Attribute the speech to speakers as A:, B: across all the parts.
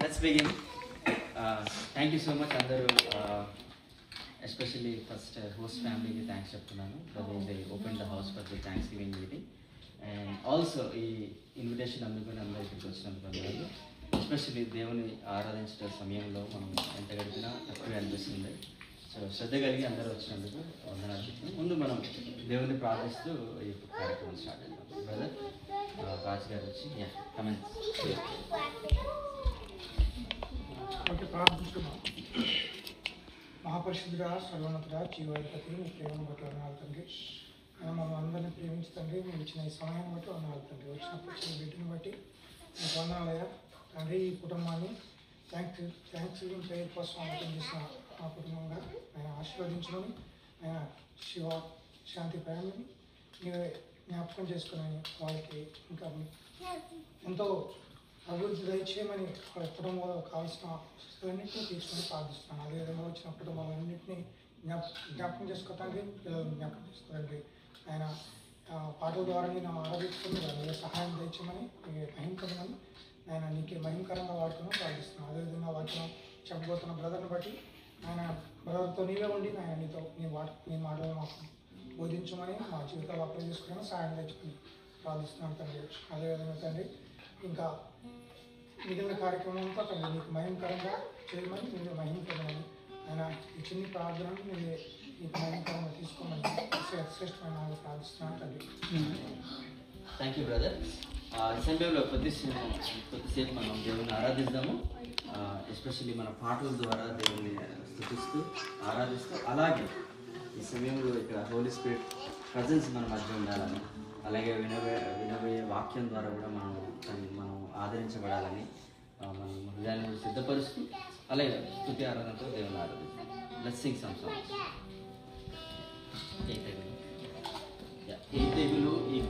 A: Let's begin. Thank you so much, Andaru. Especially first host family ki thanks cheptunanu because they opened the house for the Thanksgiving meeting, and also ee invitation అందుకుని అందరూ ఇక్కడికి వచ్చినందుకు especially దేవుని ఆరాధించే సమయంలో మనం ఎంత గడిపినా తక్కువగా అనిపిస్తుంది. సో శ్రద్ధ కలిగి అందరూ వచ్చినందుకు వందనాలు చెప్తున్నాం. ముందు మనం దేవుని ప్రార్థిస్తూ ఈ కార్యక్రమం స్టార్ట్ చేద్దాం. బ్రదర్ రాజు గారు వచ్చి కమెంట్స్.
B: ఓకే, ప్రార్థిస్తున్నాం. మహాపరిశుద్ధుడా, సర్వోన్నతుడా, జీవాధిపతి, మీ ప్రేమను బట్టి వందనాలు తండ్రి. మమ్మల్ని అందరినీ ప్రేమించండి. మీరు ఇచ్చిన ఈ సమయాన్ని బట్టి వందనాలు తండ్రి. వచ్చిన బిడ్డను బట్టి మీకు వందనాలయ్యా తండ్రి. ఈ కుటుంబాన్ని థ్యాంక్స్ ప్రేయర్ కోసం ఆలోచన చేసిన ఆ కుటుంబంగా ఆయన ఆశీర్వదించమని, ఆయన శివ శాంతి ప్రేమని జ్ఞాపకం చేసుకుని వాళ్ళకి ఇంకా ఎంతో అభివృద్ధి దయచేయమని వాళ్ళ కుటుంబంలో కావాల్సిన వస్తువులన్నింటినీ తీసుకొని ప్రార్థిస్తున్నాను. అదేవిధంగా వచ్చిన కుటుంబాలన్నింటినీ జ్ఞాపకం చేసుకోవటానికి పిల్లలను జ్ఞాపకం చేసుకోవడానికి ఆయన పాటల ద్వారా నేను ఆరాధించుకుని వాళ్ళ సహాయం దయచేయమని మహిమకరమని ఆయన నీకే మహిమకరంగా వాడుకుని ప్రార్థిస్తున్నాను. అదేవిధంగా వాటిని చెప్పబోతున్న బ్రదర్ని బట్టి ఆయన బ్రదర్తో నీవే ఉండి ఆయన నీతో నీ మాటలు మాకు బోధించమని మా జీవితాలు అప్లై చేసుకుని సహాయం తెచ్చుకొని ప్రార్థిస్తున్నాను తండ్రి. అదేవిధంగా తండ్రి ఇంకా మిగిలిన కార్యక్రమం అంతా తండ్రి నీకు మహిమకరంగా చేయమని, మీరు మహిమకరమని ఆయన ఈ చిన్ని ప్రార్థనను మీరు నీకు మహిమకరంగా తీసుకోమని శ్రేష్టమైన ప్రార్థిస్తున్నాను తండ్రి.
A: Thank you brother. సమయంలో కొద్దిసేపు మనం దేవుని ఆరాధిద్దాము. ఎస్పెషల్లీ మన పాటల ద్వారా దేవుని స్తుతిస్తూ ఆరాధిస్తూ, అలాగే ఈ సమయంలో ఇక్కడ హోలీ స్పిరిట్ ప్రజెన్స్ మన మధ్య ఉండాలని, అలాగే వినబోయే వాక్యం ద్వారా కూడా మనం ఆదరించబడాలని మనం హృదయాన్ని సిద్ధపరుస్తూ అలాగే స్తుతి ఆరాధనతో దేవుని ఆరాధిస్తాం. Let's sing some songs. ఈ తెగులు ఈ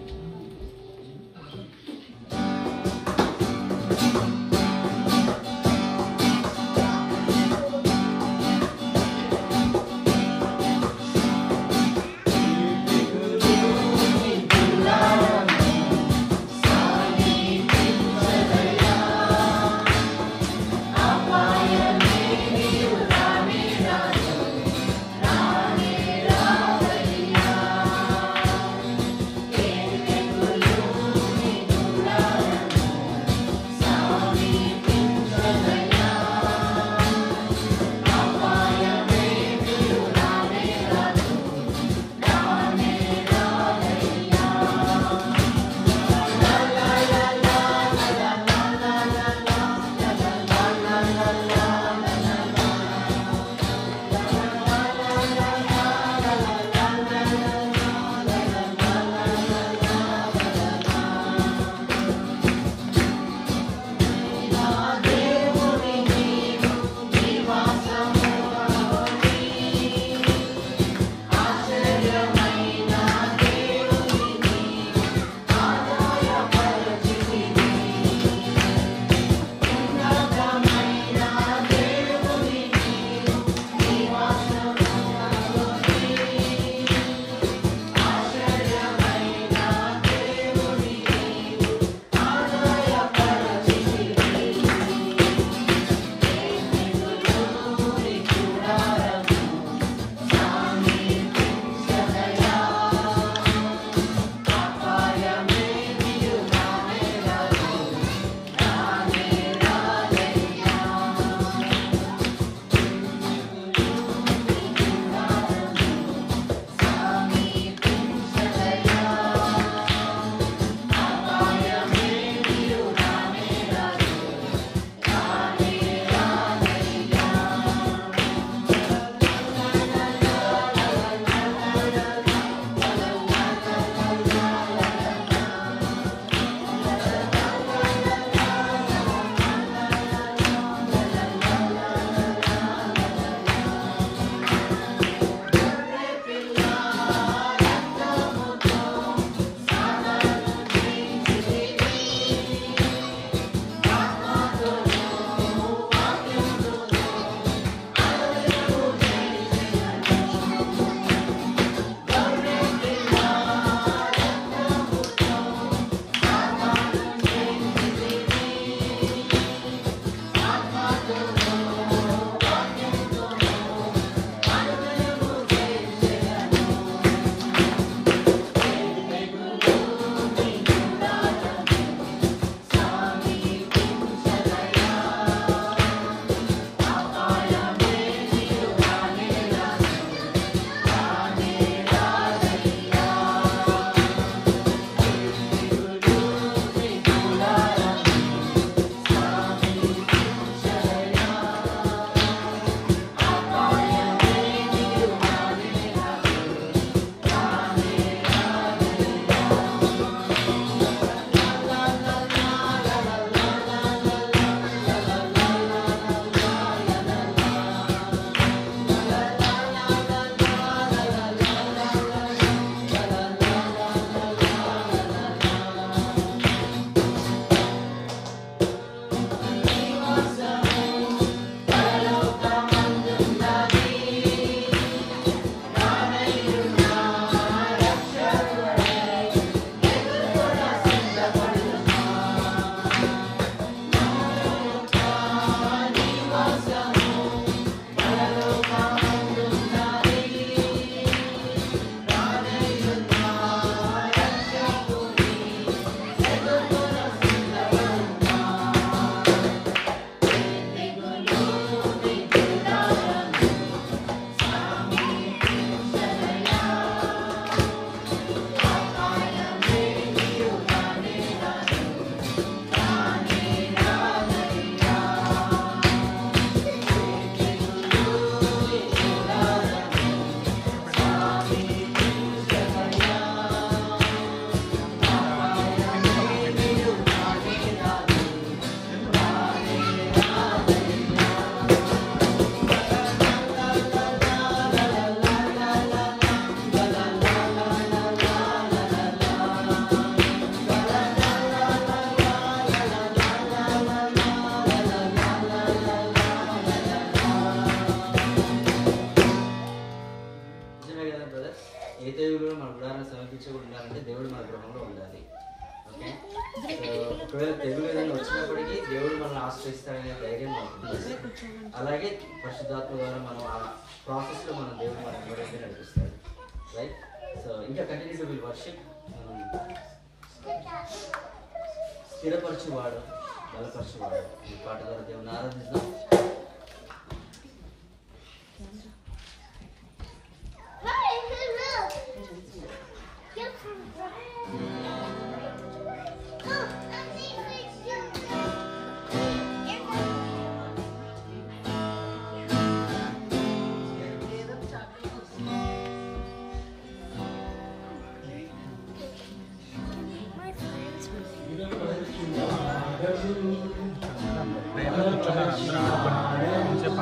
A: గృహంలో ఉండాలి. ఓకే, సో ఒకవేళ తెగులు ఏదైనా వచ్చినప్పటికీ దేవుడు మనల్ని ఆశ్రయిస్తాడనే ధైర్యం అవుతుంది. అలాగే పరిశుద్ధాత్మ ద్వారా మనం ఆ ప్రాసెస్లో మనం దేవుడు మనం ఎవరైతే నడిపిస్తాడు. రైట్, సో ఇంకా కంటిన్యూ టు విల్ వర్షిప్. స్థిరపరచువాడు, బలపరచువాడు ఈ పాట ద్వారా దేవుని ఆరాధిద్దాం.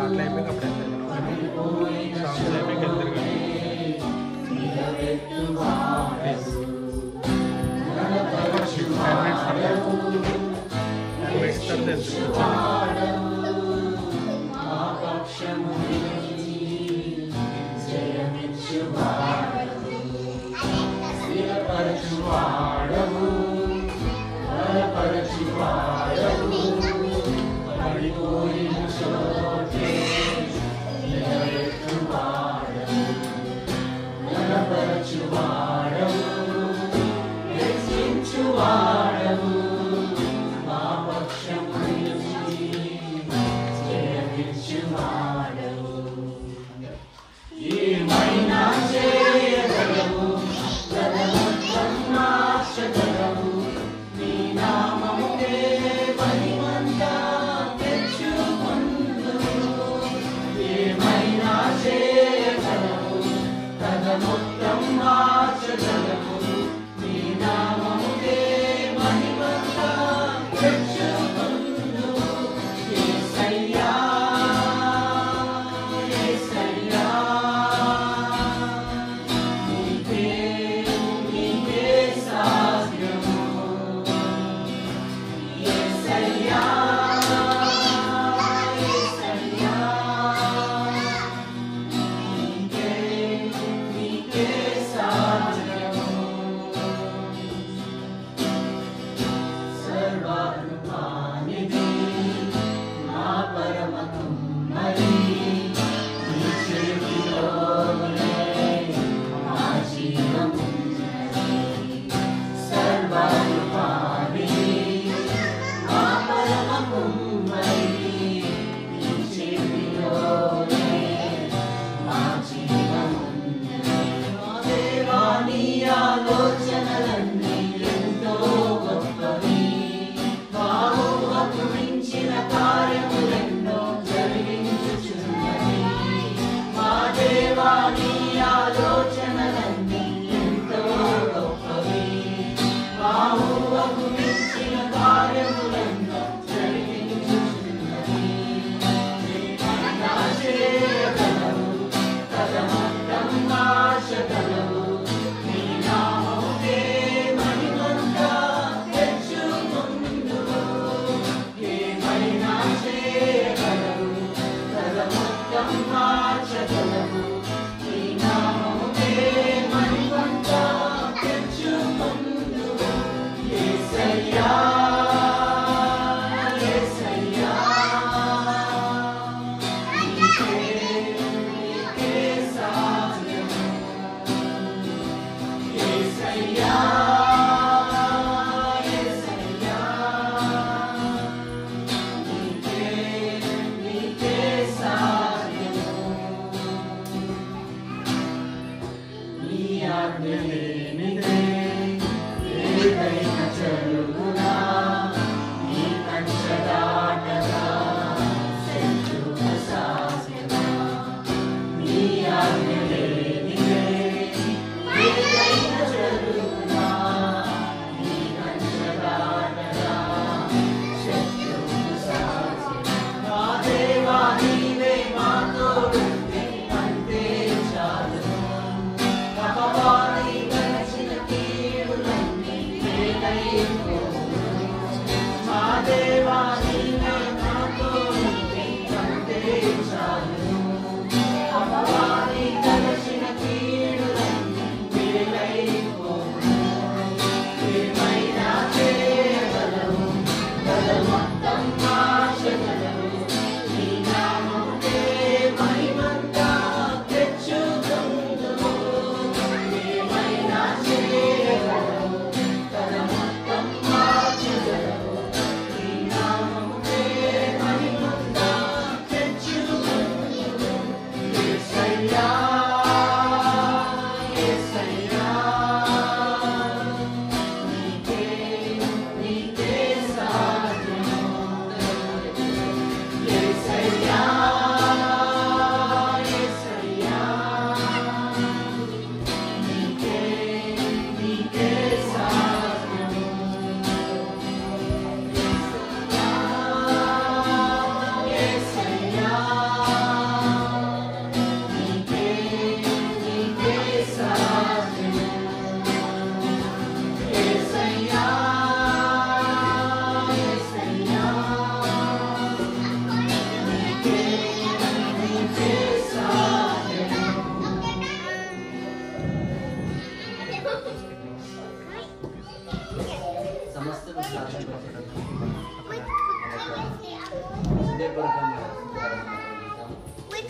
C: పాటలు అయిపోయి అప్పుడు సాంగ్స్ అయిపోయి వెళ్తారు కానీ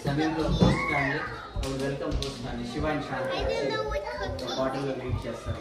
A: సమయంలో host family welcome host family Shiva and Shanti బాటిల్లో రీడ్ చేస్తారు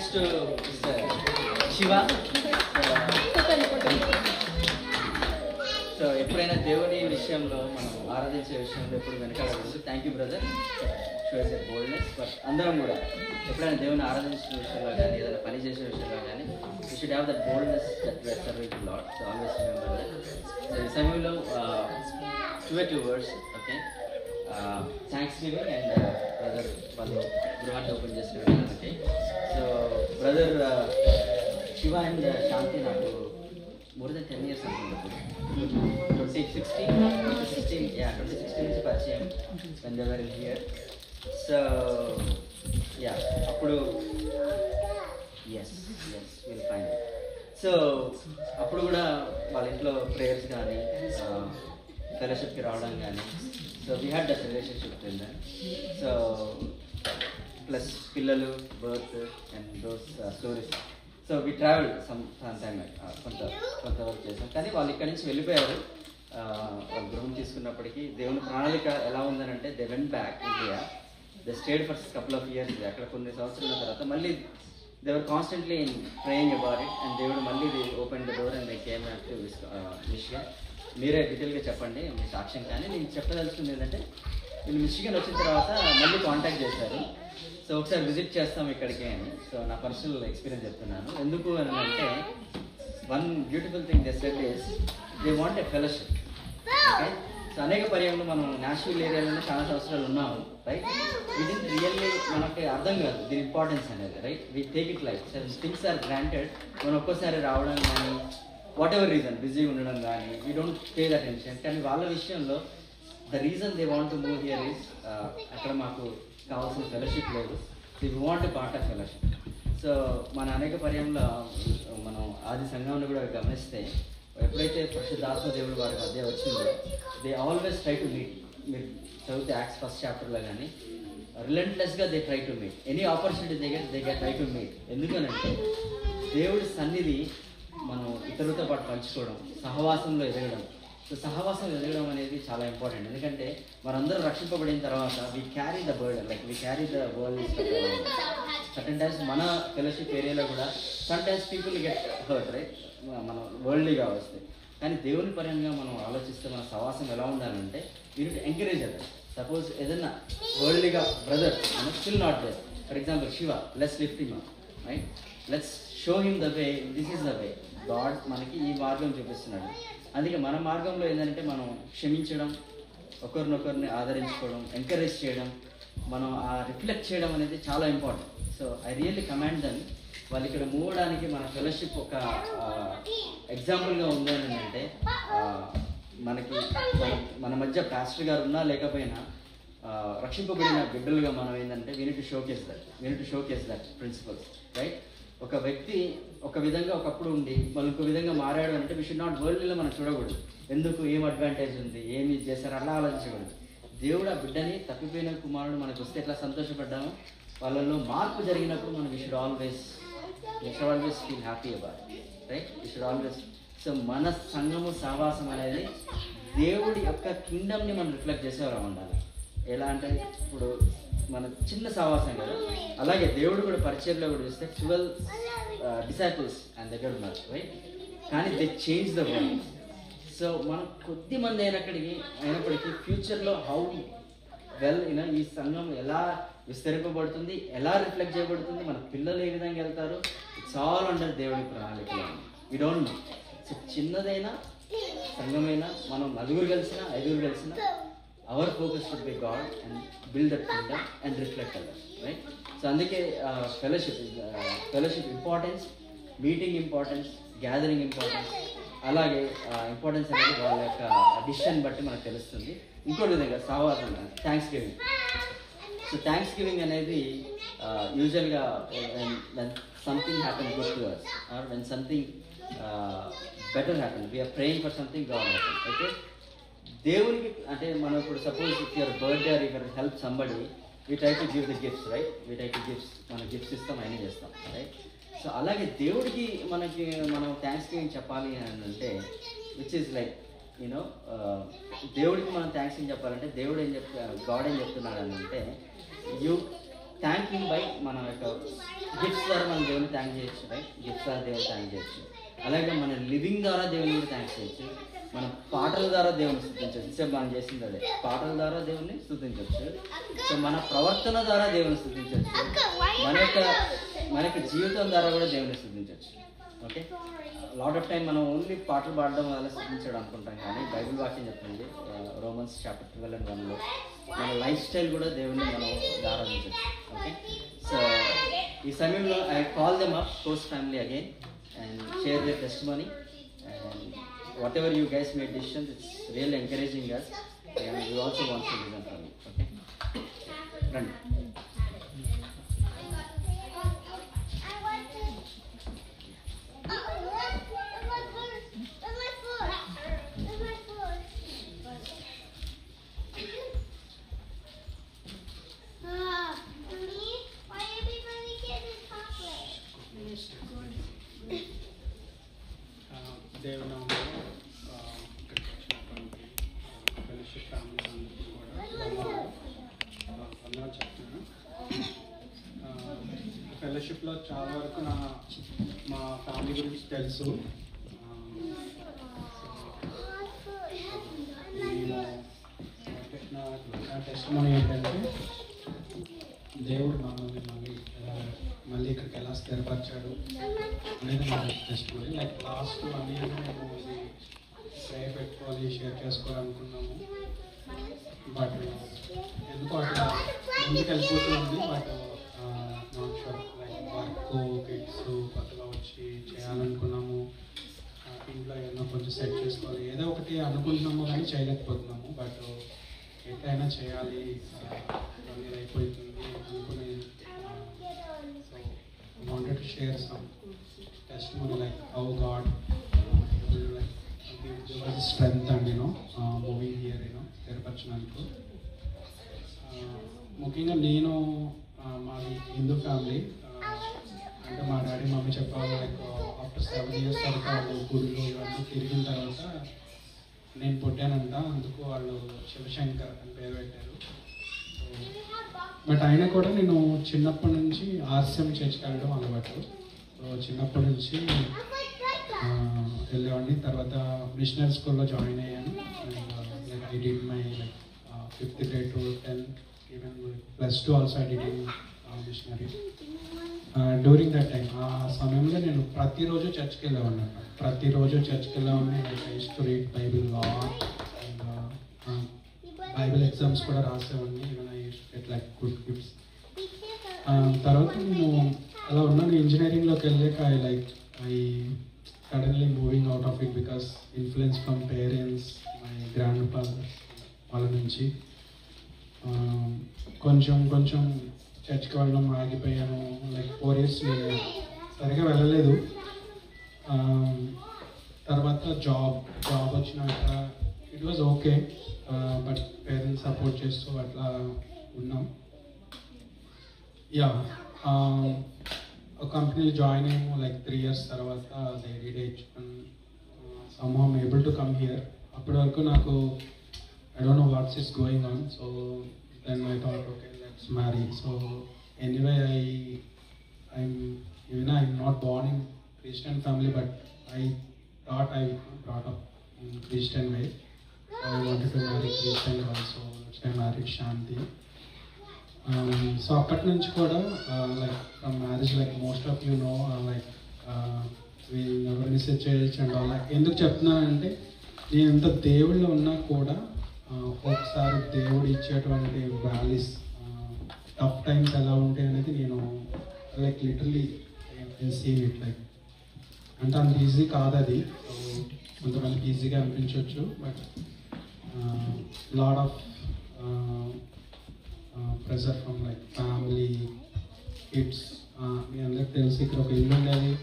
A: థ్యాంక్స్ టు శివ. సో ఎప్పుడైనా దేవుని విషయంలో మనం ఆరాధించే విషయంలో ఎప్పుడు వెనకాడకూడదు. Thank you brother, shows a boldness. But అందరం కూడా ఎప్పుడైనా దేవుని ఆరాధించే విషయంలో కానీ ఏదైనా పని చేసే విషయంలో కానీ you should have that boldness that we are serving Lord. So always remember that. ఈ సమయంలో 2 words, okay, thanks giving and brother వాళ్ళు గృహాన్ని ఓపెన్ చేసిన. Okay, so brother Shiva and Shanti నాకు more than 10 years అనుకుంటుంది. 2016 నుంచి పరిచయం when they were in here. So yeah, అప్పుడు we'll find it. సో అప్పుడు కూడా వాళ్ళ ఇంట్లో ప్రేయర్స్ కానీ ఫెలోషిప్కి రావడం కానీ, so we had that relationship with them. So plus పిల్లలు, birth and those stories. So we travel some time, కొంతవరకు చేసాం. కానీ వాళ్ళు ఇక్కడి నుంచి వెళ్ళిపోయారు గృహం తీసుకున్నప్పటికీ. దేవుని ప్రణాళిక ఎలా ఉందని అంటే they went back India, they stayed for couple of years. అక్కడ కొన్ని సంవత్సరాల తర్వాత మళ్ళీ they were constantly praying about it and దేవుడు మళ్ళీ they open the door and they came back to Michigan. మీరే డీటెయిల్గా చెప్పండి మీ సాక్ష్యం. కానీ నేను చెప్పదలుచుకుంది ఏంటంటే వీళ్ళు మిషిగన్ వచ్చిన తర్వాత మళ్ళీ కాంటాక్ట్ చేశారు. సో ఒకసారి విజిట్ చేస్తాం ఇక్కడికి అని. సో నా పర్సనల్ ఎక్స్పీరియన్స్ చెప్తున్నాను. ఎందుకు అని అంటే one beautiful thing they said is they want a fellowship. Okay, so అనేక పర్యాయంలో మనం నేషనల్ ఏరియాలోనే చాలా సంవత్సరాలు ఉన్నాము, రైట్. ఇది రియల్లీ మనకి అర్థం కాదు దీని ఇంపార్టెన్స్ అనేది, right. We take it like things are granted. మనం ఒక్కోసారి రావడం కానీ వాట్ ఎవర్ రీజన్ బిజీ ఉండడం కానీ we don't pay the attention. కానీ వాళ్ళ విషయంలో the reason they want to move here is అక్కడ మాకు కావాల్సిన ఫెలోషిప్ లేదు, we want part of fellowship. So మన అనేక పర్యంలో మనం ఆది సంఘంలో కూడా గమనిస్తే ఎప్పుడైతే పరిశుద్ధాత్మ దేవుడు వారి మధ్య వచ్చిందో they always try to meet. మీరు చదివితే యాక్ట్స్ 1st chapter కానీ రిలెంట్లెస్గా they try to meet any opportunity they get try to meet. ఎందుకనంటే దేవుడి సన్నిధి మనం ఇతరులతో పాటు పంచుకోవడం, సహవాసంలో ఎదగడం. సో సహవాసం ఎదగడం అనేది చాలా ఇంపార్టెంట్. ఎందుకంటే మనందరూ రక్షింపబడిన తర్వాత we carry the burden, like we carry the world. Certain times మన ఫెలోషిప్ ఏరియాలో కూడా some times people get hurt, right, మనం వరల్డ్లీగా వస్తాయి. కానీ దేవుని పరంగా మనం ఆలోచిస్తే మన సహవాసం ఎలా ఉండాలంటే we need to encourage other. Suppose ఏదన్నా వరల్డ్లీగా brother still not there, for example Shiva, let's lift him up, right, let's show him the way, this is the way. God మనకి ఈ మార్గం చూపిస్తున్నాడు. అందుకే మన మార్గంలో ఏంటంటే మనం క్షమించడం, ఒకరినొకరిని ఆదరించుకోవడం, ఎంకరేజ్ చేయడం, మనం ఆ రిఫ్లెక్ట్ చేయడం అనేది చాలా important. So I really command them. వాళ్ళు ఇక్కడ మూవ్ అవడానికి మన ఫెలోషిప్ ఒక ఎగ్జాంపుల్గా ఉందని అంటే మనకి మన మధ్య పాస్టర్ గారు ఉన్నా లేకపోయినా రక్షింపబడిన బిడ్డలుగా మనం ఏంటంటే we need to showcase that principles, right. ఒక వ్యక్తి ఒక విధంగా ఒకప్పుడు ఉండి మళ్ళీ ఇంకో విధంగా మారాడు అంటే వీ షుడ్ నాట్ వరల్డ్లో మనం చూడకూడదు. ఎందుకు, ఏం అడ్వాంటేజ్ ఉంది, ఏమి చేశారు అలా ఆలోచించకూడదు. దేవుడు ఆ బిడ్డని, తప్పిపోయిన కుమారుడు మనకు వస్తే ఎట్లా సంతోషపడ్డాము, వాళ్ళలో మార్పు జరిగినప్పుడు మనం we should always feel happy about, right. We should always. So మన సంఘము సహవాసం అనేది దేవుడి యొక్క కింగ్డమ్ని మనం రిఫ్లెక్ట్ చేసేవారు ఉండాలి. ఎలా అంటే ఇప్పుడు మన చిన్న సహవాసం కదా, అలాగే దేవుడు కూడా పరిచయంలో కూడా చూస్తే 12 disciples ఆయన దగ్గర ఉన్నారు, రైట్. కానీ they change the world. So మనం కొద్ది మంది అయినప్పటికీ ఫ్యూచర్లో హౌ వెల్ ఈ సంఘం ఎలా విస్తరింపబడుతుంది, ఎలా రిఫ్లెక్ట్ చేయబడుతుంది, మన పిల్లలు ఏ విధంగా వెళ్తారు, ఇట్స్ ఆల్ అండర్ దేవుడి ప్రణాళికలో. We don't know. సో చిన్నదైనా సంఘమైనా మనం 4 కలిసినా 5 కలిసినా our focus should be God and build that kingdom and reflect others, right. So అందుకే fellowship importance, meeting importance, gathering importance, అలాగే ఇంపార్టెన్స్ అనేది వాళ్ళ యొక్క డిసిషన్ బట్టి మనకు తెలుస్తుంది. ఇంకో విధంగా సహవాసం, thanks giving. So thanks giving అనేది యూజువల్గా when something happens good to us or when something better happens, we are praying for something, God happens, okay. దేవునికి అంటే మనం ఇప్పుడు suppose if your birthday or your help somebody, we try to give the gifts, right. We try to gifts, మనం gifts ఇస్తాం, అయినా చేస్తాం, right. So అలాగే దేవుడికి మనం థ్యాంక్స్ గివింగ్ చెప్పాలి అని అంటే విచ్ ఈజ్ లైక్ దేవుడికి మనం థ్యాంక్స్ గివింగ్ చెప్పాలంటే దేవుడు గాడ్ ఏం చెప్తున్నాడు అని అంటే థ్యాంకింగ్ బై మన యొక్క గిఫ్ట్స్ ద్వారా మనం దేవుని థ్యాంక్ చేయొచ్చు, రైట్? గిఫ్ట్స్ ద్వారా దేవుని థ్యాంక్ చేయొచ్చు. అలాగే మన లివింగ్ ద్వారా దేవుని కూడా థ్యాంక్స్ చేయొచ్చు. మన పాటల ద్వారా దేవుని స్తుతించవచ్చు. సేపు మనం చేసింది అదే, పాటల ద్వారా దేవుని స్తుతించవచ్చు. సో మన ప్రవర్తన ద్వారా దేవుని స్తుతించవచ్చు. మన యొక్క జీవితం ద్వారా కూడా దేవుని స్తుతించవచ్చు. ఓకే, లాట్ ఆఫ్ టైం మనం ఓన్లీ పాటలు పాడడం వల్ల స్థుతించడం అనుకుంటాం, కానీ బైబిల్ వాక్యం చెప్తుంది రోమన్స్ చాప్టర్ 12:1లో మన లైఫ్ స్టైల్ కూడా దేవుడిని మనం ఆరాధించవచ్చు. ఓకే, సో ఈ సమయంలో I call them up course family again and share their testimony and whatever you guys made decisions, it's really encouraging us and we also want to listen from you. Okay, రండి.
C: దేవునామంలో ఇక్కడికి వచ్చినటువంటి fellowship families అందరికీ కూడా వందనాలు చెప్తున్నాను. ఫెలోషిప్లో చాలా వరకు మా ఫ్యామిలీ గురించి తెలుసు. నా టెస్టిమనీ ఏంటంటే దేవుడు మమ్మల్ని మళ్ళీ ఇక్కడికి ఎలా స్థిరపరిచాడు అనేది నా టెస్టిమనీ. లైక్ లాస్ట్ 1 year మేము ఇది ప్రేయర్ పెట్టుకోవాలి, షేర్ చేసుకోవాలనుకున్నాము. బట్ ఎందుకో అట్లా ముందుకు వెళ్ళిపోతుంది. But not sure, like work, kids కొత్తగా వచ్చి చేయాలనుకున్నాము. ఇంట్లో ఏదైనా కొంచెం సెట్ చేసుకోవాలి, ఏదో ఒకటి అనుకుంటున్నాము కానీ చేయలేకపోతున్నాము. బట్ ఎట్లయినా చేయాలి, మీరు అయిపోతుంది అనుకుని. So I wanted to share some testimony like how God like give us strength and moving here, ఏర్పరచినందుకు. ముఖ్యంగా నేను మాది హిందూ ఫ్యామిలీ. అంటే మా డాడీ మమ్మీ చెప్పాలి లైక్ ఆఫ్టర్ 7 years తర్వాత వాళ్ళు గుడిలో ఇవన్నీ తిరిగిన తర్వాత నేను పుట్టానంట, అందుకు వాళ్ళు శివశంకర్ అని పేరు పెట్టారు. బట్ అయినా కూడా నేను చిన్నప్పటి నుంచి ఆర్సిఎం చర్చ్కి వెళ్ళడం అలవాటు. సో చిన్నప్పటి నుంచి వెళ్ళేవాడిని. తర్వాత మిషనరీ స్కూల్లో జాయిన్ అయ్యాను. Like I did my like 5th grade to 10th, even +2 also I did in missionary. During that time, ఆ సమయంలో నేను ప్రతిరోజు చర్చ్కి వెళ్ళేవాడిని. ప్రతిరోజు చర్చ్కి వెళ్ళేవాడిని. Like I used to read Bible lot and Bible exams కూడా రాసేవాడిని. Even I used to get like good gifts. తర్వాత నేను అలా ఉన్నాను. ఇంజనీరింగ్లోకి వెళ్ళాక I suddenly moving out of it because influence from parents, my grand father వాళ్ళ నుంచి కొంచెం చర్చ్కి వెళ్ళడం ఆగిపోయాను. లైక్ 4 years నేను సరిగా వెళ్ళలేదు. తర్వాత జాబ్ వచ్చినాక it was okay, but parents support చేస్తూ అట్లా ఉన్నాం. యా, ఒక కంపెనీలో జాయిన్ అయ్యాము. లైక్ 3 years తర్వాత they read somehow I'm able to come here. అప్పటి వరకు నాకు I don't know what's is going on. So then I thought, okay, let's marry. So anyway, I'm not born in Christian family, but I thought I brought up in Christian way. So I wanted to marry Christian also. So I married Shanti. So అప్పటి నుంచి కూడా like from marriage, like most of you know, like we never miss a church and all. Like ఎందుకు చెప్తున్నానంటే, నేను ఎంత దేవుళ్ళు ఉన్నా కూడా ఒకసారి దేవుడు ఇచ్చేటువంటి వాల్యూస్, టఫ్ టైమ్స్ ఎలా ఉంటాయి అనేది నేను like literally seen it. Like అంటే అంత ఈజీ కాదు అది. సో కొంతమందికి ఈజీగా అనిపించవచ్చు, but lot of pressure from like family, kids. మీ అందరికి తెలిసి ఇక్కడ ఒక ఇల్లు ఉండేది,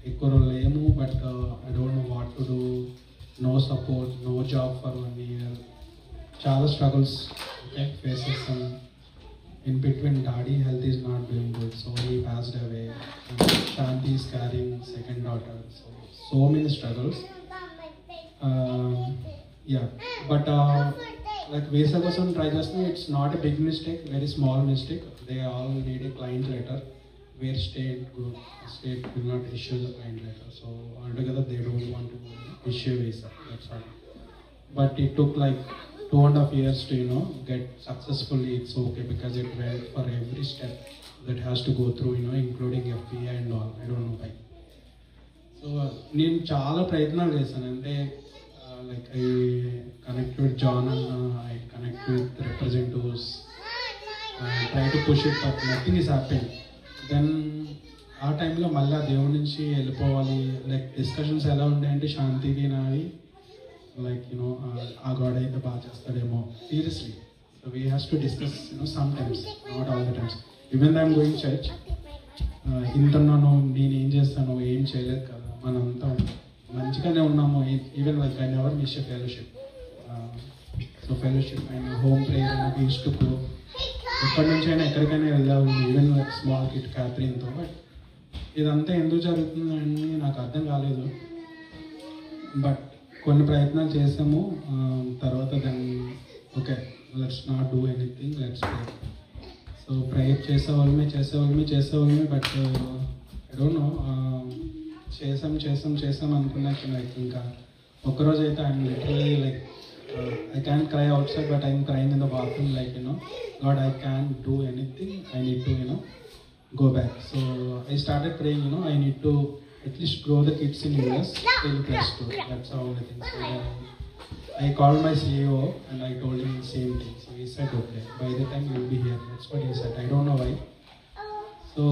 C: ఎక్కువ రోజులు లేము. But I don't know what to do, no support, no job for 1 year. చాలా స్ట్రగుల్స్ ఫేస్ చేస్తాం. In between, daddy health is not doing good, so he passed away. Shanti is carrying second daughter, so many struggles. Yeah, but like visa కోసం try చేస్తున్నాం. It's not a big mistake, very small mistake. They all need a client letter where state will not issue the client letter. So altogether they don't want to issue visa, that's all. But it took like 2.5 years to get successfully. It's okay because it went for every step that has to go through, including FBI and all. I don't know why. So నేను చాలా ప్రయత్నాలు చేశాను. అంటే like I connect with John and I connect with representatives. I try to push it, but nothing is happening. Then ఆ టైంలో మళ్ళీ దేవుడి నుంచి వెళ్ళిపోవాలి. లైక్ డిస్కషన్స్ ఎలా ఉంటాయంటే శాంతికి నావి లైక్ ఆ గాడ్ అయితే బాగా చేస్తాడేమో seriously. So we has to discuss some times, not all the times. Even I'm going church, ఇంతన్నాను నేను ఏం చేస్తాను, ఏం చేయలేదు కదా, మనంతా మంచిగానే ఉన్నాము. Even like I never miss a fellowship. So fellowship and home prayer use to go. ఎక్కడి నుంచి అయినా ఎక్కడికైనా వెళ్దాము, ఈవెన్ లైక్ స్మాల్ కిట్ క్యాథరిన్తో. బట్ ఇదంతా ఎందుకు జరుగుతుందని నాకు అర్థం కాలేదు. బట్ కొన్ని ప్రయత్నాలు చేసాము. తర్వాత దాన్ని okay let's not do anything, let's pray. So prayer చేసేవాళ్ళమే. బట్ ఐ డోంట్ నో, చేసాం అనుకున్నాక లైక్ ఇంకా ఒక్కరోజు అయితే I'm literally like I can't cry outside, but I'm crying in the bathroom, like Lord, I can't do anything. I need to go back. So I started praying, I need to at least grow the kids in US till +2. That's all the things. So I called my CEO and I told him the same thing. So he said, okay, by the time you'll be here. That's what he said. I don't know why. So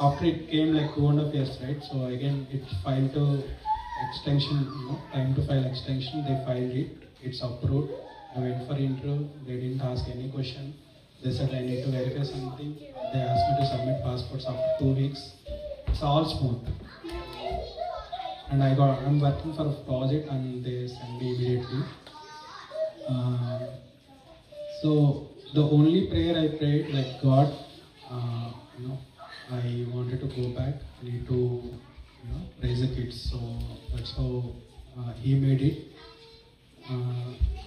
C: after it came like 2.5 years, right? So again it filed to extension, time to file extension. They filed it. It's approved. I went for interview. They didn't ask any question. They said I need to verify something. They asked me to submit passports after 2 weeks. It's all smooth. And I'm working for a project and they send me immediately. So the only prayer I prayed, like God, I wanted to go back. I need to raise the kids. So that's how he made it.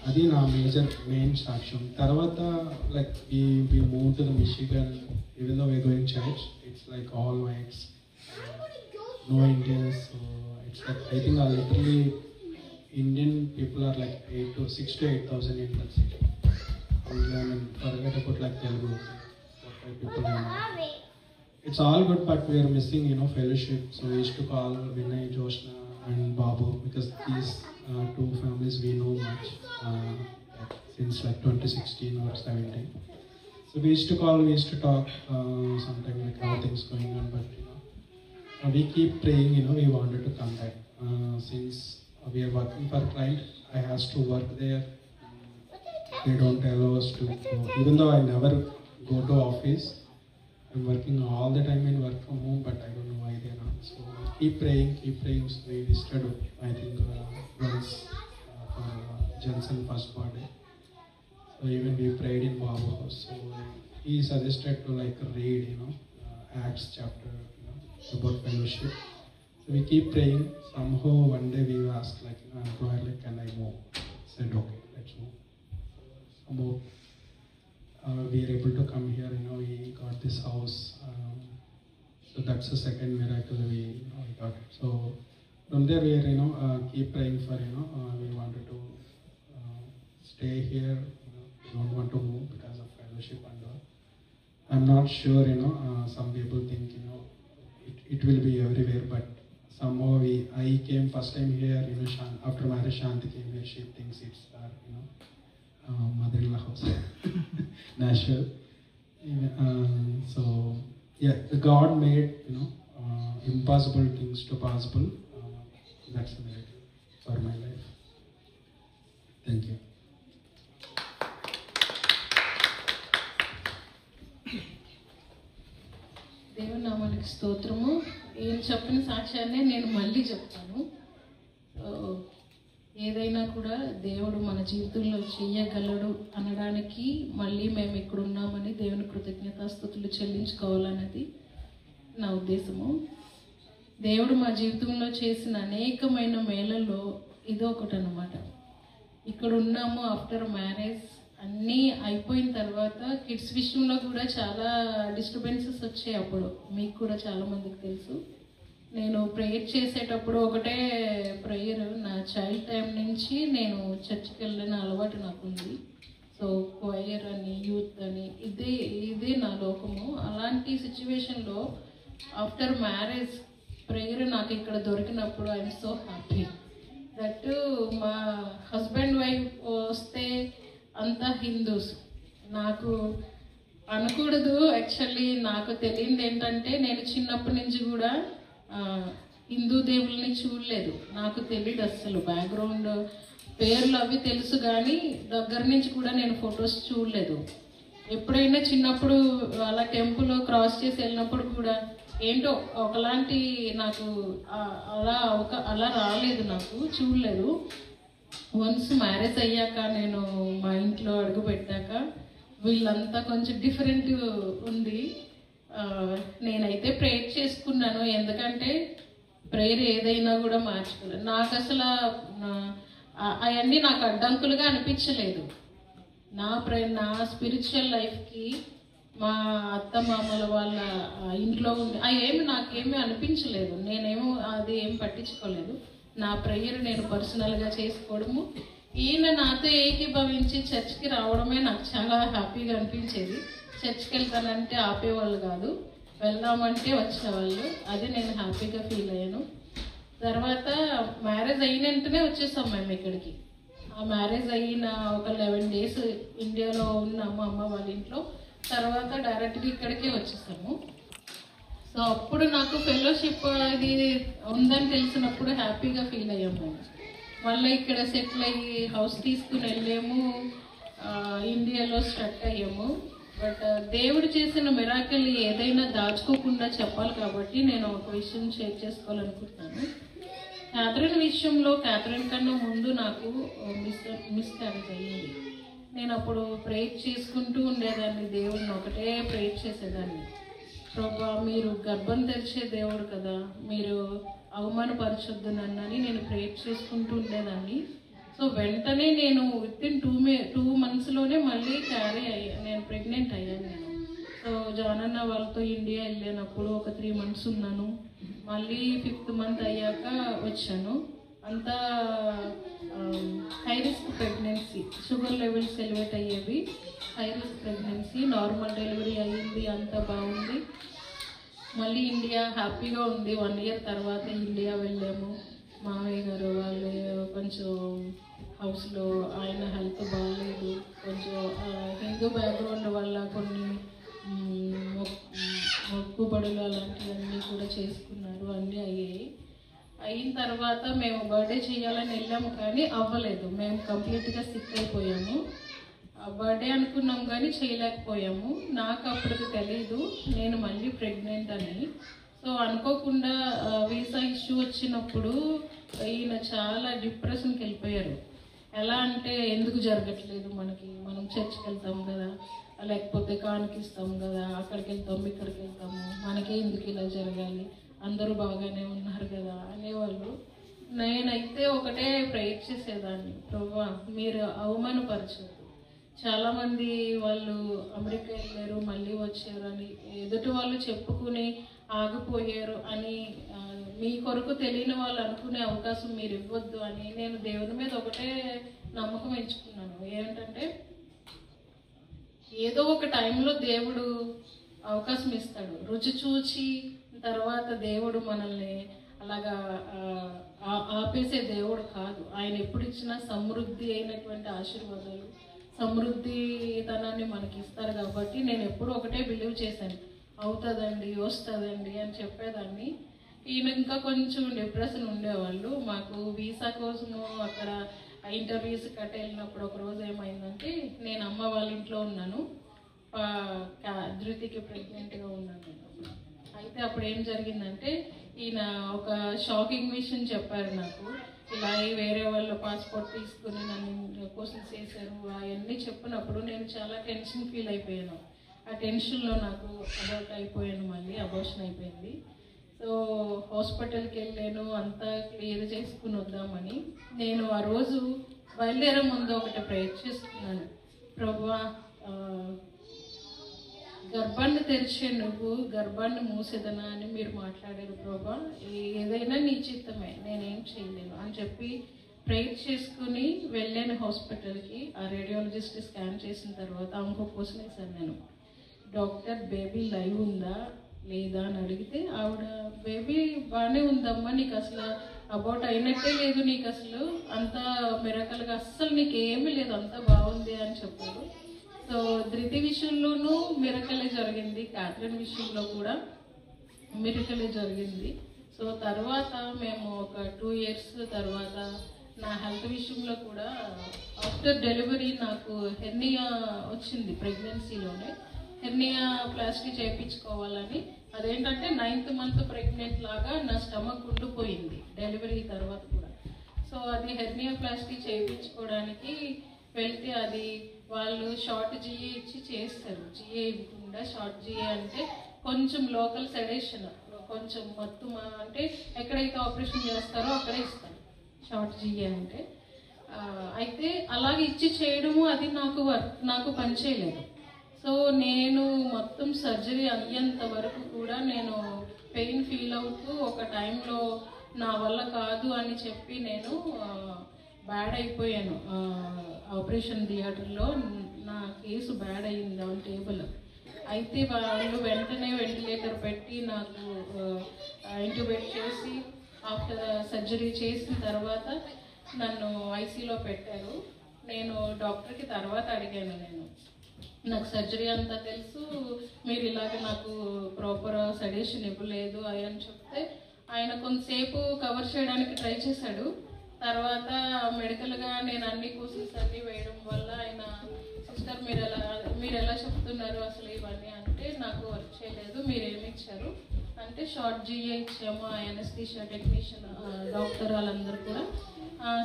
C: అది నా main సాక్ష్యం. తర్వాత like we moved to the Michigan. Even though we're going church, it's like all whites, no Indians. So it's like I think literally Indian people are like 6,000 to 8,000 in that city. And I mean, forget about like Telugu, people. It's all good, but we are missing, fellowship. So we used to call Vinay, Joshna, and Babu because these two families we know much since like 2016 or 17. So we used to call, we used to talk sometimes like how things going on. But we keep praying. We wanted to come back since we are working for a client. I has to work there. They don't allow us to go, even though I never go to office. I'm working all the time in work from home, but I don't know why they're not. So keep praying. So we visited, I think, once for Jensen first birthday. So even we prayed in Babu house. So he suggested to like read, Acts chapter, about fellowship. So we keep praying. Somehow one day we asked like, employer, like, can I move? Said okay, let's move. Somehow we are able to come here. We got this house. So that's the second miracle we got. So from there we are keep praying for we wanted to stay here. We don't want to move because of fellowship and all. I'm not sure. Some people think it will be everywhere, but somehow I came first time here. After marriage, Shanti came here. She thinks it's our mother-in-law house. Nashville. So yeah, God made impossible things to possible. That's the miracle for my life. Thank you.
D: దేవుని నామానికి స్తోత్రము. ఏం చెప్పిన సాక్ష్యాన్ని నేను మళ్ళీ చెప్తాను. ఏదైనా కూడా దేవుడు మన జీవితంలో చెయ్యగలడు అనడానికి మళ్ళీ మేము ఇక్కడ ఉన్నామని దేవుని కృతజ్ఞతాస్తుతులు చెల్లించుకోవాలన్నది నా ఉద్దేశము. దేవుడు మా జీవితంలో చేసిన అనేకమైన మేళల్లో ఇదొకటి అన్నమాట. ఇక్కడ ఉన్నాము. ఆఫ్టర్ మ్యారేజ్ అన్నీ అయిపోయిన తర్వాత కిడ్స్ విషయంలో కూడా చాలా డిస్టర్బెన్సెస్ వచ్చాయి. అప్పుడు మీకు కూడా చాలామందికి తెలుసు. నేను ప్రేయర్ చేసేటప్పుడు ఒకటే ప్రేయర్, నా చైల్డ్ టైం నుంచి నేను చర్చికి వెళ్ళిన అలవాటు నాకుంది. సో క్వైర్ అని, యూత్ అని, ఇదే నా లోకము. అలాంటి సిచ్యువేషన్లో ఆఫ్టర్ మ్యారేజ్ ప్రేయర్ నాకు ఇక్కడ దొరికినప్పుడు ఐఎమ్ సో హ్యాపీ దట్ మా హస్బెండ్ వైఫ్ వస్తే అంతా హిందూస్. నాకు అనకూడదు, యాక్చువల్లీ నాకు తెలియదు ఏంటంటే నేను చిన్నప్పటి నుంచి కూడా హిందూ దేవుల్ని చూడలేదు. నాకు తెలియదు అస్సలు. బ్యాక్గ్రౌండ్ పేర్లు అవి తెలుసు కానీ దగ్గర నుంచి కూడా నేను ఫొటోస్ చూడలేదు. ఎప్పుడైనా చిన్నప్పుడు అలా టెంపుల్ క్రాస్ చేసి వెళ్ళినప్పుడు కూడా ఏంటో ఒకలాంటి నాకు అలా రాలేదు, నాకు చూడలేదు. వన్స్ మ్యారేజ్ అయ్యాక నేను మా ఇంట్లో అడుగు పెట్టాక వీళ్ళంతా కొంచెం డిఫరెంట్ ఉంది. నేనైతే ప్రేయర్ చేసుకున్నాను, ఎందుకంటే ప్రేయర్ ఏదైనా కూడా మార్చుకోలేదు. నాకు అసలు అవన్నీ నాకు అడ్డంకులుగా అనిపించలేదు. నా స్పిరిచువల్ లైఫ్కి మా అత్త మామల వాళ్ళ ఇంట్లో ఉంది నాకేమీ అనిపించలేదు. నేనేమో అది ఏం పట్టించుకోలేదు. నా ప్రేయర్ నేను పర్సనల్గా చేసుకోవడము, ఈయన నాతో ఏకీభవించి చర్చ్కి రావడమే నాకు చాలా హ్యాపీగా అనిపించేది. చర్చ్కి వెళ్తానంటే ఆపేవాళ్ళు కాదు, వెళ్దామంటే వచ్చేవాళ్ళు. అది నేను హ్యాపీగా ఫీల్ అయ్యాను. తర్వాత మ్యారేజ్ అయిన వెంటనే వచ్చేసాం మేము ఇక్కడికి. ఆ మ్యారేజ్ అయిన ఒక 11 days ఇండియాలో ఉన్నాము అమ్మ వాళ్ళ ఇంట్లో. తర్వాత డైరెక్ట్గా ఇక్కడికే వచ్చేసాము. సో అప్పుడు నాకు ఫెలోషిప్ అది ఉందని తెలిసినప్పుడు హ్యాపీగా ఫీల్ అయ్యాము మేము. మళ్ళీ ఇక్కడ సెటిల్ అయ్యి హౌస్ తీసుకుని వెళ్ళాము, ఇండియాలో స్టక్ అయ్యాము. బట్ దేవుడు చేసిన మిరాకిల్ ఏదైనా దాచుకోకుండా చెప్పాలి కాబట్టి నేను ఒక విషయం షేర్ చేసుకోవాలనుకుంటున్నాను. క్యాథరిన్ విషయంలో, క్యాథరిన్ కన్నా ముందు నాకు మిస్క్యారేజ్ అయ్యింది. నేను అప్పుడు ప్రేయర్ చేసుకుంటూ ఉండేదాన్ని, దేవుడిని ఒకటే ప్రేయర్ చేసేదాన్ని. ప్రభా, మీరు గర్భం తెరిచే దేవుడు కదా, మీరు అవమానపరచొద్దు నన్నని నేను ప్రేయర్ చేసుకుంటూ ఉండేదాన్ని. సో వెంటనే నేను వితిన్ 2 monthsలోనే మళ్ళీ నేను ప్రెగ్నెంట్ అయ్యాను. నేను సో జానన్న వాళ్ళతో ఇండియా వెళ్ళినప్పుడు ఒక 3 months ఉన్నాను. మళ్ళీ 5th month అయ్యాక వచ్చాను. అంతా high risk pregnancy, sugar levels elevate అయ్యేవి. High risk pregnancy, normal delivery అయ్యింది, అంతా బాగుంది. మళ్ళీ ఇండియా హ్యాపీగా ఉంది. 1 year తర్వాత ఇండియా వెళ్ళాము. మామయ్య గారు వాళ్ళు కొంచెం హౌస్లో ఆయన హెల్త్ బాగాలేదు. కొంచెం హిందూ బ్యాక్గ్రౌండ్ వల్ల కొన్ని మొక్కుబడులు అలాంటివన్నీ కూడా చేసుకున్నారు. అన్నీ అయ్యాయి. అయిన తర్వాత మేము బర్త్డే చేయాలని వెళ్ళాము కానీ అవ్వలేదు. మేము కంప్లీట్గా సిక్ అయిపోయాము. బర్త్డే అనుకున్నాం కానీ చేయలేకపోయాము. నాకు అప్పటికి తెలీదు నేను మళ్ళీ ప్రెగ్నెంట్ అని. సో అనుకోకుండా వీసా ఇష్యూ వచ్చినప్పుడు ఈయన చాలా డిప్రెషన్కి వెళ్ళిపోయారు. ఎలా అంటే ఎందుకు జరగట్లేదు, మనం చర్చ్కి వెళ్తాం కదా, లేకపోతే కానికిస్తాం కదా, అక్కడికి వెళ్తాం ఇక్కడికి వెళ్తాము, మనకే ఎందుకు ఇలా జరగాలి, అందరూ బాగానే ఉన్నారు కదా అనేవాళ్ళు. నేనైతే ఒకటే ప్రేయర్ చేసేదాన్ని, ప్రభువా మీరు అవమానపరచొద్దు. చాలామంది వాళ్ళు అమెరికా వెళ్ళారు మళ్ళీ వచ్చారు అని ఎదుటి వాళ్ళు చెప్పుకుని ఆగిపోయారు అని మీ కొరకు తెలియని వాళ్ళు అనుకునే అవకాశం మీరు ఇవ్వద్దు అని నేను దేవుని మీద ఒకటే నమ్మకం ఎంచుకున్నాను. ఏంటంటే ఏదో ఒక టైంలో దేవుడు అవకాశం ఇస్తాడు. రుచి చూచి తర్వాత దేవుడు మనల్ని అలాగా ఆపేసే దేవుడు కాదు. ఆయన ఎప్పుడు ఇచ్చినా సమృద్ధి అయినటువంటి ఆశీర్వాదాలు, సమృద్ధితనాన్ని మనకి ఇస్తారు. కాబట్టి నేను ఎప్పుడు ఒకటే బిలీవ్ చేశాను, అవుతుందండి వస్తుందండి అని చెప్పేదాన్ని. ఈయన ఇంకా కొంచెం డిప్రెషన్ ఉండేవాళ్ళు. మాకు వీసా కోసము అక్కడ ఇంటర్వ్యూస్ కట్ట వెళ్ళినప్పుడు ఒకరోజు ఏమైందంటే నేను అమ్మ వాళ్ళ ఇంట్లో ఉన్నాను, ధృతికి ప్రెగ్నెంట్గా ఉన్నాను నేను. అయితే అప్పుడు ఏం జరిగిందంటే ఈయన ఒక షాకింగ్ విషయం చెప్పారు నాకు. ఇలా వేరే వాళ్ళ పాస్పోర్ట్ తీసుకుని నన్ను క్వశ్చన్స్ చేశారు. అవన్నీ చెప్పినప్పుడు నేను చాలా టెన్షన్ ఫీల్ అయిపోయాను. ఆ టెన్షన్లో నాకు మళ్ళీ అబార్షన్ అయిపోయింది. సో హాస్పిటల్కి వెళ్ళాను, అంతా క్లియర్ చేసుకుని వద్దామని. నేను ఆ రోజు బయలుదేరే ముందు ఒకటి ప్రేయర్ చేసుకున్నాను. ప్రభువా, గర్భాన్ని తెరిచే నువ్వు గర్భాన్ని మూసేదనా అని మీరు మాట్లాడారు ప్రభా, ఏదైనా నీ చిత్తమే, నేనేం చేయలేను అని చెప్పి ప్రేయర్ చేసుకుని వెళ్ళాను హాస్పిటల్కి. ఆ రేడియాలజిస్ట్ స్కాన్ చేసిన తర్వాత ఇంకో క్వశ్చన్ వేశాను నేను, డాక్టర్ బేబీ లైవ్ ఉందా లేదా అని అడిగితే ఆవిడ బేబీ బాగానే ఉందమ్మా, నీకు అసలు అబౌట్ అయినట్టే లేదు, నీకు అసలు అంత మిరకలుగా అస్సలు నీకు ఏమీ లేదు, అంతా బాగుంది అని చెప్పారు. సో ధృతి విషయంలోనూ మిరకలే జరిగింది, క్యాథరిన్ విషయంలో కూడా మిరకలే జరిగింది. సో తర్వాత మేము ఒక 2 years తర్వాత నా హెల్త్ విషయంలో కూడా ఆఫ్టర్ డెలివరీ నాకు హెర్నియా వచ్చింది. ప్రెగ్నెన్సీలోనే హెర్నియా ప్లాస్టీ చేయించుకోవాలని, అదేంటంటే 9th month ప్రెగ్నెంట్ లాగా నా స్టమక్ ఉండిపోయింది డెలివరీ తర్వాత కూడా. సో అది హెర్నియా ప్లాస్టీ చేయించుకోవడానికి వెళ్తే అది వాళ్ళు షార్ట్ జిఏ ఇచ్చి చేస్తారు. జిఏ ఇవ్వకుండా షార్ట్ జిఏ అంటే కొంచెం లోకల్ సెడేషన్, కొంచెం మొత్తం అంటే ఎక్కడైతే ఆపరేషన్ చేస్తారో అక్కడే ఇస్తారు షార్ట్ జిఏ అంటే. అయితే అలాగే ఇచ్చి చేయడము అది నాకు పనిచేయలేదు. సో నేను మొత్తం సర్జరీ అయ్యేంత వరకు కూడా నేను పెయిన్ ఫీల్ అవుతూ ఒక టైంలో నా వల్ల కాదు అని చెప్పి నేను బ్యాడ్ అయిపోయాను. ఆపరేషన్ థియేటర్లో నా కేసు బ్యాడ్ అయ్యింది ఆన్ టేబుల్. అయితే వాళ్ళు వెంటనే వెంటిలేటర్ పెట్టి నాకు ఇంట్యూబేట్ చేసి ఆఫ్టర్ సర్జరీ చేసిన తర్వాత నన్ను ఐసీలో పెట్టారు. నేను డాక్టర్కి తర్వాత అడిగాను, నాకు సర్జరీ అంతా తెలుసు, మీరు ఇలాగ నాకు ప్రాపర్ సజెషన్ ఇవ్వలేదు అని చెప్తే ఆయన కొంతసేపు కవర్ చేయడానికి ట్రై చేశాడు. తర్వాత మెడికల్గా నేను అన్ని కోర్సెస్ అన్నీ వేయడం వల్ల ఆయన, సిస్టర్ మీరు ఎలా చెప్తున్నారు అసలు ఇవన్నీ అంటే, నాకు వర్క్ చేయలేదు, మీరు ఏమి ఇచ్చారు అంటే షార్ట్ జిఏ ఇచ్చాము, అనస్థీషియా టెక్నీషియన్ డాక్టర్ వాళ్ళందరూ కూడా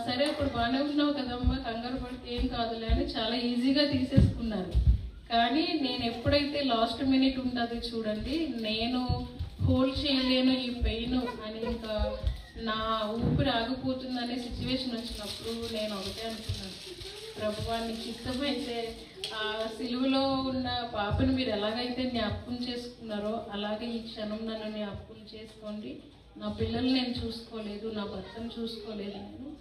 D: సరే అప్పుడు బాగానే ఉన్నావు కదమ్మా, కంగారు పడితే ఏం కాదులే అని చాలా ఈజీగా తీసేసుకున్నారు. కానీ నేను ఎప్పుడైతే లాస్ట్ మినిట్ ఉంటుంది చూడండి, నేను హోల్డ్ చేయలేను ఈ పెయిన్ అని, ఇంకా నా ఊపిరి ఆగిపోతుందనే సిచ్యువేషన్ వచ్చినప్పుడు నేను ఒకటే అనుకున్నాను, ప్రభువా నీకు ఇష్టమైతే ఆ సిలువలో ఉన్న పాపను మీరు ఎలాగైతే జ్ఞాపకం చేసుకున్నారో అలాగే ఈ క్షణం నన్ను జ్ఞాపకం చేసుకోండి. నా పిల్లల్ని నేను చూసుకోలేదు, నా భర్తను చూసుకోలేదు, నేను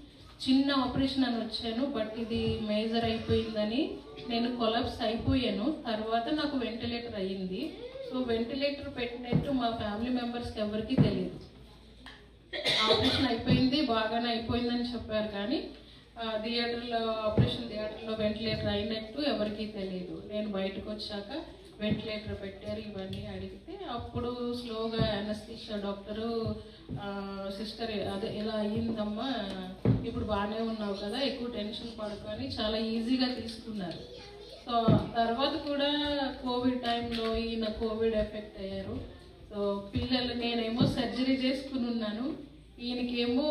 D: చిన్న ఆపరేషన్ అని వచ్చాను, బట్ ఇది మేజర్ అయిపోయిందని నేను కొలాప్స్ అయిపోయాను. తర్వాత నాకు వెంటిలేటర్ అయ్యింది. సో వెంటిలేటర్ పెట్టినట్టు మా ఫ్యామిలీ మెంబర్స్కి ఎవరికి తెలియదు. ఆపరేషన్ అయిపోయింది, బాగానే అయిపోయిందని చెప్పారు, కానీ థియేటర్లో ఆపరేషన్ థియేటర్లో వెంటిలేటర్ అయినట్టు ఎవరికీ తెలియదు. నేను బయటకు వచ్చాక వెంటిలేటర్ పెట్టారు ఇవన్నీ అడిగితే అప్పుడు స్లోగా అనస్థీషియా డాక్టరు, సిస్టర్ అదే ఇలా అయ్యిందమ్మా, ఇప్పుడు బాగానే ఉన్నావు కదా, ఎక్కువ టెన్షన్ పడుకొని చాలా ఈజీగా తీసుకున్నారు. సో తర్వాత కూడా కోవిడ్ టైంలో ఈయన కోవిడ్ ఎఫెక్ట్ అయ్యారు. సో పిల్లలు నేనేమో సర్జరీ చేసుకుని ఉన్నాను, ఈయనకేమో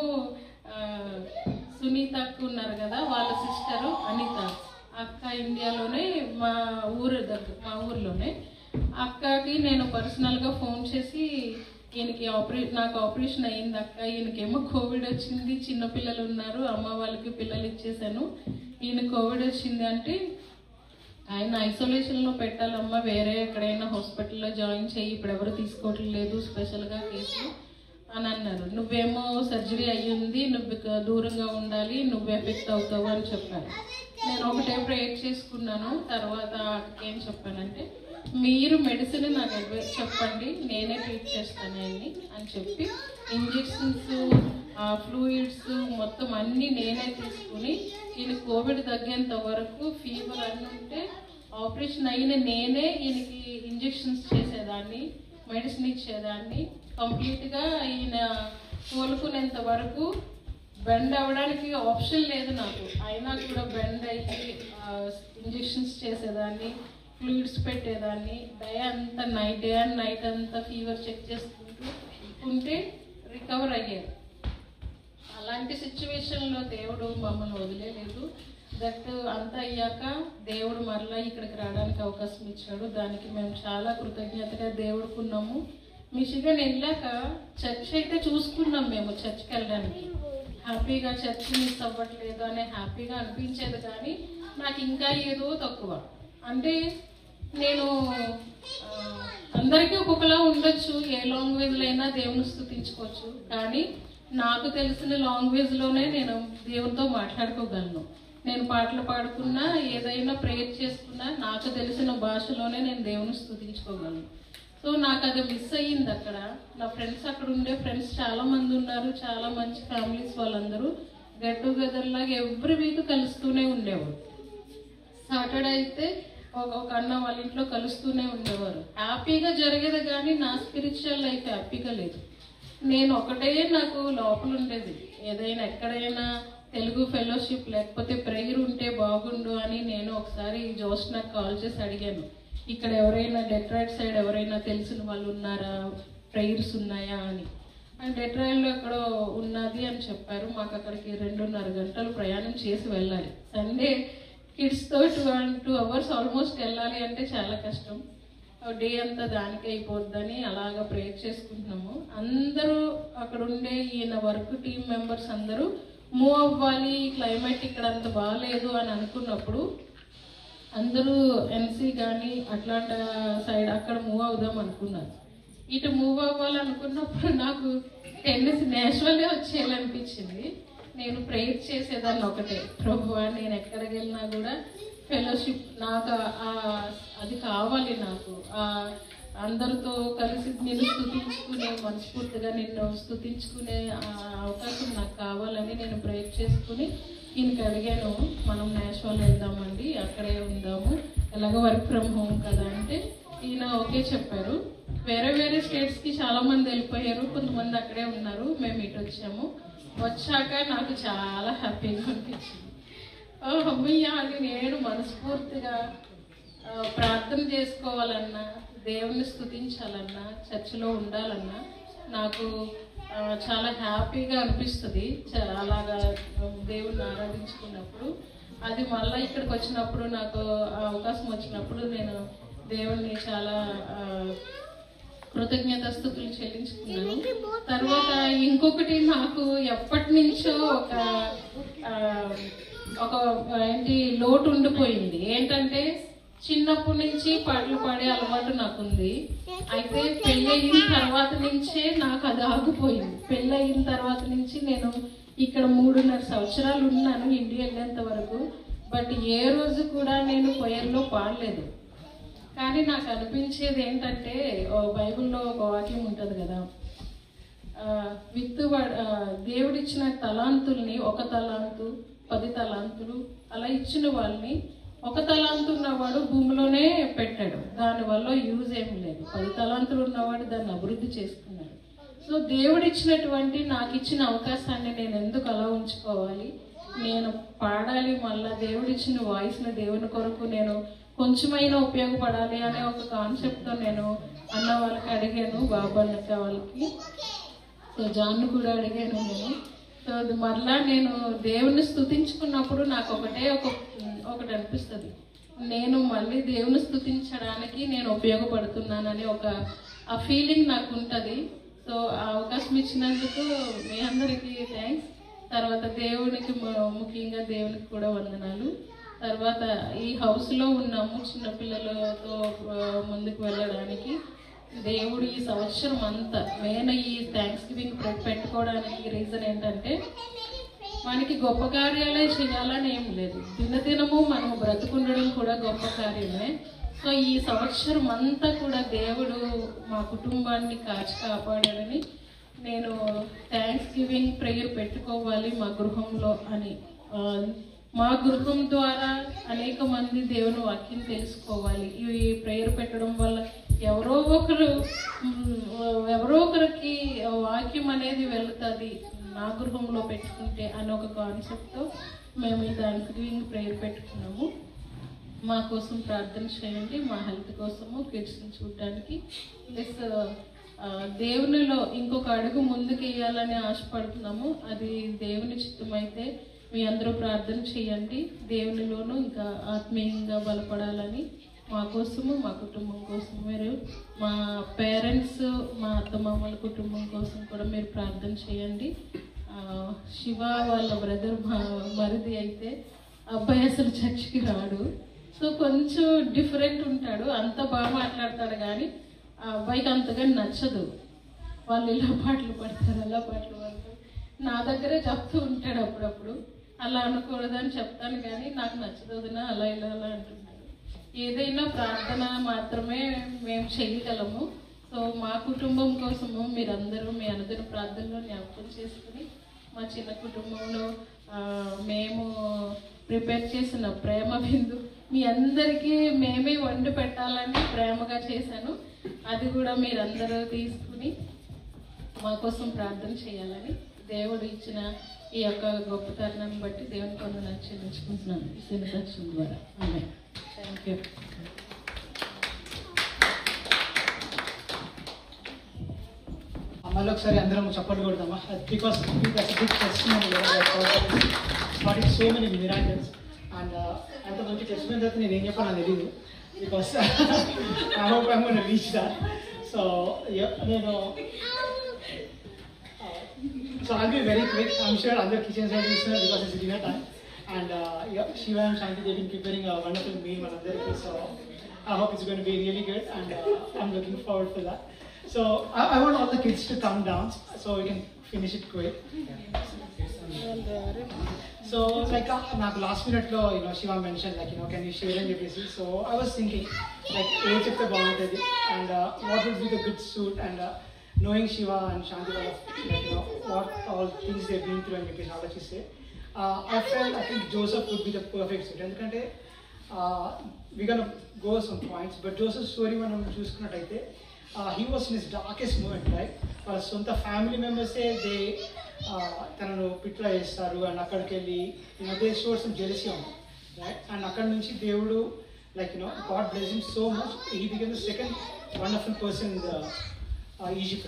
D: సునీత అక్క ఉన్నారు కదా, వాళ్ళ సిస్టరు అనిత అక్క ఇండియాలోనే మా ఊర్లోనే. అక్కకి నేను పర్సనల్గా ఫోన్ చేసి ఈయనకి నాకు ఆపరేషన్ అయ్యింది అక్క, ఈయనకేమో కోవిడ్ వచ్చింది, చిన్నపిల్లలు ఉన్నారు, అమ్మ వాళ్ళకి పిల్లలు ఇచ్చేసాను, ఈయన కోవిడ్ వచ్చింది అంటే ఆయన ఐసోలేషన్లో పెట్టాలమ్మా, వేరే ఎక్కడైనా హాస్పిటల్లో జాయిన్ చేయి, ఇప్పుడు ఎవరు తీసుకోవట్లేదు స్పెషల్గా కేసు అని అన్నారు. నువ్వేమో సర్జరీ అయ్యింది, నువ్వు దూరంగా ఉండాలి, నువ్వు ఎఫెక్ట్ అవుతావు అని చెప్పారు. నేను ఒకటే ప్రేయర్ చేసుకున్నాను. తర్వాత ఏం చెప్పానంటే, మీరు మెడిసిన్ నాకు అడ్వైస్ చెప్పండి, నేనే ట్రీట్ చేస్తానండి అని చెప్పి ఇంజెక్షన్స్, ఫ్లూయిడ్స్ మొత్తం అన్నీ నేనే తీసుకుని ఈయన కోవిడ్ తగ్గేంత వరకు ఫీవర్ అన్నీ ఉంటే ఆపరేషన్ అయిన నేనే ఈయనకి ఇంజెక్షన్స్ చేసేదాన్ని, మెడిసిన్ ఇచ్చేదాన్ని. కంప్లీట్గా ఈయన కోలుకునేంత వరకు బెండ్ అవ్వడానికి ఆప్షన్ లేదు నాకు, అయినా కూడా బెండ్ అయ్యి ఇంజెక్షన్స్ చేసేదాన్ని, ఫ్లూయిడ్స్ పెట్టేదాన్ని. డే అండ్ నైట్ అంతా ఫీవర్ చెక్ చేసుకుంటూ ఉంటే రికవర్ అయ్యారు. అలాంటి సిచ్యువేషన్లో దేవుడు మమ్మల్ని వదిలేదు. దట్ అంతా అయ్యాక దేవుడు మరలా ఇక్కడికి రావడానికి అవకాశం ఇచ్చాడు. దానికి మేము చాలా కృతజ్ఞతగా దేవుడుకున్నాము. మిషిగన్ వెళ్ళాక చర్చ్ అయితే చూసుకున్నాం, మేము చర్చ్కి వెళ్ళడానికి హ్యాపీగా చర్చ్ మిస్ అవ్వట్లేదు అనే హ్యాపీగా అనిపించేది, కానీ నాకు ఇంకా ఏదో తక్కువ. అంటే నేను అందరికీ ఒక్కొక్కలా ఉండొచ్చు, ఏ లాంగ్వేజ్లో అయినా దేవుని స్తుతించుకోవచ్చు, కానీ నాకు తెలిసిన లాంగ్వేజ్లోనే నేను దేవునితో మాట్లాడుకోగలను. నేను పాటలు పాడుకున్నా, ఏదైనా ప్రేయర్ చేసుకున్నా నాకు తెలిసిన భాషలోనే నేను దేవుని స్తుతించుకోగలను. సో నాకు అది మిస్ అయ్యింది అక్కడ. నా ఫ్రెండ్స్ అక్కడ ఉండే ఫ్రెండ్స్ చాలా మంది ఉన్నారు, చాలా మంచి ఫ్యామిలీస్, వాళ్ళందరూ గెట్ టుగెదర్ లాగా ఎవ్రీ వీక్ కలుస్తూనే ఉండేవారు. సాటర్డే అయితే ఒక అన్న వాళ్ళ ఇంట్లో కలుస్తూనే ఉండేవారు. హ్యాపీగా జరిగేది, కానీ నా స్పిరిచువల్ లైఫ్ హ్యాపీగా లేదు. నేను ఒకటే నాకు లోపల ఉండేది, ఏదైనా ఎక్కడైనా తెలుగు ఫెలోషిప్ లేకపోతే ప్రేయర్ ఉంటే బాగుండు అని నేను ఒకసారి జోష్నకు కాల్ చేసి అడిగాను, ఇక్కడ ఎవరైనా డెట్రాయిడ్ సైడ్ ఎవరైనా తెలిసిన వాళ్ళు ఉన్నారా, ప్రేయర్స్ ఉన్నాయా అని. డెట్రాయిడ్లో ఎక్కడో ఉన్నది అని చెప్పారు. మాకు అక్కడికి 2.5 గంటలు ప్రయాణం చేసి వెళ్ళాలి. సండే కిడ్స్తో 2 hours ఆల్మోస్ట్ వెళ్ళాలి అంటే చాలా కష్టం. డే అంతా దానికి అయిపోద్దని అలాగా ప్రేయర్ చేసుకుంటున్నాము. అందరూ అక్కడ ఉండే ఈయన వర్క్ టీమ్ మెంబర్స్ అందరూ మూవ్ అవ్వాలి, క్లైమేట్ ఇక్కడ అంత బాగాలేదు అని అనుకున్నప్పుడు అందరూ ఎన్సీ కానీ అట్లాంటి సైడ్ అక్కడ మూవ్ అవుదాం అనుకున్నారు. ఇటు మూవ్ అవ్వాలనుకున్నప్పుడు నాకు టెన్నిస్ నేషనల్గా వచ్చేయాలనిపించింది. నేను ప్రేయర్ చేసేదాన్ని ఒకటే, ప్రభువా నేను ఎక్కడికి వెళ్ళినా కూడా ఫెలోషిప్ నాకు అది కావాలి, నాకు అందరితో కలిసి నిన్ను స్తుతించుకునే, మనస్ఫూర్తిగా నిన్ను స్తుతించుకునే అవకాశం నాకు కావాలని నేను ప్రేయర్ చేసుకుని ఈయనకి అడిగాను, మనం నేషనల్ వెళ్దామండి, అక్కడే ఉందాము, ఎలాగో వర్క్ ఫ్రమ్ హోమ్ కదా అంటే ఈయన ఓకే చెప్పారు. వేరే వేరే స్టేట్స్కి చాలామంది వెళ్ళిపోయారు, కొంతమంది అక్కడే ఉన్నారు, మేము ఇటు వచ్చాము. వచ్చాక నాకు చాలా హ్యాపీగా అనిపించింది. అమ్మయ్య అని నేను మనస్ఫూర్తిగా ప్రార్థన చేసుకోవాలన్నా, దేవుని స్తుతించాలన్నా, చర్చిలో ఉండాలన్నా నాకు చాలా హ్యాపీగా అనిపిస్తుంది. అలాగా దేవుణ్ణి ఆరాధించుకున్నప్పుడు అది మళ్ళీ ఇక్కడికి వచ్చినప్పుడు నాకు అవకాశం వచ్చినప్పుడు నేను దేవుణ్ణి చాలా కృతజ్ఞతాస్తుతులు చెల్లించుకున్నాను. తర్వాత ఇంకొకటి నాకు ఎప్పటి నుంచో ఒక ఏంటి లోటు ఉండిపోయింది. ఏంటంటే చిన్నప్పటి నుంచి పాటలు పాడే అలవాటు నాకుంది. అయితే పెళ్ళయిన తర్వాత నుంచే నాకు అది ఆగిపోయింది. పెళ్ళయిన తర్వాత నుంచి నేను ఇక్కడ 3.5 సంవత్సరాలు ఉన్నాను ఇండియా వెళ్ళేంత వరకు. బట్ ఏ రోజు కూడా నేను కొయర్లో పాడలేదు. కానీ నాకు అనిపించేది ఏంటంటే బైబిల్లో ఒక వాక్యం ఉంటుంది కదా, దేవుడిచ్చిన తలాంతుల్ని 1 తలాంతు 10 తలాంతులు అలా ఇచ్చిన వాళ్ళని 1 తలాంతు ఉన్నవాడు భూమిలోనే పెట్టాడు, దానివల్ల యూజ్ ఏం లేదు. 10 తలాంతులు ఉన్నవాడు దాన్ని అభివృద్ధి చేసుకున్నాడు. సో దేవుడిచ్చినటువంటి నాకు ఇచ్చిన అవకాశాన్ని నేను ఎందుకు అలా ఉంచుకోవాలి, నేను పాడాలి, మళ్ళీ దేవుడిచ్చిన వాయిస్ని దేవుని కొరకు నేను కొంచెమైనా ఉపయోగపడాలి అనే ఒక కాన్సెప్ట్తో నేను అన్న వాళ్ళకి అడిగాను, బాబు అన్నక్క వాళ్ళకి, సో జాన్ను కూడా అడిగాను నేను. సో మరలా నేను దేవుని స్తుతించుకున్నప్పుడు నాకు ఒకటి అనిపిస్తుంది, నేను మళ్ళీ దేవుని స్తుతించడానికి నేను ఉపయోగపడుతున్నానని ఆ ఫీలింగ్ నాకు ఉంటుంది. సో ఆ అవకాశం ఇచ్చినందుకు మీ అందరికీ థ్యాంక్స్. తర్వాత దేవునికి ముఖ్యంగా దేవునికి కూడా వందనాలు. తర్వాత ఈ హౌస్లో ఉన్నాము చిన్నపిల్లలతో ముందుకు వెళ్ళడానికి. దేవుడు ఈ సంవత్సరం అంతా మెయిన్ ఈ థ్యాంక్స్ గివింగ్ పెట్టుకోవడానికి రీజన్ ఏంటంటే మనకి గొప్ప కార్యాలే చేయాలని ఏం లేదు, దినదినము మనం బ్రతుకుండడం కూడా గొప్ప కార్యమే. సో ఈ సంవత్సరం అంతా కూడా దేవుడు మా కుటుంబాన్ని కాపాడాడని నేను థ్యాంక్స్ గివింగ్ ప్రేయర్ పెట్టుకోవాలి మా గృహంలో అని. మా గృహం ద్వారా అనేక మంది దేవుని వాక్యం తెలుసుకోవాలి. ఈ ప్రేయర్ పెట్టడం వల్ల ఎవరో ఒకరికి వాక్యం అనేది వెళుతుంది నా గృహంలో పెట్టుకుంటే అని ఒక కాన్సెప్ట్తో మేము ఈ థ్యాంక్స్ గివింగ్ ప్రేయర్ పెట్టుకున్నాము. మా కోసం ప్రార్థన చేయండి, మా హెల్త్ కోసము, కిడ్స్ని చూడడానికి, ప్లస్ దేవునిలో ఇంకొక అడుగు ముందుకు వేయాలని ఆశపడుతున్నాము. అది దేవుని చిత్తమైతే మీ అందరూ ప్రార్థన చేయండి, దేవునిలోనూ ఇంకా ఆత్మీయంగా బలపడాలని మా కోసము, మా కుటుంబం కోసం, మీరు మా పేరెంట్స్, మా అత్తమామల కుటుంబం కోసం కూడా మీరు ప్రార్థన చేయండి. శివ వాళ్ళ బ్రదర్ మరిది అయితే అబ్బాయి అసలు చర్చికి రాడు. సో కొంచెం డిఫరెంట్ ఉంటాడు, అంత బాగా మాట్లాడతాడు కానీ ఆ అబ్బాయికి అంతగా నచ్చదు. వాళ్ళు ఇలా పాటలు పాడతారు, అలా పాటలు పాడతారు. నా దగ్గరే చెప్తూ ఉంటాడు అప్పుడప్పుడు, అలా అనకూడదని చెప్తాను కానీ నాకు నచ్చదు వదినా అలా ఇలా అలా అంటున్నాడు. ఏదైనా ప్రార్థన మాత్రమే మేము చేయగలము. సో మా కుటుంబం కోసము మీరందరూ మీ అనుదిన ప్రార్థనలో జ్ఞాపకం చేసుకుని మా చిన్న కుటుంబంలో మేము ప్రిపేర్ చేసిన ప్రేమ విందు మీ అందరికీ మేమే వండి పెట్టాలని ప్రేమగా చేశాను. అది కూడా మీరందరూ తీసుకుని మా కోసం ప్రార్థన చేయాలని దేవుడు ఇచ్చిన ఈ యొక్క గొప్ప తరుణాన్ని బట్టి దేవుని కొందరు చెల్లించుకుంటున్నాను ఈ చిన్న సాక్ష్యం ద్వారా. ఆమేన్. Thank you.
E: మళ్ళీ ఒకసారి అందరం చప్పట్లు కొడదామా? Because good testimony starting so many miracles. And అంత మంచి టెస్టిమనీ తర్వాత నేను ఏం చెప్పాను నాకు తెలియదు, because I hope I'm gonna reach that. So నేను so I'll be very quick. I'm sure other kitchens are listening because it's dinner time. And Shiva and Shanti, they've been preparing a wonderful meal for another. So I hope it's going to be really good, and I'm looking forward to that. So I want all the kids to come down so we can finish it quick. So like last minute lo, Shiva mentioned like can you share and everything. So I was thinking like age of the boundary and what would be the good suit, and knowing Shiva and Shanti like what all things they've been through and how much you say. I think Joseph would be the perfect suit. ఎందుకంటే we're gonna go some points, but Joseph's story మనం చూసుకున్నట్టయితే he was in his darkest moment, right? వాళ్ళ సొంత family మెంబర్సే they తనను పిట్లా చేస్తారు and అక్కడికి వెళ్ళి they showed some jealousy ఉంది, రైట్? అండ్ అక్కడ నుంచి దేవుడు like God blessed him so much, he became the second wonderful person in the Egypt.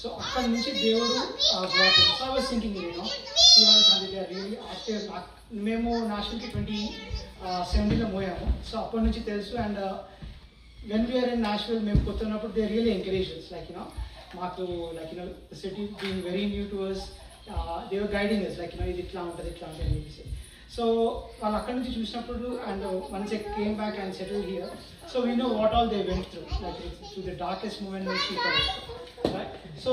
E: So అక్కడ నుంచి దేవుడు brought him. So I was thinking really after మేము నాషనల్కి 2017లో మోయాము. సో అప్పటి నుంచి తెలుసు. And when we are in Nashville, మేము కొత్త ఉన్నప్పుడు they really encouraged us, like మాకు the city being very new to us, they were guiding us like ఇది ఇట్లా ఉంటుంది అని చెప్పేసి. సో వాళ్ళు అక్కడి నుంచి చూసినప్పుడు and once they came back and settled here, so we know what all they went through, like through the darkest moment we see, right? So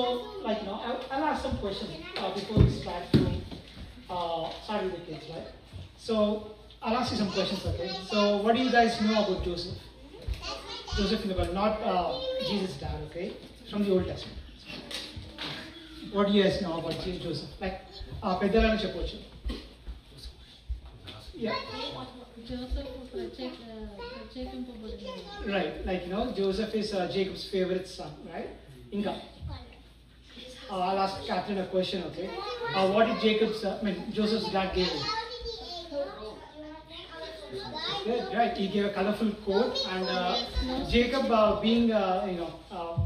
E: I'll ask some questions before we start to start with the kids, right? So I'll ask you some questions, okay? So what do you guys know about Joseph? Joseph in the Bible, not Jesus' dad, okay? From the Old Testament. What do you guys know about Joseph? Like, పెద్దలను చెప్పొచ్చు. Yeah.
D: Joseph
E: Right, like Joseph is Jacob's favorite son, right? Inga. I'll ask Catherine a question, okay? What did Joseph's dad give him? Good, right? He gave a colorful coat, and Jacob being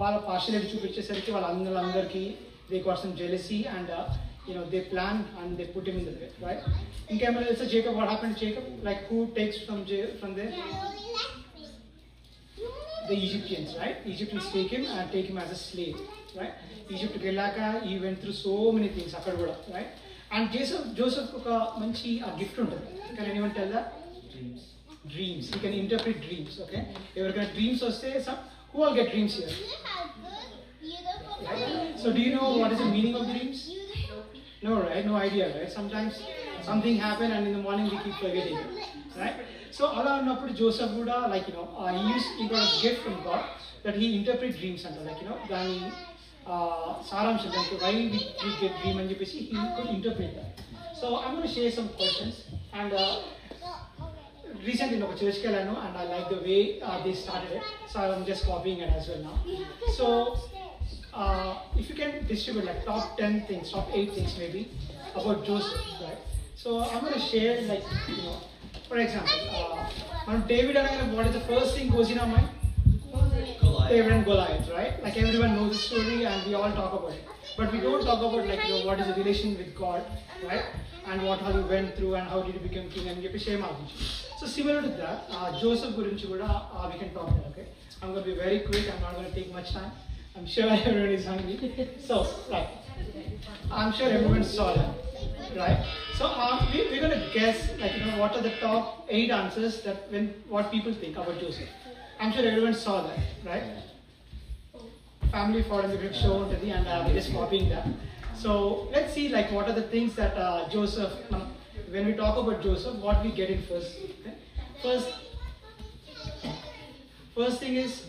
E: వాళ్ళ partiality చూపించేసరికి వాళ్ళ అందరికీ they got some jealousy, and they planned and they put him in the pit, right? ఇంకేమైనా తెలుసా Jacob? What happened to Jacob? Like who takes from there? The Egyptians, right? Egyptians take him and take him as a slave, right? Egypt వెళ్ళాక he went through so many things అక్కడ కూడా, right? And Joseph ఒక మంచి gift ఉంటుంది. Can anyone tell that? Dreams. He can interpret dreams, okay? Everyone dreams వస్తే who all get dreams here? Right? So do you know what is the meaning of dreams? No, right? No idea, right? Sometimes something happen and in the morning we keep forgetting it, right? So అలా ఉన్నప్పుడు Joseph కూడా he got a gift from God that he interpret dreams and దాని సారాంశం దానికి why we get dream అని చెప్పేసి he could interpret that. So I'm going to share some questions, and recently ఒక church కి వెళ్ళాను and I like the way they started it, so I'm just copying it as well now. So if you can distribute like top 10 things, top 8 things maybe about Joseph, right? So I'm going to share for example, David and what is the first thing goes in our mind? David and Goliath, right? Like everyone knows the story and we all talk about it, but we don't talk about what is the relation with God, right? And what all he went through and how did he become king and shame. So similar to that, Joseph gurinchi kuda we can talk about, okay? I'm going to be very quick. I'm not going to take much time. I'm sure everyone is hungry. So, right. I'm sure everyone saw that. right? So we're going to guess, like, what are the top 8 answers that what people think about Joseph. I'm sure everyone saw that, right? Family following the big show and we're just copying that. So let's see, like, what are the things that Joseph, when we talk about Joseph, what we get in first. Okay? First thing is,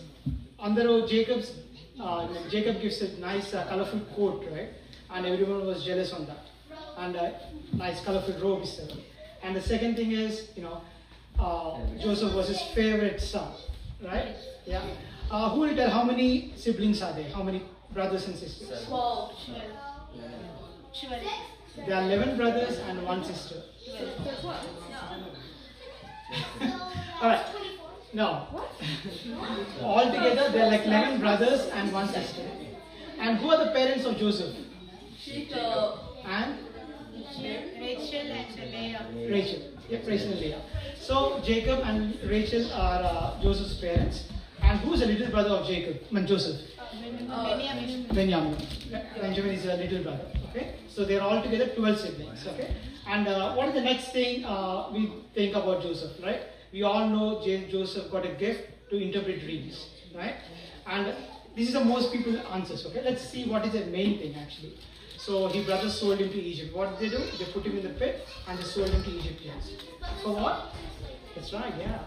E: Andaro Jacob gives a nice colorful coat, right? And everyone was jealous on that. And nice colorful robe is there. And the second thing is, Joseph was his favorite son, right? Yeah. Who will tell how many siblings are there? How many brothers and sisters?
F: 12.
E: There are 11 brothers and 1 sister. Alright. No. Altogether, there are like 11 brothers and 1 sister. And who are the parents of Joseph?
F: Jacob.
E: And?
F: Rachel and Leah.
E: Rachel. Yep, Rachel and Leah. So, Jacob and Rachel are Joseph's parents. And who is the little brother of Jacob? Joseph?
F: Benjamin.
E: Benjamin. Benjamin is a little brother. Okay. So they are all together 12 siblings. Okay. And what is the next thing we think about Joseph, right? We all know Joseph got a gift to interpret dreams, right? And this is the most people answers. Okay. Let's see what is the main thing actually. So his brothers sold him to Egypt. What did they do? They put him in the pit and they sold him to Egyptians. For what? That's right. Yeah.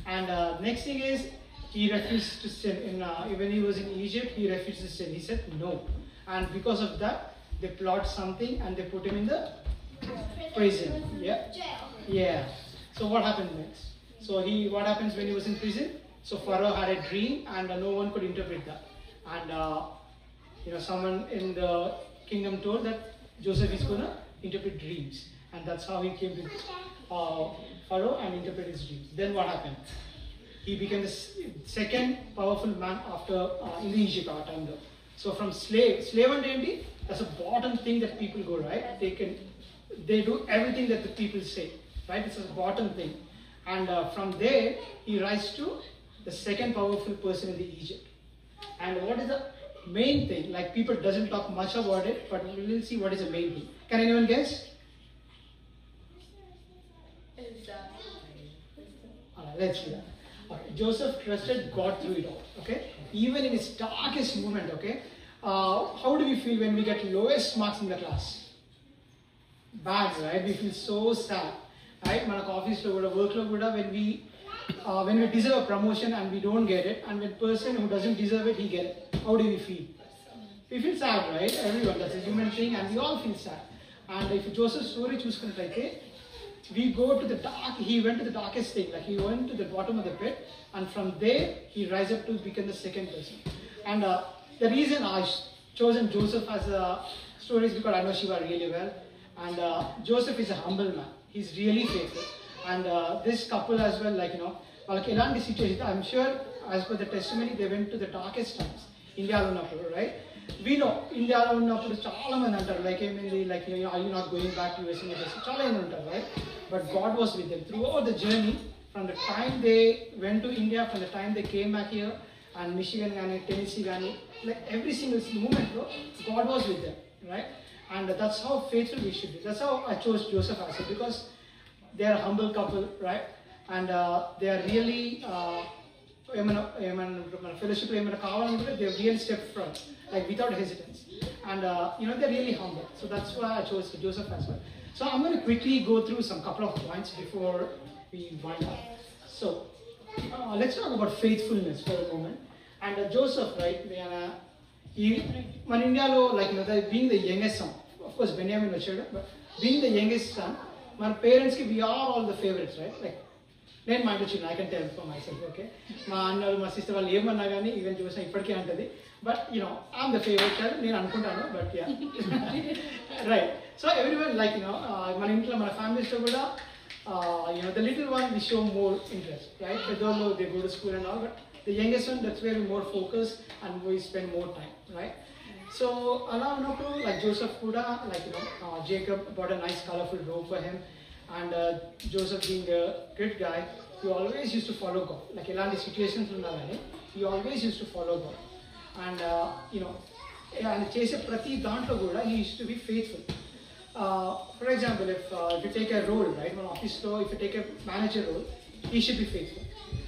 E: And next thing is, he refused to sin. When he was in Egypt, he refused to sin. He said no. And because of that, they plot something and they put him in the prison. Yeah. Yeah. So what happened next? So what happens when he was in prison? So Pharaoh had a dream and no one could interpret that. And someone in the kingdom told that Joseph is going to interpret dreams. And that's how he came to Pharaoh and interpret his dreams. Then what happened? He became the second powerful man after in the Egypt our time though. So from slave and Andy, that's a bottom thing that people go, right? They do everything that the people say, right? It's a bottom thing. And from there, he rises to the second powerful person in the Egypt. And what is the main thing? Like, people doesn't talk much about it, but we'll see what is the main thing. Can anyone guess? Let's see that. Okay. Joseph trusted God through it all. Okay, even in his darkest moment. Okay, how do we feel when we get lowest marks in the class? Bad, right? We feel so sad, right? మన office lo kuda, work lo kuda, when we deserve a promotion and we don't get it, and when person who doesn't deserve it, he get it. How do we feel? We feel sad, right? Everyone. That's a human thing, and we all feel sad. And if Joseph's story చూసుకున్నట్లయితే, we go to the dark, he went to the darkest thing, like he went to the bottom of the pit, and from there he rise up to become the second person. And the reason I chosen Joseph as a story is because I know Shiva really well, and Joseph is a humble man. He's really faithful, and this couple as well, like వాళ్ళకి ఎలాంటి situation, I'm sure as per the testimony they went to the darkest times. ఇండియాలో ఉన్నప్పుడు, right? We know ఇండియాలో ఉన్నప్పుడు చాలా మంది అంటారు, like ఏమైంది, like are you not going back to USA? చాలా మంది ఉంటారు, right? But God was with them throughout the journey, from the time they went to India, from the time they came back here, and Michigan and Tennessee, like every single moment, God was with them, right? And that's how faithful we should be. That's how I chose Joseph as it, because they are a humble couple, right? And they are really మన fellowship లో ఏమైనా కావాలనుకుంటే they really step front, like without hesitance, and they're really humble. So that's why I chose Joseph as well. So I'm going to quickly go through some couple of points before we wind up. So let's talk about faithfulness for a moment. And Joseph, right? మన ఇండియాలో like being the youngest son, of course Benjamin వచ్చాడు, but being the youngest son, మన parents కి we are all the favorites, right? Like నేను మా ఇంటి చిన్న, I can tell for my self. Okay, మా అన్నలు మా సిస్టర్ వాళ్ళు ఏమన్నా కానీ ఈవెన్ చూసినా ఇప్పటికే అంటది, but I'm the favourite child నేను అనుకుంటాను, but ya right. So everyone like మన ఇంట్లో మన ఫ్యామిలీస్లో కూడా the little one we show more interest, right? పెద్దోళ్ళు they go to school and all, but the youngest one that's where we more focus and we spend more time, right? So అలా ఉన్నప్పుడు like Joseph కూడా like Jacob bought a nice colourful robe for him. And Joseph being a good guy, he always used to follow God. Like elanti situations unnagani, he always used to follow God. And and chese prati dantlo kuda he used to be faithful. For example, if you take a role, right, one office store, if you take a manager role, he should be faithful.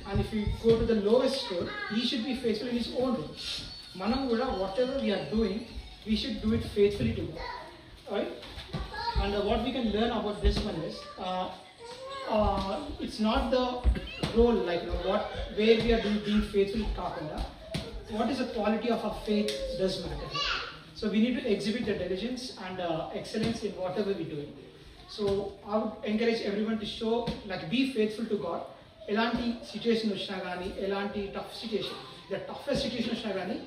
E: And if you go to the lowest role, he should be faithful in his own role. Manam kuda, whatever we are doing, we should do it faithfully to God. Right? And what we can learn about this one is, it's not the role, like, you know, where we are being faithful to Kakunda. What is the quality of our faith does matter. So we need to exhibit the diligence and excellence in whatever we do. So I would encourage everyone to show, like, be faithful to God. Elanti situation vachina gaani, elanti tough situation, the toughest situation vachina gaani,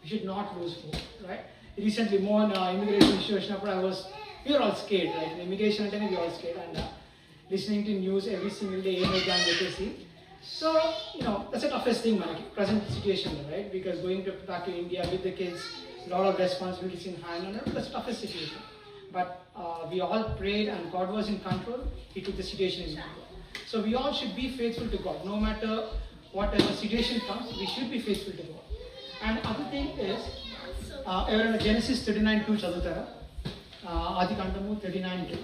E: we should not lose hope, right? Recently, more immigration issue vachinappudu we are all scared, right? Immigration antene we are all scared, and listening to news every single day, so, you know, that's the toughest thing, man, present situation, right? Because going back to India with the kids, a lot of responsibilities in hand, and that's the toughest situation. But we all prayed, and God was in control. He took the situation in control. So we all should be faithful to God. No matter whatever situation comes, we should be faithful to God. And other thing is, Genesis 39:2 చదువుతారా? ఆది కాండము 39:2.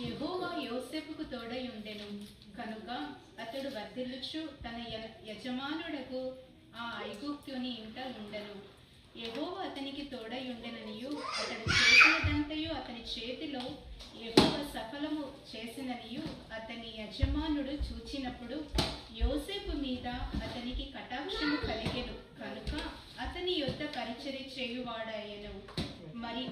F: యెహోవా యోసేపుకు తోడై ఉండెను కనుక అతడు వర్ధిల్లుచు తన యజమానుడకు ఆ ఐగుప్తుని ఇంట ఉండెను. యెహోవా అతనికి తోడై ఉండెననియు అతడు చేసినదంతయు అతని చేతిలో యెహోవా సఫలము చేసిననియు అతని యజమానుడు చూచినప్పుడు యోసేపు మీద అతనికి కటాక్షము కలిగెను కనుక అతని యొద్ద పరిచర్య చేయువాడాయెను. మరి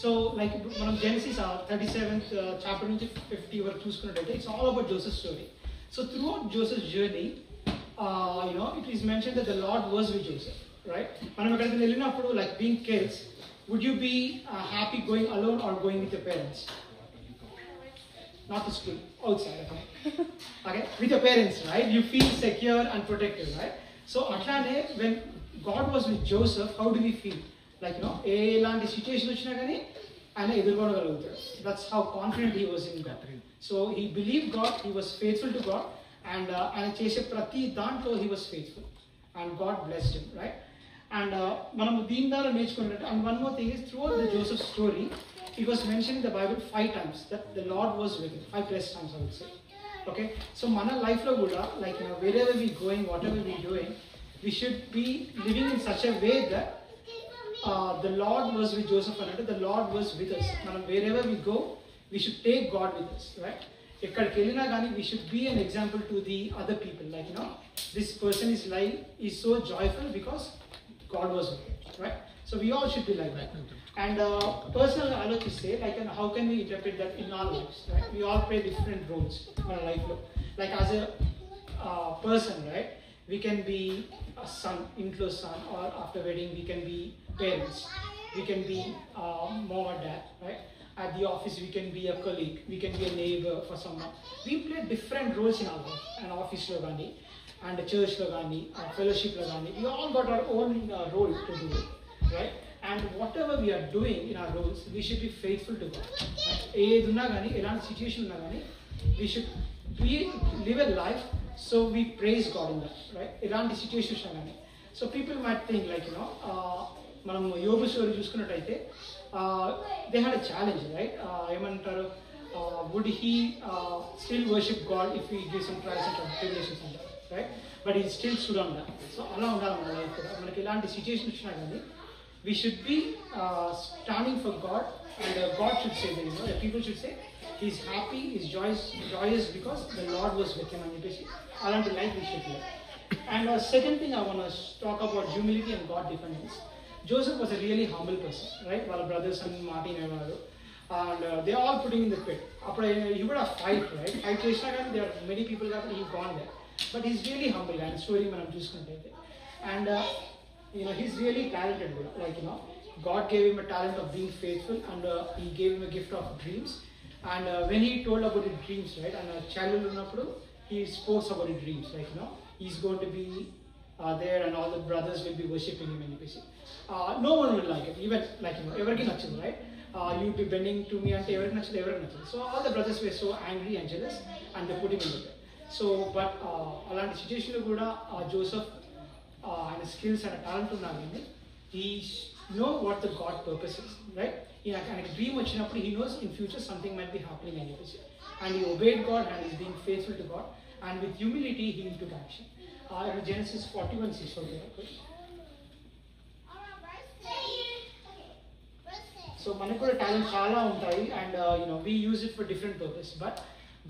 E: So, like, మనం Genesis 37th chapter నుంచి 50 వరకు చూసుకున్నట్టయితే, it's all about Joseph's story. So throughout Joseph's journey, you know, it is mentioned that the Lord was with Joseph, right? మనం ఎక్కడికి వెళ్ళినప్పుడు, like being kids, would you be happy going alone or going with your parents? Not to school, outside, okay? With your parents, right? You feel secure and protected, right? So atlane, when God was with Joseph, how do we feel? Like, you know, elanti situation vachina gaani ayana edurgonagalugutaru. That's how confident he was in God. So he believed God, he was faithful to God, and ayana chese prati dantlo he was faithful, and God blessed him, right? And manam deen dara nechukunnattu. And one more thing is, throughout the Joseph story, it was mentioned in the Bible 5 times that the Lord was with him, 5+ times I would say. Okay, so mana life lo kuda, like, you know, wherever we going, whatever we doing, we should be living in such a way that the Lord was with Joseph, and the Lord was with us. Wherever we go, we should take God with us, right? Ekkadiki ellina gaani, we should be an example to the other people. Like, you know, this person is so joyful because God was with him, right? So we all should be like that. And personally, I like to say, like, you know, how can we interpret that in our lives, right? We all play different roles in our life. Like, as a person, right? We can be a son, in-close son, or after wedding we can be parents, we can be mom or dad, right? At the office we can be a colleague, we can be a neighbor for someone. We play different roles in our life, and office lo gaani, and church lo gaani, fellowship lo gaani. We all got our own role to do, right? And whatever we are doing in our roles, we should be faithful to God. Edunna gaani, elanti situation unna gaani, we should live a life so we praise God in that, right? Elanti situation gaani. So people might think, like, you know, మనం యోబు story చూసుకున్నట్టయితే, they had a challenge, right? ఏమంటారు, would he still worship God if he gives some trials and tribulations and that, right? But he still stood on that. So అలా ఉండాలి మన life కూడా. మనకి ఇలాంటి సిచ్యుయేషన్ వచ్చినా కానీ we should be standing for God, and God should say, you know, people should say he's happy, he's joyous because the Lord was with him, and చెప్పేసి అలాంటి life we should live. And second thing I want to talk about humility and God dependence. Joseph was a really humble person, right? While brothers and Martin and they are all putting in the pit. He would have fight, right? Fight chesina gaani there are many people that he gone there, but he's really humble guy. And story manam chusukunnatayite, and you know, he's really talented. Like, you know, God gave him a talent of being faithful, and he gave him a gift of dreams. And when he told about his dreams, right? And childhood unnappudu he spoke about his dreams, like, you know, he's going to be there, and all the brothers will be worshipping him, and no one will like it, even, like, you know, everything nachadu, right? you'll be bending to me ante everything nachadu. So all the brothers were so angry and jealous, and they put him in the bed. So but alanti situation lo kuda Joseph and skills and talent uన్నా కానీ he know what the God purpose is, right? ఆయనకి dream వచ్చినప్పుడు he knows in future something might be happening అని చెప్పేసి, and he obeyed God and is being faithful to God, and with humility he took action. Genesis 41:6 okay. So మనకు కూడా talent చాలా ఉంటాయి, and we use it for different purpose, but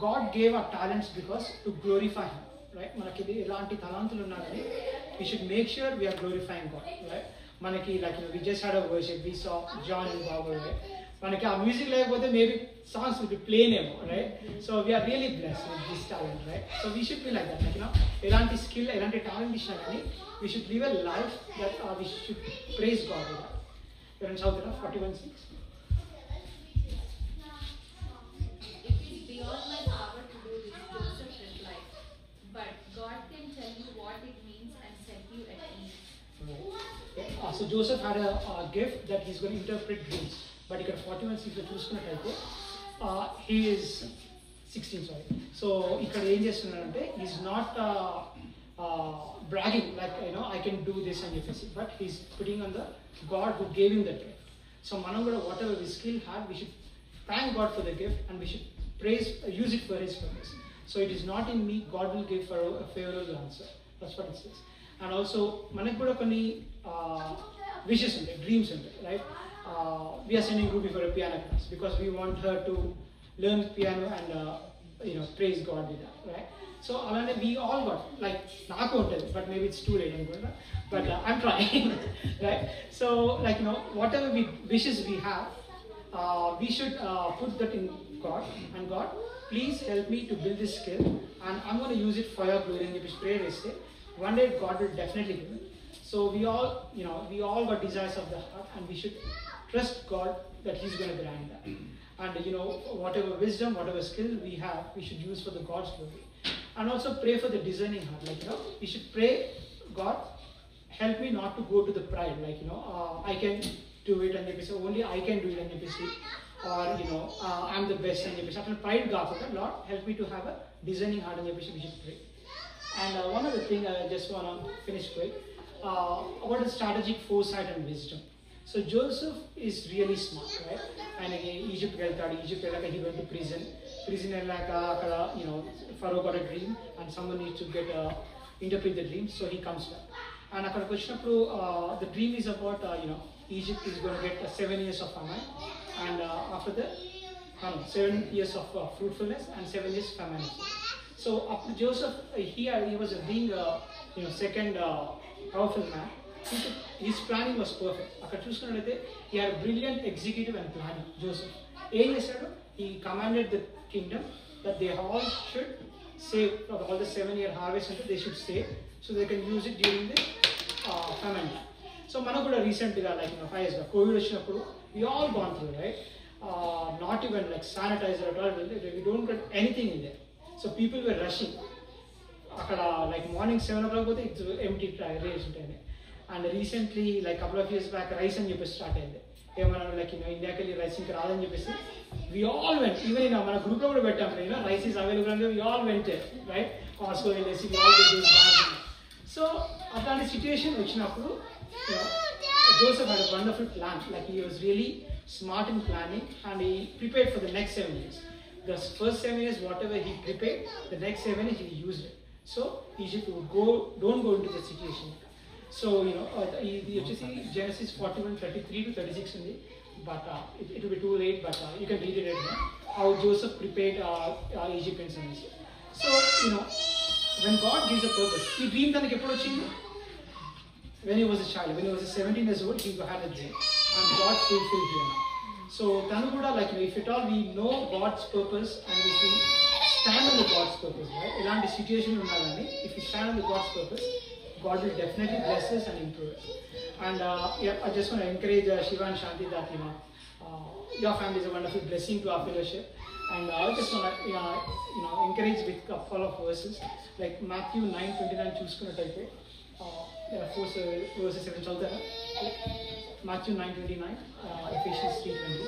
E: God gave our talents because to glorify him, right? మనకి ఎలాంటి తలాంతులు ఉన్నా కానీ we should make sure we are glorifying God, right? మనకి like we just had a worship, we saw John and Baba, right? మనకి ఆ music లేకపోతే maybe songs will be plain ఏమో, right? So we're really blessed with this talent, right? So we should be like that, like ఎలాంటి skill ఎలాంటి talent ఇచ్చినా కానీ we should live a life that we should praise God with that. ఎవరైనా చదువుతారా 41:6?
G: It is beyond my power to do this, Joseph replied, but God can tell you what it means and set you at ease.
E: So Joseph had a gift that he's going to interpret dreams. But ఇక్కడ 41:6 చూసుకున్నట్టయితే he is 16, sorry. So ఇక్కడ ఏం చేస్తున్నాడంటే he's not bragging like I can do this and చెప్పేసి, but he's putting on the God who gave him that gift. So మనం కూడా whatever we skill have, we should thank God for the gift and we should use it for his purpose. So it is not in me, God will give for a favorable answer. That's what it says. And also మనకు కూడా కొన్ని wishes ఉంటాయి, dreams ఉంటాయి, right? We are sending Ruby for a piano class because we want her to learn piano and praise God with that, right? So alane we all got like naaku untadi, but maybe it's too late anukunta, but I'm trying, right? So like whatever wishes we have, we should put that in God, and God, please help me to build this skill, and I'm going to use it for your glory. And if it's prayer, one day God will definitely give it. So we all got desires of the heart, and we should trust God that he's going to grant that. And whatever wisdom, whatever skill we have, we should use for the God's glory. And also pray for the discerning heart, like we should pray, God, help me not to go to the pride, like I can do it and say only I can do it and say, or I'm the best and say after pride gaakunda, Lord help me to have a discerning heart and we should pray. And one other thing I just want to finish quick about the strategic foresight and wisdom. So Joseph is really smart, right? And Egypt he went to prison Pharaoh got a dream and someone needs to interpret the dream, so he comes back. And akkadaki vachinappudu the dream is about Egypt is going to get 7 years of famine, and after that 7 years of fruitfulness and 7 years famine. So after Joseph he was being second powerful man. His planning was perfect. అక్కడ చూసుకున్నట్లయితే he had a brilliant executive and planning. Joseph ఏం చేశాడు? He commanded the kingdom that they all should save all the 7-year harvest, and they should save so they can use it during the famine. So మనకు కూడా రీసెంట్గా like 5 years ago COVID వచ్చినప్పుడు we all gone through, right? Not even like sanitizer at all, we don't get anything in there. So people were rushing. అక్కడ like morning 7 o'clock పోతే it's empty trays ఉంటాయి. And recently like couple of years back rice అని చెప్పేసి start అయింది. ఏమన్నా like ఇండియాకి వెళ్ళి rice ఇంకా రాదని చెప్పేసి we all went, even మన గ్రూప్ లో కూడా పెట్టాం, రైస్ ఈస్ అవైలబుల్ అంటే we all went there, right? Costco వెళ్ళేసి we all did this. So అట్లాంటి సిచ్యువేషన్ వచ్చినప్పుడు Joseph had a wonderful plan, like he was really smart in planning and he prepared for the next 7 years. The first 7 years whatever he prepared, the next 7 years he used it. So Egypt don't go into the situation. So ఇది వచ్చేసి Genesis 41:33 to 36 ఉంది, but it will be too late, but you can read it right now, how Joseph prepared Egyptians. So when God gives a purpose, ఈ dream తనకి ఎప్పుడు వచ్చింది? When he was a child, when he was 17 years old, he had a dream and God fulfilled him. So tanu kuda like if at all we know God's purpose and we stand on the God's purpose, right? Elanti situation unnalani, if we stand on the God's purpose, God will definitely bless us and improve us. And I just want to encourage Shiva and Shanti that your family is a wonderful blessing to our fellowship. And I just want to encourage with a couple of verses like Matthew 9:29 చూసుకున్నట్టయితే verses 7 చదువుతారా? Matthew 9:29, Ephesians 3:20.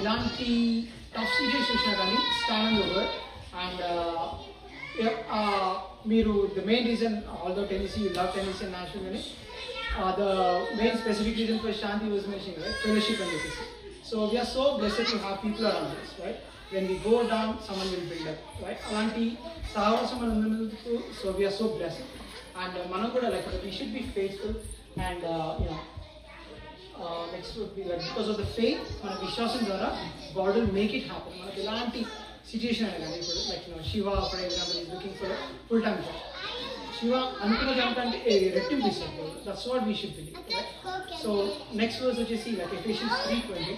E: ఇలాంటి tough situation వచ్చినా కానీ stand on the word and మీరు the main reason although Tennessee you love Tennessee and national కానీ the main specific reason for Shanti was mentioning, right? Fellowship and legacy. So we are so blessed to have people around us, right? When we go down, someone will build up, right? Alanti sahasam annanduku, so we are so blessed. And manam kuda like we should be faithful and next would be like because of the faith, mana vishwasam dwara God will make it happen. Manaku elanti situation ayina ipudu like Shiva for example is looking for a full time job. Shiva అనుకున్న దానికంటే రెట్టింపు ఇస్తాడు. That's what we should believe. So next verse వచ్చేసి like Ephesians 3:20.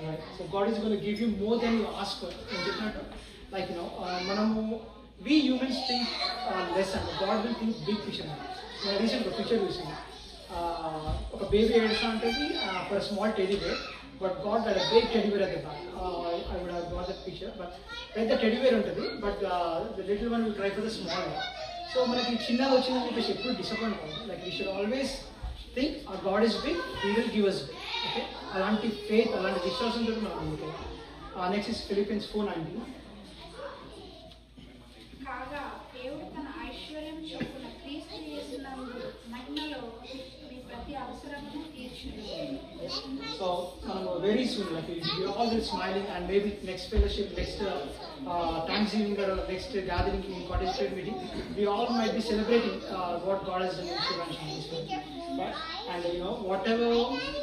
E: Right. So God is going to give you more than you ask for. Like మనము we humans think less and God will think big vision. నేను recent ఒక picture చూసాను. ఒక baby ఏడుస్తూ ఉంటుంది for small teddy bear but got that big teddy bear at the back. I would have got that picture but పెద్ద teddy bear ఉంటుంది but the little one will try for the small one. So మనకి చిన్నగా వచ్చిందని చెప్పేసి ఎప్పుడు disappoint అవ్వదు. Like we should always think a God is big, he will give us big. Okay, అలాంటి faith అలాంటి విశ్వాసంతో మనం ముందుకెళ్ళాలి. Next is Philippians 4:19.
H: కాగా దేవుడు తన ఐశ్వర్యం చొప్పున క్రీస్తు యేసునందు మహిమలో మీ ప్రతి అవసరమును తీర్చును.
E: So very soon, like we all will smiling, and maybe next fellowship, next Thanksgiving or next gathering in cottage street meeting, we all might be celebrating what God has done in Shivanshi. But and whatever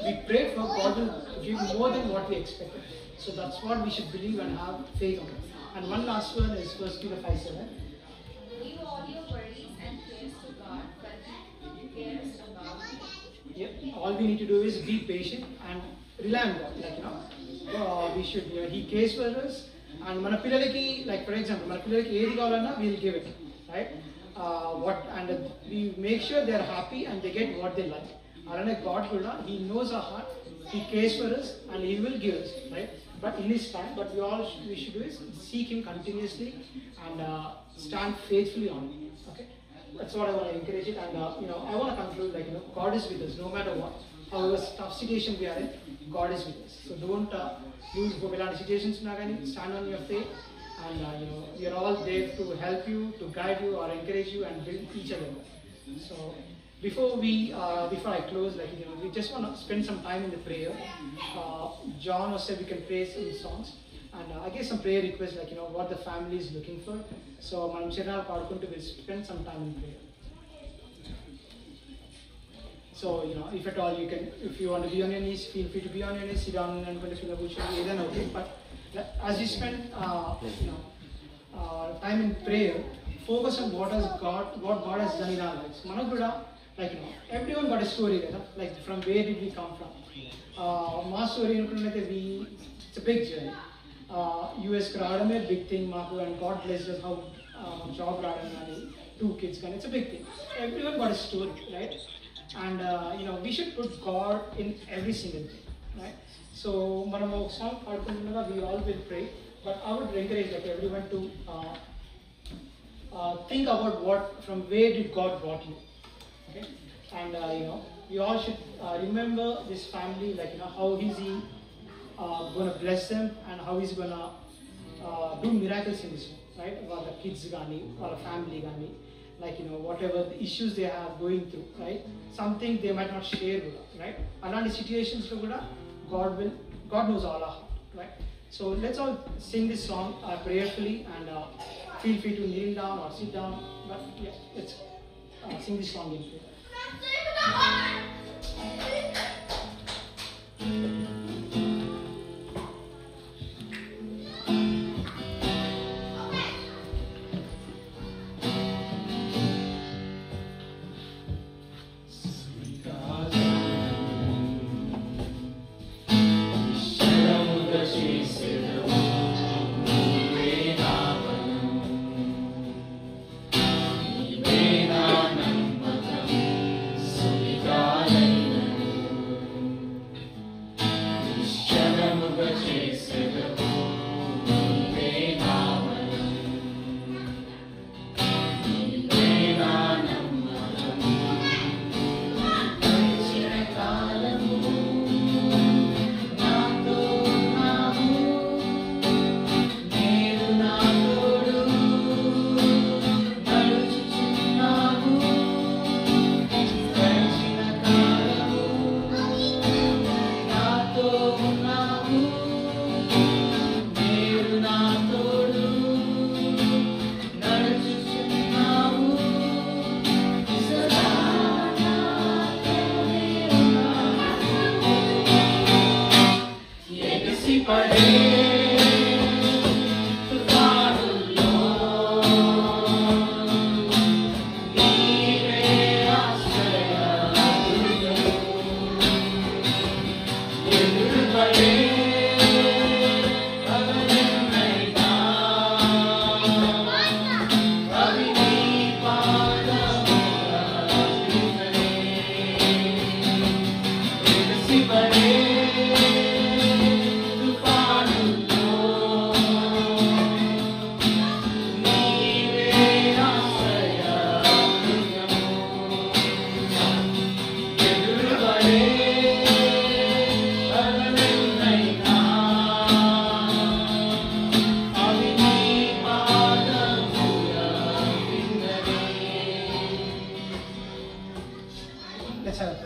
E: we pray for, God will give more than what we expected. So that's what we should believe and have faith on. And one last one is 1 Peter 5:7.
G: Leave all your worries and cares to God, but He cares about you.
E: Yeah, all we need to do is be patient and rely on God. Like we should. He cares for us. And మన పిల్లలకి like for example, మన పిల్లలకి ఏది కావాలన్నా we will give it, right? And we make sure they are happy and they get what they like. అలానే God కూడా He knows our heart. He cares for us and He will give us, right? But in His time, but we should do is seek Him continuously and stand faithfully on Him. Okay, that's what I want to encourage it. And I want to conclude like God is with us no matter what. However tough situation we are in, God is with us. So don't lose hope. In situations, stand on your faith, and we are all there to help you, to guide you, or encourage you, and build each other. So before I close, like we just want to spend some time in the prayer. John was said we can pray some songs, and I gave some prayer requests like what the family is looking for. So manam channel padukuntu will spend some time in prayer. So if at all you can, if you want to be on your knees, feel free to be on your knees, sit down and feel either okay. But as you spend time in prayer, focus on what God has done in our lives. Manakuda, like everyone got a story, like from where did we come from? My story it's a big journey. US radame big thing maku, and God blessed us how job radamani 2 kids can, it's a big thing. Everyone got a story, right? And we should put God in every single thing, right? So manam oka song padukuntunaga we all will pray, but I would encourage like everyone to think about from where did God brought you. Okay, and you all should remember this family, like how is He gonna bless them and how He's gonna do miracles in this one, right? About the kids gani, or a family gani, like whatever the issues they are going through, right? Something they might not share with us, right? Alandi situations lo kuda God knows all our heart, right? So let's all sing this song prayerfully, and feel free to kneel down or sit down, but yeah, let's sing this song in prayer.
I: Namaskar.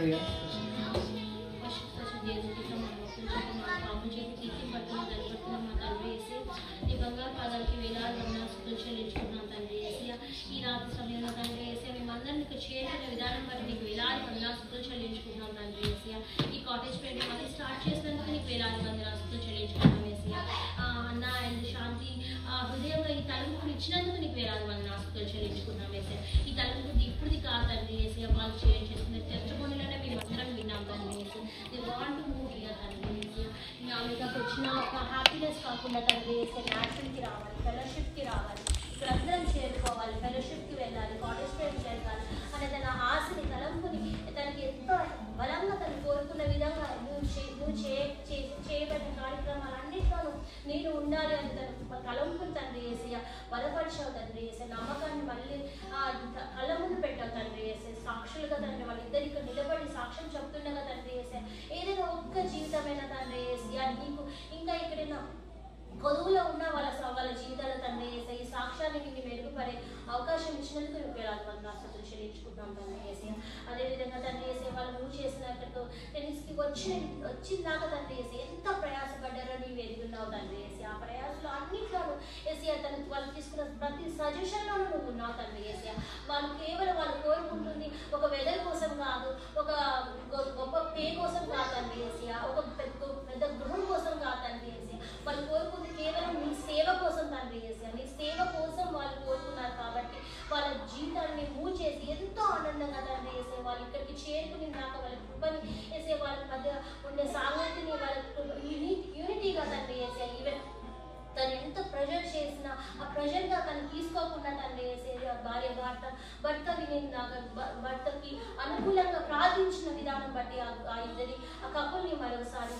E: prayer.
I: ఈ బంగారు పాదాలకి వేలాది వందనాలు చెల్లించుకున్నాం తండ్రి యేసయ్య. ఈ రాత్రి సమయంలో తండ్రి యేసయ్య మేమందరం నీకు చేరుకునే విధానం బట్టి నీకు వేలాది వందనాలు చెల్లించుకుంటున్నాం తండ్రి యేసయ్య. ఈ కాటేజ్ పెయింట్ మళ్ళీ స్టార్ట్ చేసినందుకు నీకు వేలాది వందనాలు చెల్లించుకున్నాం యేసయ్య. అన్న అండ్ శాంతి హృదయంలో ఈ తలంపులు ఇచ్చినందుకు నీకు వేలాది వందనాలు చెల్లించుకున్నాం యేసయ్య. ఈ తలంపులు ఇప్పుడుది కాదు తండ్రి యేసయ్య, వాళ్ళు చేసుకునే తెచ్చబడిలోనే మేము అందరం విన్నాం తండ్రి Yesayya. They want to move here తండ్రి యేసయ్య. ఆమెకు వచ్చిన ఒక హ్యాపీనెస్ కాకుండా తండ్రి యేసయ్య న్యాచురల్కి రావాలి, ఫెలోషిప్కి రావాలి, ఇక్కడ అందరం చేరుకోవాలి, ఫెలోషిప్కి వెళ్ళాలి, కాటేజ్ పెయింట్ చేయాలి అనే తన ఆశని తలంపుని తనకి ఎంతో బలంగా తను కోరుకున్న విధంగా నువ్వు చేయబడిన కార్యక్రమాలన్నింటిలోనూ నేను ఉండాలి అని తన తలంపుని తండ్రి యేసయ్య బలపరిచావు తండ్రి యేసయ్య. నమ్మకాన్ని మళ్ళీ కళ్ళ ముందు పెట్టావు తండ్రి యేసయ్య. సాక్షులుగా తండ్రి వాళ్ళిద్దరు ఇక్కడ నిలబడి సాక్ష్యం చెప్తుండగా తండ్రి యేసయ్య ఏదైనా ఒక్క జీవితమైన తండ్రి యేసయ్య నీకు ఇంకా ఎక్కడైనా కొదువులో ఉన్న వాళ్ళ జీవితాల తండ్రి యేసయ్య ఈ సాక్ష్యానికి నీ మెరుగుపడే అవకాశం ఇచ్చినందుకు నువ్వు వేలాది వందనాలు చెల్లించుకుంటున్నాం తండ్రి యేసయ్య. అదేవిధంగా తండ్రి యేసయ్య వాళ్ళు నువ్వు చేసినట్టు టెన్నిస్కి వచ్చిందాకా తండ్రి యేసయ్య ఎంత ప్రయాసపడ్డారో నీవు ఎదుగున్నావు తండ్రి యేసయ్య. ఆ ప్రయాసంలో అన్నింటిలోనూ యేసయ్య వాళ్ళు తీసుకున్న ప్రతి సజెషన్లోనూ నువ్వు ఉన్నావు తండ్రి యేసయ్య. వాళ్ళు కేవలం వాళ్ళు కోరుకుంటుంది ఒక వెదర్ కోసం కాదు, ఒక గొప్ప పే కోసం కాదు తండ్రి యేసయ్య, ఒక పెద్ద గృహం కోసం కాదు తండ్రి యేసయ్య. వాళ్ళు కోరుకుంది కేవలం నీ సేవ కోసం తండ్రి యేసయ్య. నీ సేవ కోసం వాళ్ళు కోరుకున్నారు కాబట్టి వాళ్ళ జీవితాన్ని మూవ్ చేసి ఎంతో ఆనందంగా తండ్రి యేసయ్య వాళ్ళు ఇక్కడికి చేరుకుని దాకా వాళ్ళ కృపని యేసయ్య వాళ్ళ మధ్య ఉండే సామర్థ్యాన్ని వాళ్ళ యూనిటీగా తండ్రి యేసయ్య ఈవెన్ తను ఎంత ప్రెజర్ చేసినా ఆ ప్రెజర్గా తను తీసుకోకుండా తండ్రి యేసయ్య భార్య భర్తకి అనుకూలంగా ప్రార్థించిన విధానం బట్టి ఆ ఇద్దరి ఆ కపుల్ని మరొకసారి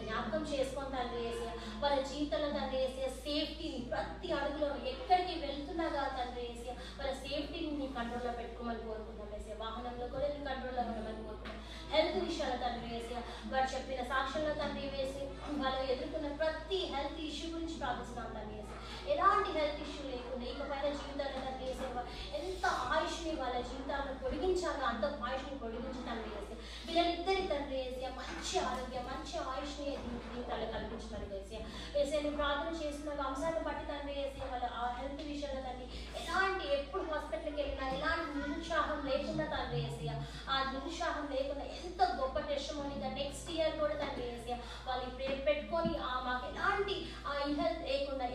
I: జ్ఞాపకం చేసుకొని తండ్రి యేసయ్య వాళ్ళ జీవితంలో తండ్రి యేసయ్య సేఫ్టీని ప్రతి అడుగులో ఎక్కడికి వెళ్తున్నాగా తండ్రి యేసయ్య వాళ్ళ సేఫ్టీని నీ కంట్రోల్లో పెట్టుకోమని కోరుకుంటాం యేసయ్య. వాహనంలో కూడా నీ కంట్రోల్లో ఉండమని కోరుకుంటాం. హెల్త్ విషయాలు తండ్రి యేసయ్య వారు చెప్పిన సాక్ష్యంలో తండ్రి వేసి వాళ్ళు ఎదుర్కొన్న ప్రతి హెల్త్ ఇష్యూ గురించి ప్రార్థిస్తున్నాం తండ్రి యేసయ్య. ఎలాంటి హెల్త్ ఇష్యూ లేకుండా ఇకపైన జీవితాల్లో తండ్రి యేసయ్య ఎంత ఆయుష్ని వాళ్ళ జీవితాలను పొడిగించాలో అంత ఆయుష్ని పొడిగించి తండ్రి యేసయ్య వీళ్ళిద్దరి తండ్రి యేసయ్య మంచి ఆరోగ్యం మంచి ఆయుష్ని జీవితాలు కల్పించమని యేసయ్య. యేసయ్య నువ్వు ప్రార్థన చేస్తున్న అంశాలను బట్టి తండ్రి యేసయ్య వాళ్ళ ఆ హెల్త్ విషయంలో తండ్రి ఎలాంటి ఎప్పుడు హాస్పిటల్కి వెళ్ళినా ఎలాంటి నిరుత్సాహం లేకుండా తండ్రి యేసయ్య ఆ నిరుత్సాహం లేకుండా ఎంత గొప్ప టెస్టిమోనీగా నెక్స్ట్ ఇయర్ కూడా తండ్రి యేసయ్య వాళ్ళు ఇప్పుడు పెట్టుకొని మాకు ఎలాంటి హెల్త్ లేకుండా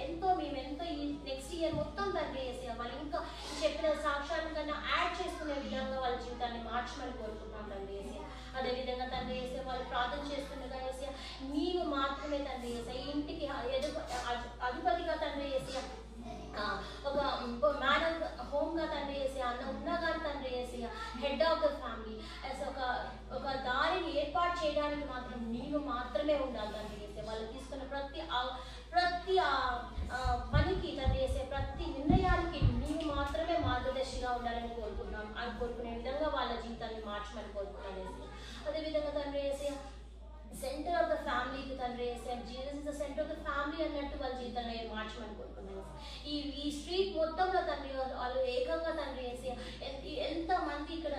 I: మేమెంతో ఈ నెక్స్ట్ ఇయర్ మొత్తం తండ్రి యేసయ్య వాళ్ళు ఇంకా చెప్పిన సాక్ష్యాల కన్నా యాడ్ చేసుకునే విధంగా వాళ్ళ జీవితాన్ని మార్చమని కోరుకుంటున్నాం తండ్రి యేసయ్య. అదేవిధంగా తండ్రి యేసయ్య వాళ్ళు ప్రార్థన చేస్తుండగా యేసయ్య నీవు మాత్రమే తండ్రి యేసయ్య ఇంటికి అధిపతిగా తండ్రి యేసయ్య ఒక మ్యాన్ ఆఫ్ హోమ్గా తండ్రి యేసయ్య అన్న ఉన్నా కానీ తండ్రి యేసయ్య హెడ్ ఆఫ్ ద ఫ్యామిలీ ఒక దారిని ఏర్పాటు చేయడానికి మాత్రం నీవు మాత్రమే ఉండాలి తండ్రి యేసయ్య. వాళ్ళు తీసుకున్న ప్రతి పనికి తండ్రి యేసయ్య ప్రతి నిర్ణయానికి నీవు మాత్రమే మార్గదర్శిగా ఉండాలని కోరుకుంటున్నాం. అది కోరుకునే విధంగా వాళ్ళ జీవితాన్ని మార్చమని కోరుకుంటున్నాను యేసయ్య. అదేవిధంగా తండ్రి యేసయ్య సెంటర్ ఆఫ్ ద ఫ్యామిలీకి తండ్రి Yesayya Jesus is the centre of the family అన్నట్టు వాళ్ళ జీవితంలో మార్చమని కోరుకున్నాను. ఈ స్ట్రీట్ మొత్తంలో తండ్రి వాళ్ళు ఏకంగా తండ్రి యేసయ్య ఎంతమంది ఇక్కడ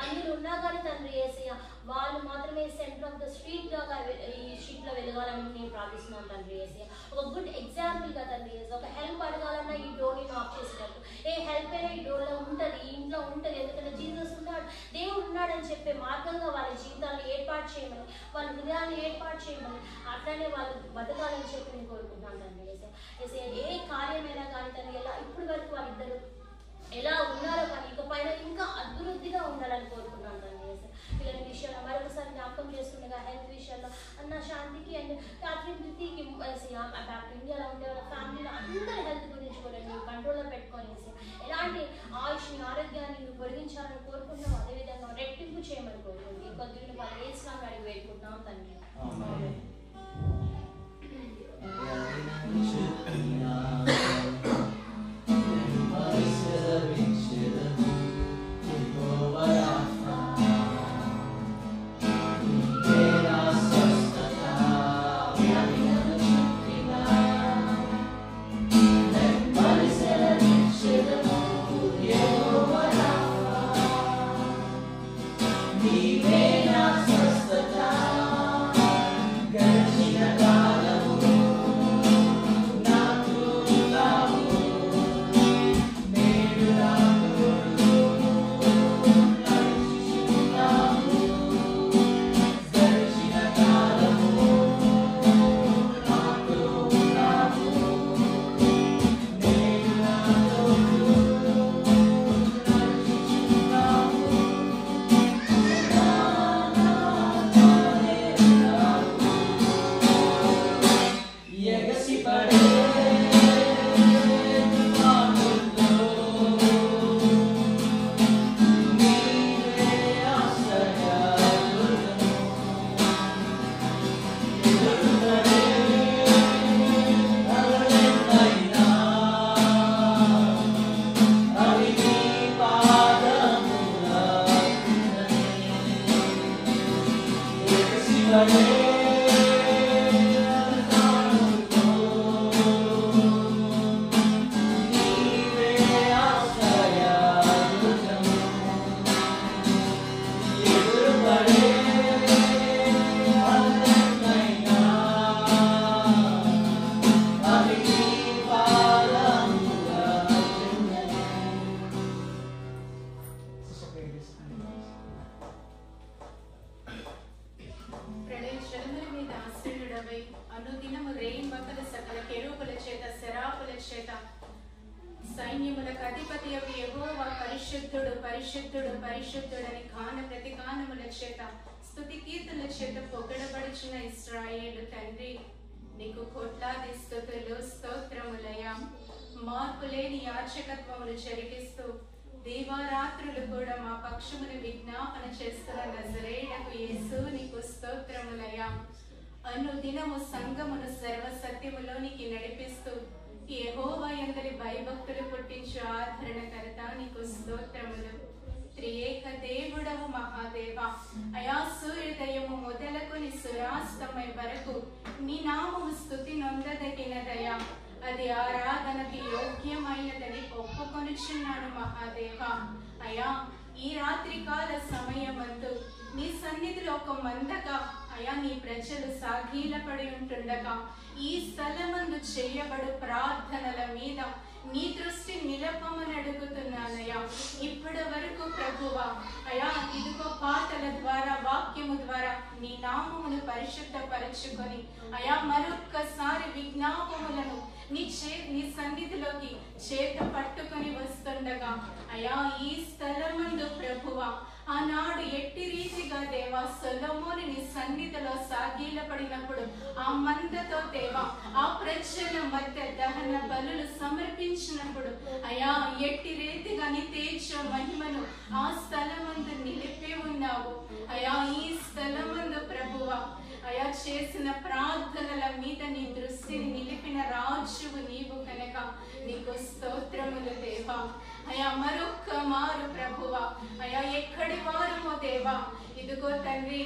I: అన్యులు ఉన్నా కానీ తండ్రి యేసయ్య వాళ్ళు మాత్రమే సెంటర్ ఆఫ్ ద స్ట్రీట్ లాగా ఈ స్ట్రీట్లో వెలగాలని నేను ప్రార్థిస్తున్నాను తండ్రి యేసయ్య. ఒక గుడ్ ఎగ్జాంపుల్గా తండ్రి యేసయ్య ఒక హెల్ప్ అడగాలన్నా ఈ డోర్ని నాక్ చేసినట్టు ఏ హెల్ప్ అయినా ఈ డోర్లో ఉంటుంది, ఈ ఇంట్లో ఉంటుంది, ఎందుకంటే జీసస్ ఉన్నాడు దేవుడు ఉన్నాడని చెప్పే మార్గంగా వాళ్ళ జీవితాన్ని ఏర్పాటు చేయమని వాళ్ళ హృదయాన్ని ఏర్పాటు చేయమని అట్లనే వాళ్ళు బతకాలని చెప్పి నేను కోరుకుంటున్నాను తండ్రి యేసయ్య. ఏ కార్యమైనా కానీ తను ఇప్పుడు వరకు వాళ్ళిద్దరు ఎలా ఉన్నారో కానీ ఇకపైన ఇంకా అభివృద్ధిగా ఉండాలని కోరుకున్నాను తండ్రి యేసయ్య. పిల్లల విషయంలో మరొకసారి జ్ఞాపకం చేస్తుండగా హెల్త్ విషయంలో అన్న శాంతికి అండ్ క్యాథరిన్ ధృతికి బ్యాక్ ఇండియాలో ఉండే వాళ్ళ ఫ్యామిలీలో అందరి హెల్త్ గురించి కూడా నువ్వు కంట్రోల్లో పెట్టుకొని ఎలాంటి ఆయుష్ని ఆరోగ్యాన్ని నువ్వు పొడిగించాలని కోరుకుంటున్నావు. అదేవిధంగా రెట్టింపు చేయమని కోరుకుంటుంది ఈ కొద్దిగా వాళ్ళు వేసినామని అడిగి వేడుకుంటున్నాం తండ్రి.
J: He
F: సైన్యములకు అధిపతి యెహోవా పరిశుద్ధుడు పరిశుద్ధుడు పరిశుద్ధుడని ప్రతిగానముల చేత స్తుతి కీర్తనల చేత పొగడబడుచున్న ఇశ్రాయేలు తండ్రి నీకు కోట్లాది స్తుతులు స్తోత్రములయ. మార్పు లేని యాచకత్వములు జరిగిస్తూ దీవారాత్రులు కూడా మా పక్షమును విజ్ఞాపన చేస్తున్న నజరేయుడకు యేసు నీకు స్తోత్రములయ. అనుదినము సంఘమును సర్వసత్యములోనికి నడిపిస్తూ యెహోవా యందలి భయభక్తులు పుట్టించు ఆదరణకర్త నీకు స్తోత్రములు. త్రియేక దేవుడవు మహాదేవ, అయా సూర్యోదయము మొదలుకొని సూర్యాస్తమయ వరకు నీ నామము స్తుతి నొందదగినదయా, అది ఆరాధనకి యోగ్యమైనదని ఒప్పుకొనుచున్నాను మహాదేవ. అయా ఈ రాత్రి కాల సమయమందు నీ సన్నిధిలో ఒక మందగా అయా నీ ప్రజలు సాగిలపడి ఉంటుండగా ఈ స్థలమందు చేయబడు ప్రార్థనల మీద నీ దృష్టి నిలపమని అడుగుతున్నానయ్యా. ఇప్పటి వరకు ప్రభువా అయా ఇదిగో పాటల ద్వారా వాక్యము ద్వారా నీ నామమును పరిశుద్ధపరచుకొని అయా మరొక్కసారి విజ్ఞాపములను నీ సన్నిధిలోకి చేత పట్టుకొని వస్తుండగా అయా ఈ స్థలమందు ప్రభువా ఆనాడు ఎట్టి రీతిగా దేవా సొలొమోను నీ సన్నిధిలో సాగిలపడినప్పుడు ఆ మందతో దేవా ఆ ప్రజల మధ్య దహన బలులు సమర్పించినప్పుడు అయా ఎట్టి రీతిగా నీ తేజ మహిమను ఆ స్థలమందు నిలిపి ఉన్నావు అయా. ఈ స్థలమందు ప్రభువా అయా చేసిన ప్రార్థనల మీద నీ దృష్టిని నిలిపిన రాజువు నీవు కనుక నీకు స్తోత్రములు దేవా. అయా మరొక్క మారు ప్రభువా అయా ఎక్కడి వారమో దేవా ఇదిగో తండ్రి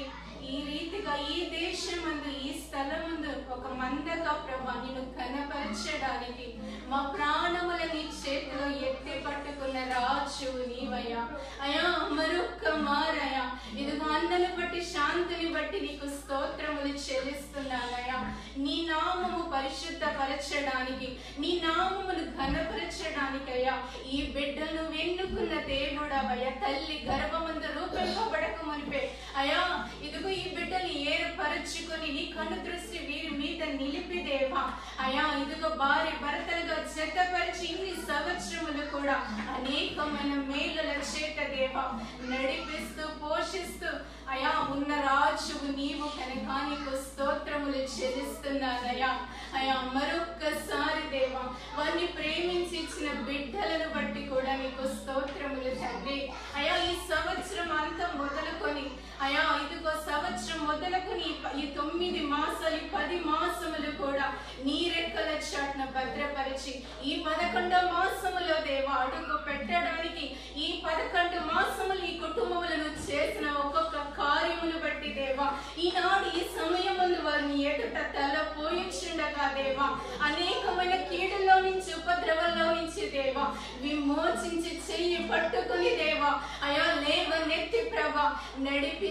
F: ఈ రీతిగా ఈ దేశమందు ఈ స్థలమందు ఒక మందగా ప్రభా నిన్ను కనపరచడానికి మా ప్రాణముల నీ చేతిలో ఎత్తి పట్టుకున్న రాజు నీవయ్యా. అయా మరొక్క మారయ్యా ఇదిగో అన్నను బట్టి శాంతిని బట్టి నీకు స్తోత్రములు చెల్లిస్తున్నానయ్యా. నీ నామము పరిశుద్ధపరచడానికి నీ నామమును ఘనపరచడానికయ్యా ఈ బిడ్డను ఎన్నుకున్న దేవుడవయ్యా. తల్లి గర్భమందు రూపింపబడక మునిపే అయా ఇదిగో ఈ బిడ్డని ఏర్పరచుకొని నీ కను దృష్టి వీరి మీద నిలిపి దేవా అయా ఇదిగో భార్య భర్తలుగా జతపరిచి ఇన్ని సంవత్సరములు కూడా అనేకమైన మేలుల చేత దేవా నడిపిస్తూ పోషిస్తూ అయా ఉన్న రాజువు నీవు కనుక నీకు స్తోత్రములు చెల్లిస్తున్నానయ్యా. అయా మరొక్కసారి దేవా వారిని ప్రేమించి ఇచ్చిన బిడ్డలను బట్టి కూడా నీకు స్తోత్రములు తండ్రి. అయా ఈ సంవత్సరం అంతా మొదలుకొని అయా ఇదిగో సంవత్సరం మొదలుకొని ఈ 9 మాసాలు 10 మాసములు కూడా నీ రెక్కల చాటున భద్రపరిచి ఈ 11వ మాసములో దేవా అడుగు పెట్టడానికి ఈ 11 మాసములు ఈ కుటుంబములను చేసిన ఒక్కొక్క కార్యమును బట్టి దేవా ఈనాడు ఈ సమయములు వారిని ఎదుట తల పోయించుండగా దేవా అనేకమైన కీడుల్లో నుంచి ఉపద్రవంలో నుంచి దేవా విమోచించి చెయ్యి పట్టుకుని దేవా అయా లేవనెత్తి ప్రభా నడిపించిన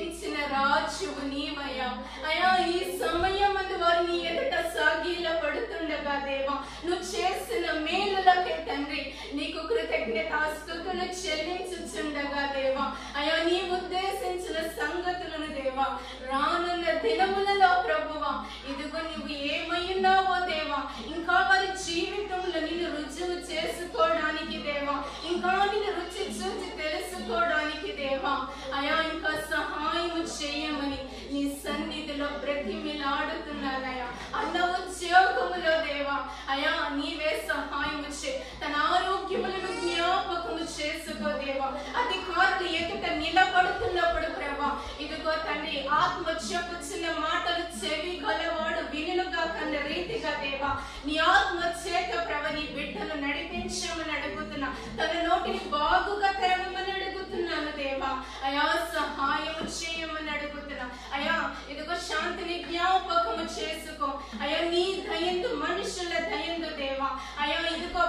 F: రాజువు నీవయ్యా. అయా ఈ సమయమందు వారిని ఎదుట సాగిల పడుతుండగా దేవా నువ్వు చేసిన మేలులకే తండ్రి నీకు కృతజ్ఞతాస్తుతులు చెల్లించుచుండగా దేవా అయా నీ ఉద్దేశించిన సంగతులను దేవా రానున్న దినములలో ప్రభువా ఇదిగో నువ్వు ఏమైనావో దేవా ఇంకా వారి జీవితంలో నిన్ను రుజువు చేసుకోవడానికి దేవా ఇంకా నిన్ను రుచి చూచి తెలుసుకోవడానికి దేవా అయా ఇంకా సహాయం చేయమని నీ సన్నిధిలో బ్రతిమిలాడుతున్నానయ్యా. అన్న ఉద్యోగములో దేవా అయా నీవే సహాయం చే తన ఆరోగ్యములను జ్ఞాపకము చేసుకో దేవా. అధికారులు ఎదుట నిలబడుతున్నప్పుడు ప్రభా ఇదిగో తండ్రి ఆత్మ చెప్పుచున్న మాటలు చెవి గలవాడు వినుగా కన్న రీతిగా దేవా నీ ఆత్మ చేత ప్రభ నీ బిడ్డను నడిపించమని అడుగుతున్నా. తన నోటిని బాగుగా తెరవమని అడుగుతున్నాను దేవా. అయా సహాయం చేయమని అడుగుతున్నా. అయా ఇదిగో శాంతిని జ్ఞాపకము చేసుకో అయా నీ దయందు మనుషుల దయందు దేవా అయా ఇదిగో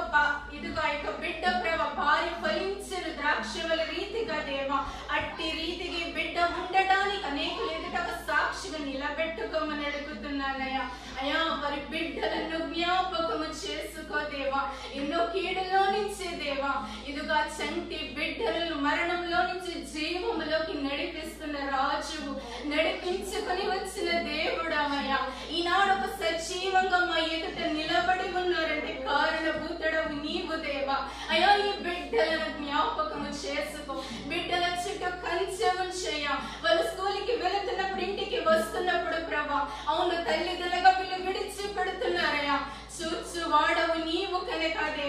F: ఇక బిడ్డ ప్రభ భార్య ఫలించిన ద్రాక్షవల రీతిగా దేవా అట్టి రీతికి బిడ్డ ఉండడానికి అనేకులు ఎదుట సాక్షిగా నిలబెట్టుకోమని అడుగుతున్నానయ్యా. అయా వారి బిడ్డలను జ్ఞాపకము చేసుకో దేవా. ఎన్నో కీడులో నుంచి దేవా ఇదిగా చంటి బిడ్డలను మరణంలో నుంచి జీవములోకి నడిపిస్తున్న రాజువు నడిపించుకొని వచ్చిన దేవుడవయ్యా. ఈనాడు ఒక సజీవంగా మా ఎదుట నిలబడి ఉన్నారంటే కారణభూతుడవు నీవు దేవా. అయా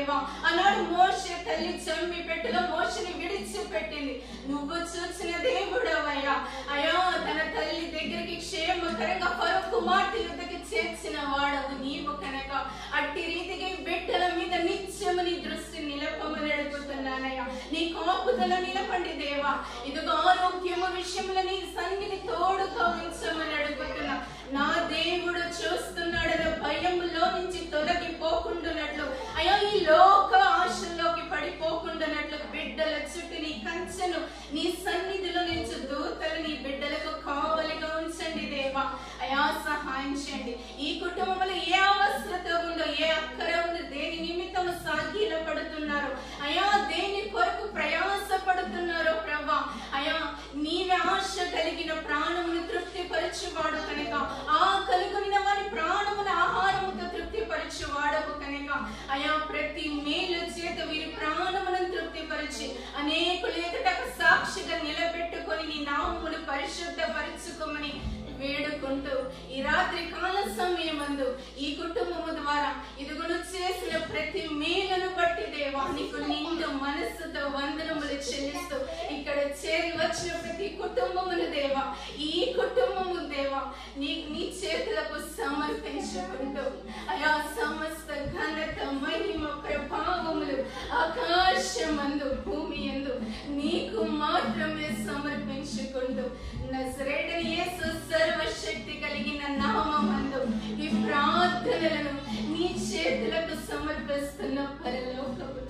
F: దేవా. ఆనాడు మోషే తల్లి చంపి పెట్టిలో మోషని విడిచిపెట్టింది. నువ్వు చూసిన దేవుడవయ్యా. అయ్యా తన తల్లి దగ్గరికి క్షేమకరంగా ఫరో కుమార్తె యుద్ధకి చేర్చిన వాడవు నీవు కనుక అట్టి రీతికి బిడ్డల మీద నిత్యము నీ దృష్టి నిలపమని అడుగుతున్నానయ్యా. నీ కాపుదల నిలపండి దేవా. ఇదిగో ఆరోగ్యము విషయంలో నీ సన్నిధి తోడుగా ఉంచమని అడుగుతున్నా. నా దేవుడు చూస్తున్నాడన్న భయంలో నుంచి తొలగిపోకుండానట్లు అయ్యా ఈ లోక ఆశల్లోకి పడిపోకుండానట్లు బిడ్డల చుట్టూ నీ కంచెను నీ సన్నిధిలో నుంచి దూతలు నీ బిడ్డలకు కావలిగా ఉంచండి దేవా. అయా సహాయం చేయండి. ఈ కుటుంబంలో ఏ అవసరత ఉందో, ఏ అక్కర ఉందో, దేని నిమిత్తం సాగిల పడుతున్నారు అయా, దేని కొరకు ప్రయాస పడుతున్నారో ప్రభా. అయా నీవే ఆశ కలిగిన ప్రాణమును తృప్తిపరచువాడు కనుక, ఆకలిగొనిన వారి ప్రాణమును ఆహారముతో తృప్తిపరచువాడవు కనుక అయా ప్రతి మేలు చేత వీరి ప్రాణమును తృప్తిపరిచి అనేకులు ఎదుట సాక్షిగా నిలబెట్టుకొని నీ నామమును పరిశుద్ధపరచుకోమని వేడుకుంటూ ఈ రాత్రి కాల సమయమందు ఈ కుటుంబము ద్వారా ఇదిగోను చేసిన ప్రతి మేలును బట్టి దేవా నీకు నిండు మనస్సుతో వందనములు చెల్లిస్తూ ఇక్కడ చేరి వచ్చిన ప్రతి కుటుంబమును దేవా, ఈ కుటుంబము దేవా నీ చేతులకు సమర్పించుకుంటూ అయా సమస్త ఘనత మహిమ ప్రభావములు ఆకాశమందు భూమి యందు నీకు మాత్రమే సమర్పించుకుంటూ నజరేయుడైన యేసు సర్వశక్తి కలిగిన నామమందు ఈ ప్రార్థనలను నీ చేతులకు సమర్పిస్తున్న పరలోకపు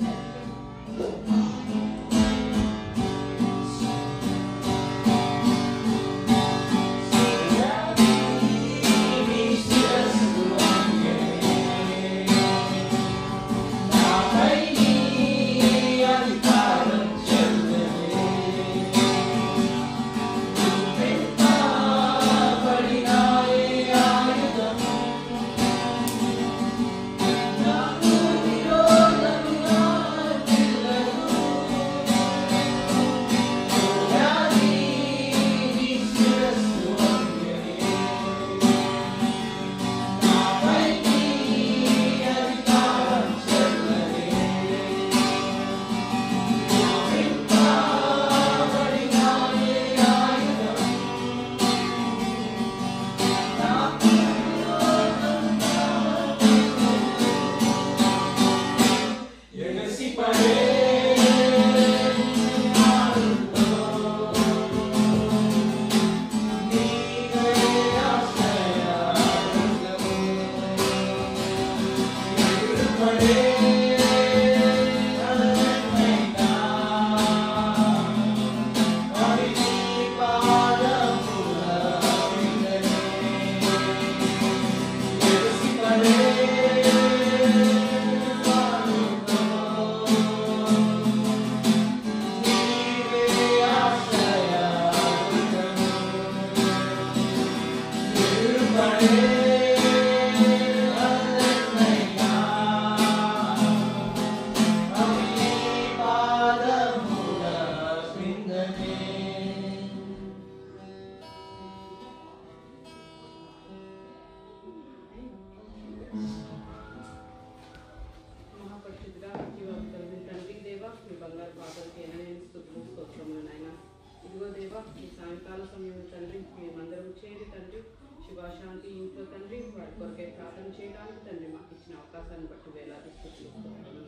F: తండ్రి.
J: శివశాంతి ఇంట్లో తండ్రి వారి కొరకే ప్రార్థన చేయడానికి తండ్రి మాకు ఇచ్చిన అవకాశాన్ని బట్టి వేలాది స్తుతులు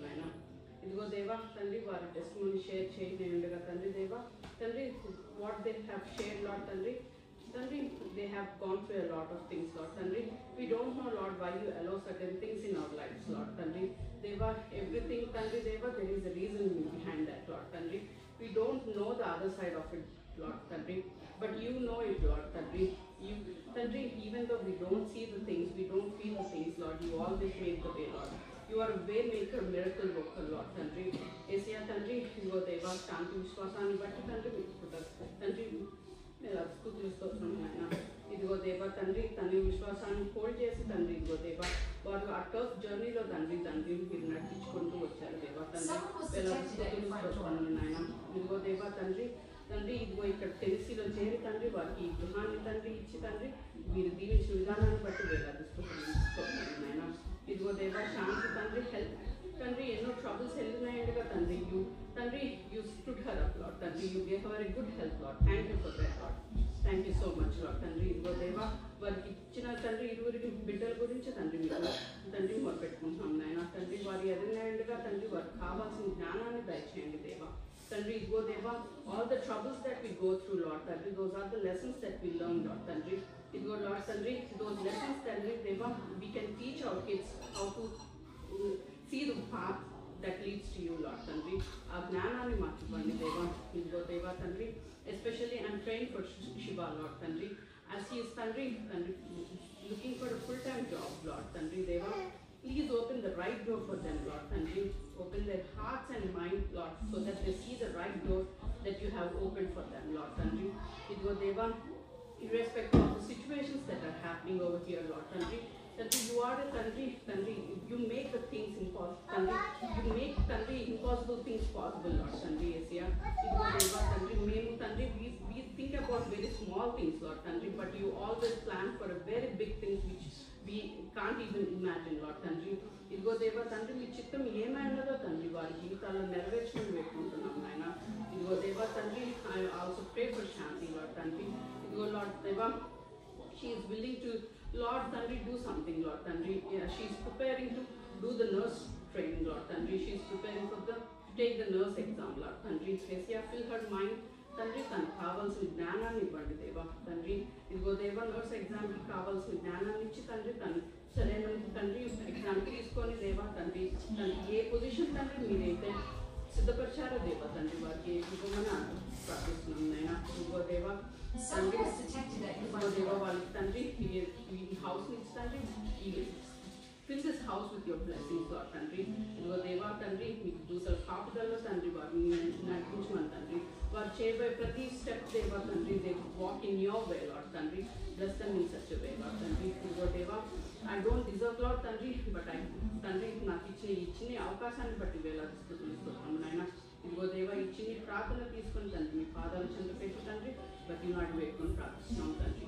J: నాయన. ఇదిగో దేవా తండ్రి వారి టెస్టిమనీ షేర్ చేయి నేను ఉండగా తండ్రి దేవా తండ్రి what they have share lot తండ్రి తండ్రి they have gone through a lot of things Lord తండ్రి we don't know Lord why you allow certain things in our lives Lord తండ్రి దేవా everything తండ్రి దేవా there is a reason behind that Lord తండ్రి we don't know the other side of it Lord తండ్రి but you know it Lord తండ్రి you తండ్రి even though we don't see the things we don't feel the things Lord you always make the way Lord you are a way maker miracle worker Lord తండ్రి ఏసయ్యా తండ్రి ఇదిగో దేవా శాంతి విశ్వాసాన్ని బట్టి తండ్రి మీకు తండ్రి స్తుతులు స్తోత్రం నాయన. ఇదిగో దేవా తండ్రి తండ్రి విశ్వాసాన్ని హోల్డ్ చేసి తండ్రి ఇదిగో దేవా వారు ఆ టఫ్ జర్నీలో తండ్రి మీరు నడిపించుకుంటూ వచ్చారు దేవా తండ్రి స్తుతులు స్తోత్రం నాయన. ఇదిగో దేవా తండ్రి తండ్రి ఇదిగో ఇక్కడ టెన్సీలో చేరి తండ్రి వారికి ఈ గృహాన్ని తండ్రి ఇచ్చి తండ్రి మీరు దీవించిన విధానాన్ని బట్టి వేలాది స్తోత్రం నాయన. ఇదిగో దేవా శాంతి తండ్రి తండ్రి ఎన్నో ట్రబుల్స్ వెళ్ళినాయండగా తండ్రి you stood her up Lord తండ్రి you gave her a good health Lord thank you for that Lord thank you so much Lord తండ్రి ఇదిగో దేవా వారికి ఇచ్చిన తండ్రి ఇరువురికి బిడ్డల గురించి తండ్రి మీకు తండ్రి మొదలుపెట్టుకుంటున్నాం నాయన తండ్రి వారి ఎదురునాయండగా తండ్రి వారికి కావాల్సిన జ్ఞానాన్ని దయచేయండి దేవా తండ్రి ఇదిగో దేవా all the troubles that we go through Lord తండ్రి those are the lessons that we learn Lord తండ్రి ఇదిగో లాడ్ తండ్రి దోస్ లెసన్స్ తండ్రి దేవా we can teach our kids how to see the path that leads to you, Lord Tandri. Our gnanani maku ivanni deva idigo deva Tandri. Especially I'm praying for Shiva, Lord Tandri, as he is Tandri looking for a full-time job, Lord Tandri deva. Please open the right door for them, Lord Tandri. Open their hearts and mind, Lord, so that they see the right door that you have opened for them, Lord Tandri. Idigo deva, irrespective of the situations that are happening over here, Lord Tandri. Tandri, you are a Tandri, you make the things impossible, Tandri, you make Tandri impossible things possible, Lord Tandri, yes, yeah. Tandri, Tandri, we think about very small things, Lord Tandri, but you always plan for a very big things which we can't even imagine, Lord Tandri. Idigo deva Tandri, మీ చిత్తం ఏమైనదో తండ్రి వారి జీవితాల్లో నెరవేర్చమని వేడుకుంటున్నాం నాయన. ఇదిగో దేవా తండ్రి, I also pray for Shanti, Lord Tandri. ఇదిగో Lord Deva, she is willing to, Lord Tandri, do something, Lord Tandri. Yeah, she is preparing to do the nurse training, Lord Tandri. She is preparing to take the nurse exam, Lord Tandri. Yeah, fill her mind, Tandri, తనకు కావాల్సిన జ్ఞానాన్ని ఇవ్వండి దేవా తండ్రి. ఇదిగో దేవా nurse ఎగ్జామ్కి కావాల్సిన జ్ఞానాన్ని ఇచ్చి తండ్రి తను సరైన తండ్రి ఎగ్జామ్ తీసుకొని దేవా తండ్రి ఏ పొజిషన్ తండ్రి మీరైతే సిద్ధపరిచారో దేవా తండ్రి వారికి ఇవ్వమని ప్రార్థిస్తున్నాం నాయన. ఇదిగో దేవా తండ్రి ఇదిగో దేవా వాళ్ళకి తండ్రి ఈ హౌస్ నుంచి తండ్రి fill this house with your blessings, Lord Tandri. ఇదిగో దేవా తండ్రి మీకు దూతల కాపుదల్లో తండ్రి వారిని నడిపించమని తండ్రి వారు చేయబోయే ప్రతి స్టెప్ దేవా తండ్రి they walk in your way, Lord Tandri. Bless them in such a way, Lord Tandri. ఇదిగో దేవా I don't deserve, Lord Tandri, but తండ్రి నాకు ఇచ్చిన అవకాశాన్ని బట్టి వేలాడుతున్నాం నాయన. ఇదిగో దేవా ఇచ్చిన ప్రార్థన తీసుకొని తండ్రి మీ పాదాలు చెంత పెట్టు తండ్రి బట్టి నాటి వేసుకొని ప్రార్థిస్తున్నాం తండ్రి.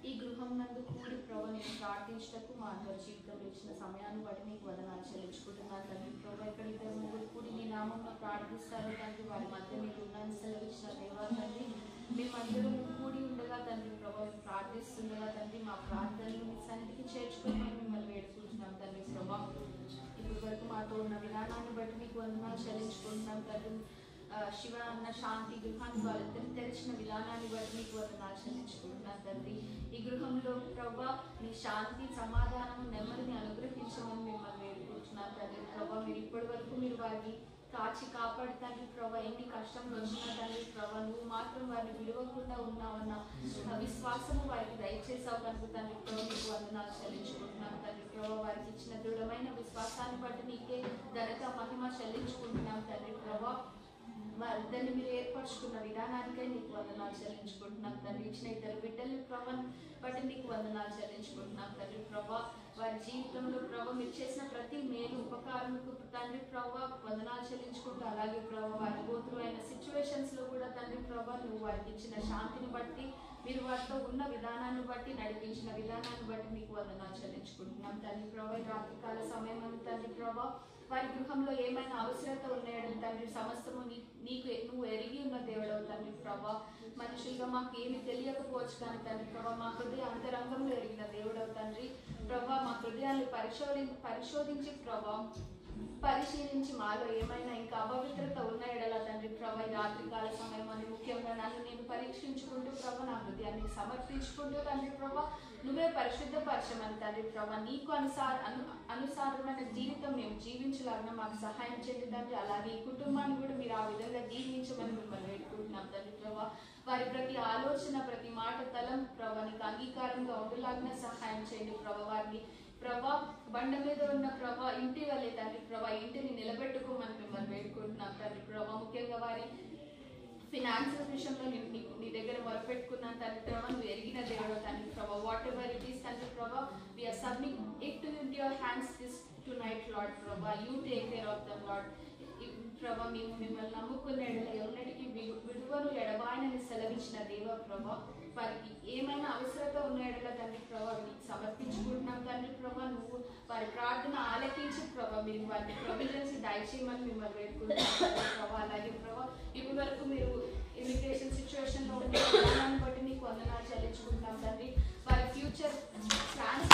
G: ఈ గృహం నందు కూడి ప్రభు నేను ప్రార్థించటకు మా అందరి జీవితంలో ఇచ్చిన సమయాన్ని బట్టి నీకు వదనాలు చెల్లించుకుంటున్నాను తండ్రి. ప్రభు ఎక్కడ ఇద్దరు ముగ్గురు కూడి నీ నామంలో ప్రార్థిస్తారు తండ్రి వారి మధ్య మీరు ఉన్నాను సెలవిచ్చిన దేవా తండ్రి. మేమందరం కూడి ఉండగా తండ్రి ప్రభు ప్రార్థిస్తుండగా తండ్రి మా ప్రార్థనలు మీ సన్నిధికి చేర్చుకొని మిమ్మల్ని వేడుకుంటున్నాం తండ్రి ప్రభా. ఇప్పుడు వరకు మాతో ఉన్న విధానాన్ని బట్టి మీకు వందనాలు చెల్లించుకుంటున్నాం తండ్రి. శివ అన్న శాంతి గృహాన్ని వాళ్ళిద్దరు తెరిచిన విధానాన్ని బట్టి మీకు వందనాలు చెల్లించుకుంటున్నాను తండ్రి. ఈ గృహంలో ప్రభా మీ శాంతి సమాధానం నెమ్మదిని అనుగ్రహించమని మిమ్మల్ని వేడుకుంటున్నాను తండ్రి. ప్రభా మీరు ఇప్పటి వరకు మీరు వారిని కాచి కాపాడి తండ్రి ప్రభా ఎన్ని కష్టంలో వచ్చినా తండ్రి ప్రభా నువ్వు మాత్రం వారిని విడవకుండా ఉన్నావన్న విశ్వాసము వారికి దయచేసావు కనుక తండ్రి ప్రభా మీకు వందనాలు చెల్లించుకుంటున్నాను తండ్రి ప్రభా వారికి ఇచ్చిన దృఢమైన విశ్వాసాన్ని బట్టి నీకే ఘనత మహిమ చెల్లించుకుంటున్నాం తండ్రి ప్రభా. వారిద్దరిని మీరు ఏర్పరచుకున్న విధానానికై నీకు వందనాలు చెల్లించుకుంటున్నాం తండ్రి. ఇచ్చిన ఇద్దరు బిడ్డల్ని ప్రభాని బట్టి నీకు వందనాలు చెల్లించుకుంటున్నాం తండ్రి ప్రభా. వారి జీవితంలో ప్రభా మీరు చేసిన ప్రతి మేలు ఉపకారంకు తండ్రి ప్రభా వందనాలు చెల్లించుకుంటూ అలాగే ప్రభా వారి గోత్రు అయిన సిచ్యువేషన్స్ లో కూడా తండ్రి ప్రభా నువ్వు వారికి ఇచ్చిన శాంతిని బట్టి మీరు వారితో ఉన్న విధానాన్ని బట్టి నడిపించిన విధానాన్ని బట్టి మీకు వందనాలు చెల్లించుకుంటున్నాం తండ్రి ప్రభా. రాత్రికాల సమయం తండ్రి ప్రభా వారి గృహంలో ఏమైనా అవసరత ఉన్నాయని తండ్రి సమస్తము నీకు నువ్వు ఎరిగి ఉన్న దేవుడవు తండ్రి ప్రభా. మనుషులుగా మాకు ఏమి తెలియకపోవచ్చు కానీ తండ్రి ప్రభా మా హృదయ అంతరంగంలో ఎరిగిన దేవుడవు తండ్రి ప్రభా. మా హృదయాన్ని పరిశోధించి ప్రభా పరిశీలించి మాలో ఏమైనా ఇంకా అపవిత్రత ఉన్న ఎడల తండ్రి ప్రభా ఈ రాత్రికాల సమయం అని ముఖ్యంగా నన్ను నేను పరీక్షించుకుంటూ ప్రభా నా హృదయాన్ని సమర్పించుకుంటూ తండ్రి ప్రభా నువ్వే పరిశుద్ధపరచమని తండ్రి ప్రభా నీకు అనుసారమైన జీవితం మేము జీవించాలన్నా మాకు సహాయం చేయండి తండ్రి. అలాగే ఈ కుటుంబాన్ని కూడా మీరు ఆ విధంగా జీవించమని మిమ్మల్ని వేడుకుంటున్నాం తండ్రి ప్రభా. వారి ప్రతి ఆలోచన ప్రతి మాట తలం ప్రభా నీకు అంగీకారంగా ఉండేలాగా సహాయం చేయండి ప్రభా. వారిని ప్రభా బండ మీద ఉన్న ప్రభా ఇంటి వల్లే తండ్రి ప్రభా ఇంటిని నిలబెట్టుకోమని మిమ్మల్ని వేడుకుంటున్నాం తండ్రి ప్రభా. ముఖ్యంగా వారి ఫినాన్షియల్ విషయంలో నీ దగ్గర మొరపెట్టుకున్నాను తండ్రి ప్రభా. నువ్వు ఎరిగిన దేవుడు తండ్రి ప్రభా. వాట్ ఎవర్ ఇట్ ఈస్ తండ్రి ప్రభా we're submit it to your hands this tonight Lord ప్రభా. You take care of them Lord ప్రభా. మేము మిమ్మల్ని నమ్ముకున్న ఎన్నటికీ విడువను ఎడబాయనని సెలవించిన దేవ ప్రభా. వారికి ఏమైనా అవసరత ఉన్న ఎడల తండ్రి ప్రభా నీకు సమర్పించుకుంటున్నాం తండ్రి ప్రభా. నువ్వు వారి ప్రార్థన ఆలకించి ప్రభా మీరు వారిని ప్రొవిజన్స్ దయచేయమని మిమ్మల్ని వేడుకుంటున్నాం ప్రభా. అలాగే ప్రభా ఇప్పటి వరకు మీరు ఇమిగ్రేషన్ సిచ్యువేషన్ లో ఉండే విధానాన్ని బట్టి మీకు వందనాలు చెల్లించుకుంటున్నాం తండ్రి. వారి ఫ్యూచర్ ప్లాన్స్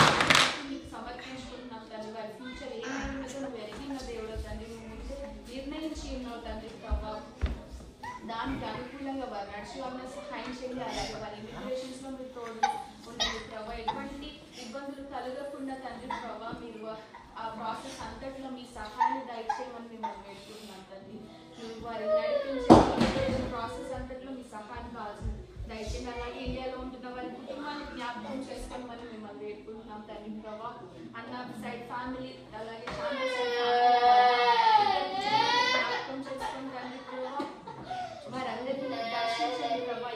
G: మీకు సమర్పించుకుంటున్నాం తండ్రి. వారి ఫ్యూచర్ ఏమైనా నువ్వు ఎరిగిన దేవుడు తండ్రి. నువ్వు నిర్ణయించి ఉన్నావు తండ్రి ప్రభా. దానికి అనుకూలంగా వారు నడుచుకోవాలని సహాయం చేయాలి. అలాగే వారి ఇమిగ్రేషన్స్ లో మీరు తోడు ఉన్నది ప్రభా. ఎటువంటి ఇబ్బందులు కలగకుండా తండ్రి ప్రభా మీరు ఆ ప్రాసెస్ అంతట్లో మీ సహాయాన్ని దయచేయమని మిమ్మల్ని వేడుకుంటున్నాం తండ్రి. మీరు వారి నడిపించే ప్రాసెస్ అంతట్లో మీ సహాయం కావాల్సింది దయచేయండి. అలాగే ఇండియాలో ఉంటున్న వారి కుటుంబాన్ని జ్ఞాపకం చేసుకోమని మిమ్మల్ని వేడుకుంటున్నాం తండ్రి ప్రభా. అన్న సైడ్ ఫ్యామిలీ అలాగే జ్ఞాపకం చేసుకుని తండ్రి ప్రభా వారందరినీ దర్శించండి ప్రభా.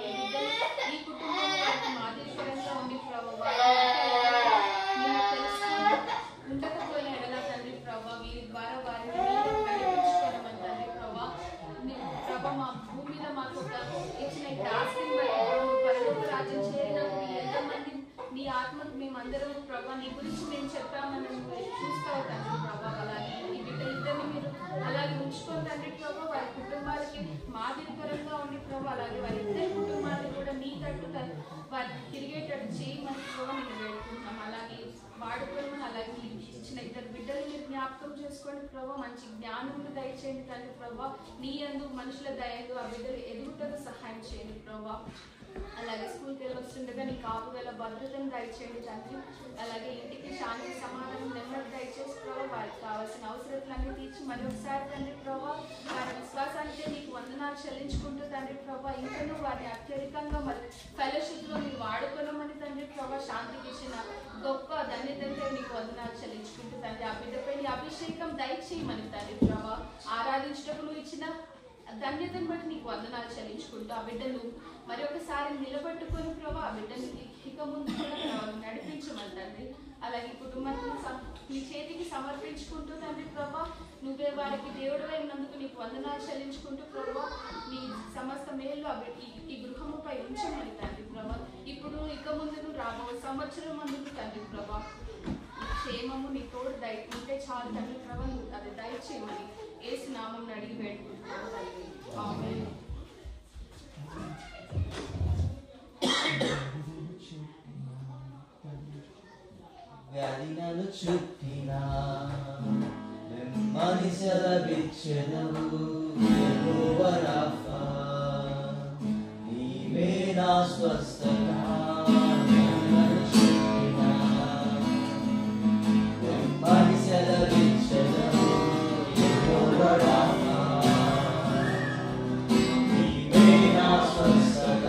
G: ఈ కుటుంబం వారికి మాదిరికరంగా ఉంది ప్రభా. మీరు తెలుసుకుని ఉండకపోయిన ఎడల తండ్రి ప్రభా వీరి ద్వారా వారిని నడిపించుకోవడం తండ్రి ప్రభా. ప్రభా మా భూమి మీద మాకు ఇచ్చిన టాస్క్ని బట్టి పరలోక రాజ్యం చేరినప్పుడు ఎంతమంది నీ ఆత్మకు మేమందరం ప్రభా నీ గురించి మేము చెప్పామని చూస్తావు తండ్రి ప్రభా. అలాగే ఈ బిడ్డలిద్దరిని మీరు అలాగే ఉంచుకోవాలి తండ్రి ప్రభా. వారి కుటుంబాలకి మాదిరికరంగా ఉండి ప్రభా. అలాగే వారి ఇద్దరి కుటుంబాన్ని కూడా నీ తట్టు వారికి తిరిగేటట్టు చేయమని ప్రభా నేను వేడుకుంటున్నాం. అలాగే వాడుకోవడం అలాగే ఇచ్చిన ఇద్దరు బిడ్డలు మీరు జ్ఞాపకం చేసుకోండి ప్రభా. మంచి జ్ఞానములు దయచేయండి తండ్రి ప్రభా. నీ యందు మనుషుల దయందు ఆ బిడ్డలు ఎదుగుటకు సహాయం చేయండి ప్రభా. అలాగే స్కూల్కి వెళ్ళి వస్తుండగా నీ కాపుదల భద్రతను దయచేయండి తండ్రి. అలాగే ఇంటికి శాంతి సమాధానం నెమ్మది దయచేసి ప్రభావ వారికి కావాల్సిన అవసరాలన్నీ తీర్చి మరొకసారి తండ్రి ప్రభావ వారి విశ్వాసానికి నీకు వందనాలు చెల్లించుకుంటూ తండ్రి ప్రభావ ఇంకనూ వారిని అత్యధికంగా మరి ఫెలోషిప్లో మీరు వాడుకోనమని తండ్రి ప్రభావ శాంతికి ఇచ్చిన గొప్ప ధన్యతతో నీకు వందనాలు చెల్లించుకుంటూ తండ్రి. ఆ బిడ్డపై నీ అభిషేకం దయచేయమని తండ్రి ప్రభావ ఆరాధించటకు నువ్వు ఇచ్చిన ధన్యతను బట్టి నీకు వందనాలు చెల్లించుకుంటూ ఆ బిడ్డను మరి ఒకసారి నిలబెట్టుకుని ప్రభావ ఆ బిడ్డను ఇక ముందు కూడా నడిపించమని తండ్రి. అలాగే కుటుంబాన్ని నీ చేతికి సమర్పించుకుంటూ తండ్రి ప్రభా నువ్వే వారికి దేవుడు అయినందుకు నీకు వందనాలు చెల్లించుకుంటూ ప్రభా నీ సమస్త మేలు ఈ గృహముపై ఉంచమని తండ్రి ప్రభా. ఇప్పుడు ఇక ముందు రాబో సంవత్సరం ముందుకు తండ్రి ప్రభా క్షేమము నీ తోడు ఉంటే చాలు తండ్రి ప్రభా నువ్వు అది దయచేయమని యేసు నామమున అడిగి వేడుకుంటున్నాను తండ్రి. ఆమేన్.
A: వ్యాధి నన్ను చుట్టినా
K: రక్షణవు యెహోవా రాఫా, నీవే నా స్వస్థత వెంబడి సెలవిచ్చెదవు యెహోవా రాఫా, నీవే నా స్వస్థత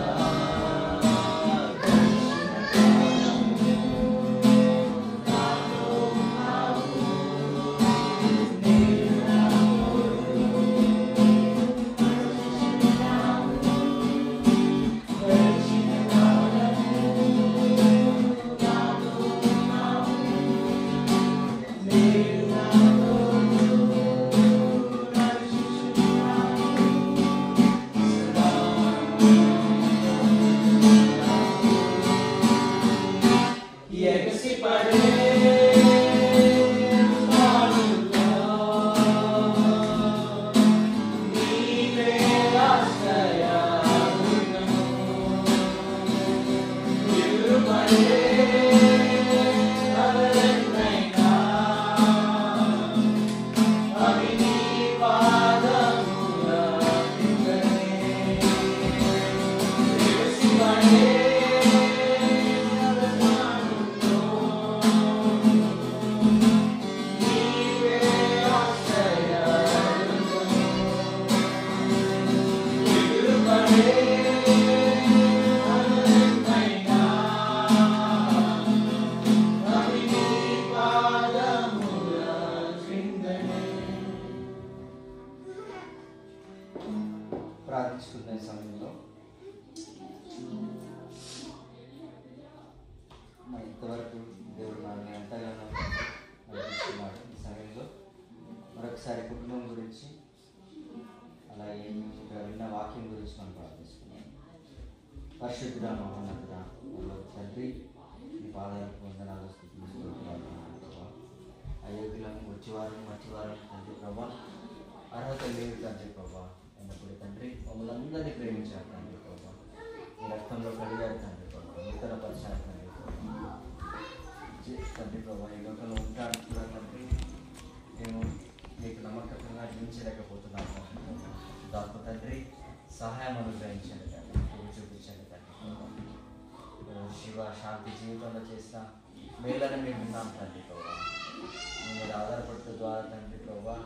A: ప్రార్థించుకునే సమయంలో ఇంతవరకు దేవుడు మనల్ని ఎంతగానో నడిపిస్తున్నాడు. ఈ సమయంలో మరొకసారి కుటుంబం గురించి అలాగే ఇక్కడ విన్న వాక్యం గురించి మనం ప్రార్థిస్తున్నాం. పరిశుద్ధుడా మహోన్నతుడా తండ్రి, ఈ పాదాలకు వందనాలు స్తుతిస్తున్నాను. అయోగ్యులను వచ్చివారం తండ్రి ప్రభా, అర్హత లేదు తండ్రి ప్రభా అయినప్పుడు తండ్రి మమ్మల్ని అందరినీ ప్రేమించారు తండ్రి ప్రభా, ఈ రక్తంలో కడిగారు తండ్రి ప్రభా, నూతన పరిచయం తండ్రి తండ్రి ప్రభా, ఈ లోకంలో ఉంటానికి కూడా తండ్రి మేము మీకు నమ్మకంగా జీవించలేకపోతున్నాము దాంతో తండ్రి సహాయం అనుగ్రహించండి తండ్రి, చూపించండి తండ్రి ప్రభా. శివ శాంతి జీవితంలో చేసిన మేలని మేము విన్నాం తండ్రి ప్రభా, మీ మీద ఆధారపడుతూ ద్వారా తండ్రి ప్రభా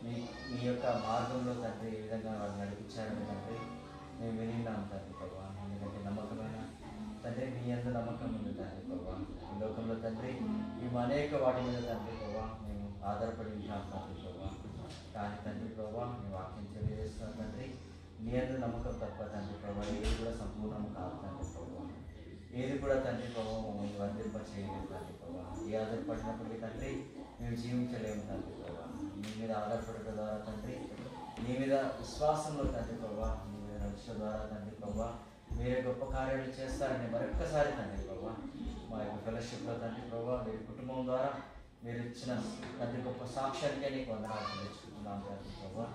A: మీ యొక్క మార్గంలో తండ్రి ఏ విధంగా వారు నడిపించారని తండ్రి మేము వినిన్నాం తండ్రి ప్రభా. ఎందుకంటే నమ్మకమైన తండ్రి మీ అందరూ నమ్మకం ఉంది తండ్రి ప్రభా. ఈ లోకంలో తండ్రి మేము అనేక వాటి మీద తండ్రి ప్రభా మేము ఆధారపడి ఉంటాం తండ్రి ప్రభా. కానీ తండ్రి ప్రభా మీ వాక్యం తెలియజేస్తున్నాం తండ్రి, మీ అందరూ నమ్మకం తప్ప తండ్రి ప్రభా ఏది కూడా సంపూర్ణం కాదు తండ్రి ప్రభా. ఏది కూడా తండ్రి ప్రభా మమ్మల్ని వర్ధింప చేయలేదు తండ్రి ప్రభా. ఏ ఆధారపడినప్పటికీ తండ్రి మేము జీవించలేము తండ్రి ప్రభా. మీ మీద ఆధారపడటం ద్వారా తండ్రి, మీ మీద విశ్వాసంలో తండ్రి ప్రభా, మీ మీద నడుచడం ద్వారా తండ్రి ప్రభా మీరే గొప్ప కార్యాలు చేస్తారని మరొక్కసారి తండ్రి ప్రభా మా యొక్క ఫెలోషిప్లో తండ్రి ప్రభా మీరు కుటుంబం ద్వారా మీరు ఇచ్చిన తండ్రి గొప్ప సాక్ష్యానికే నీకు వందనాలు తెలుసుకుంటున్నాను తండ్రి ప్రభా.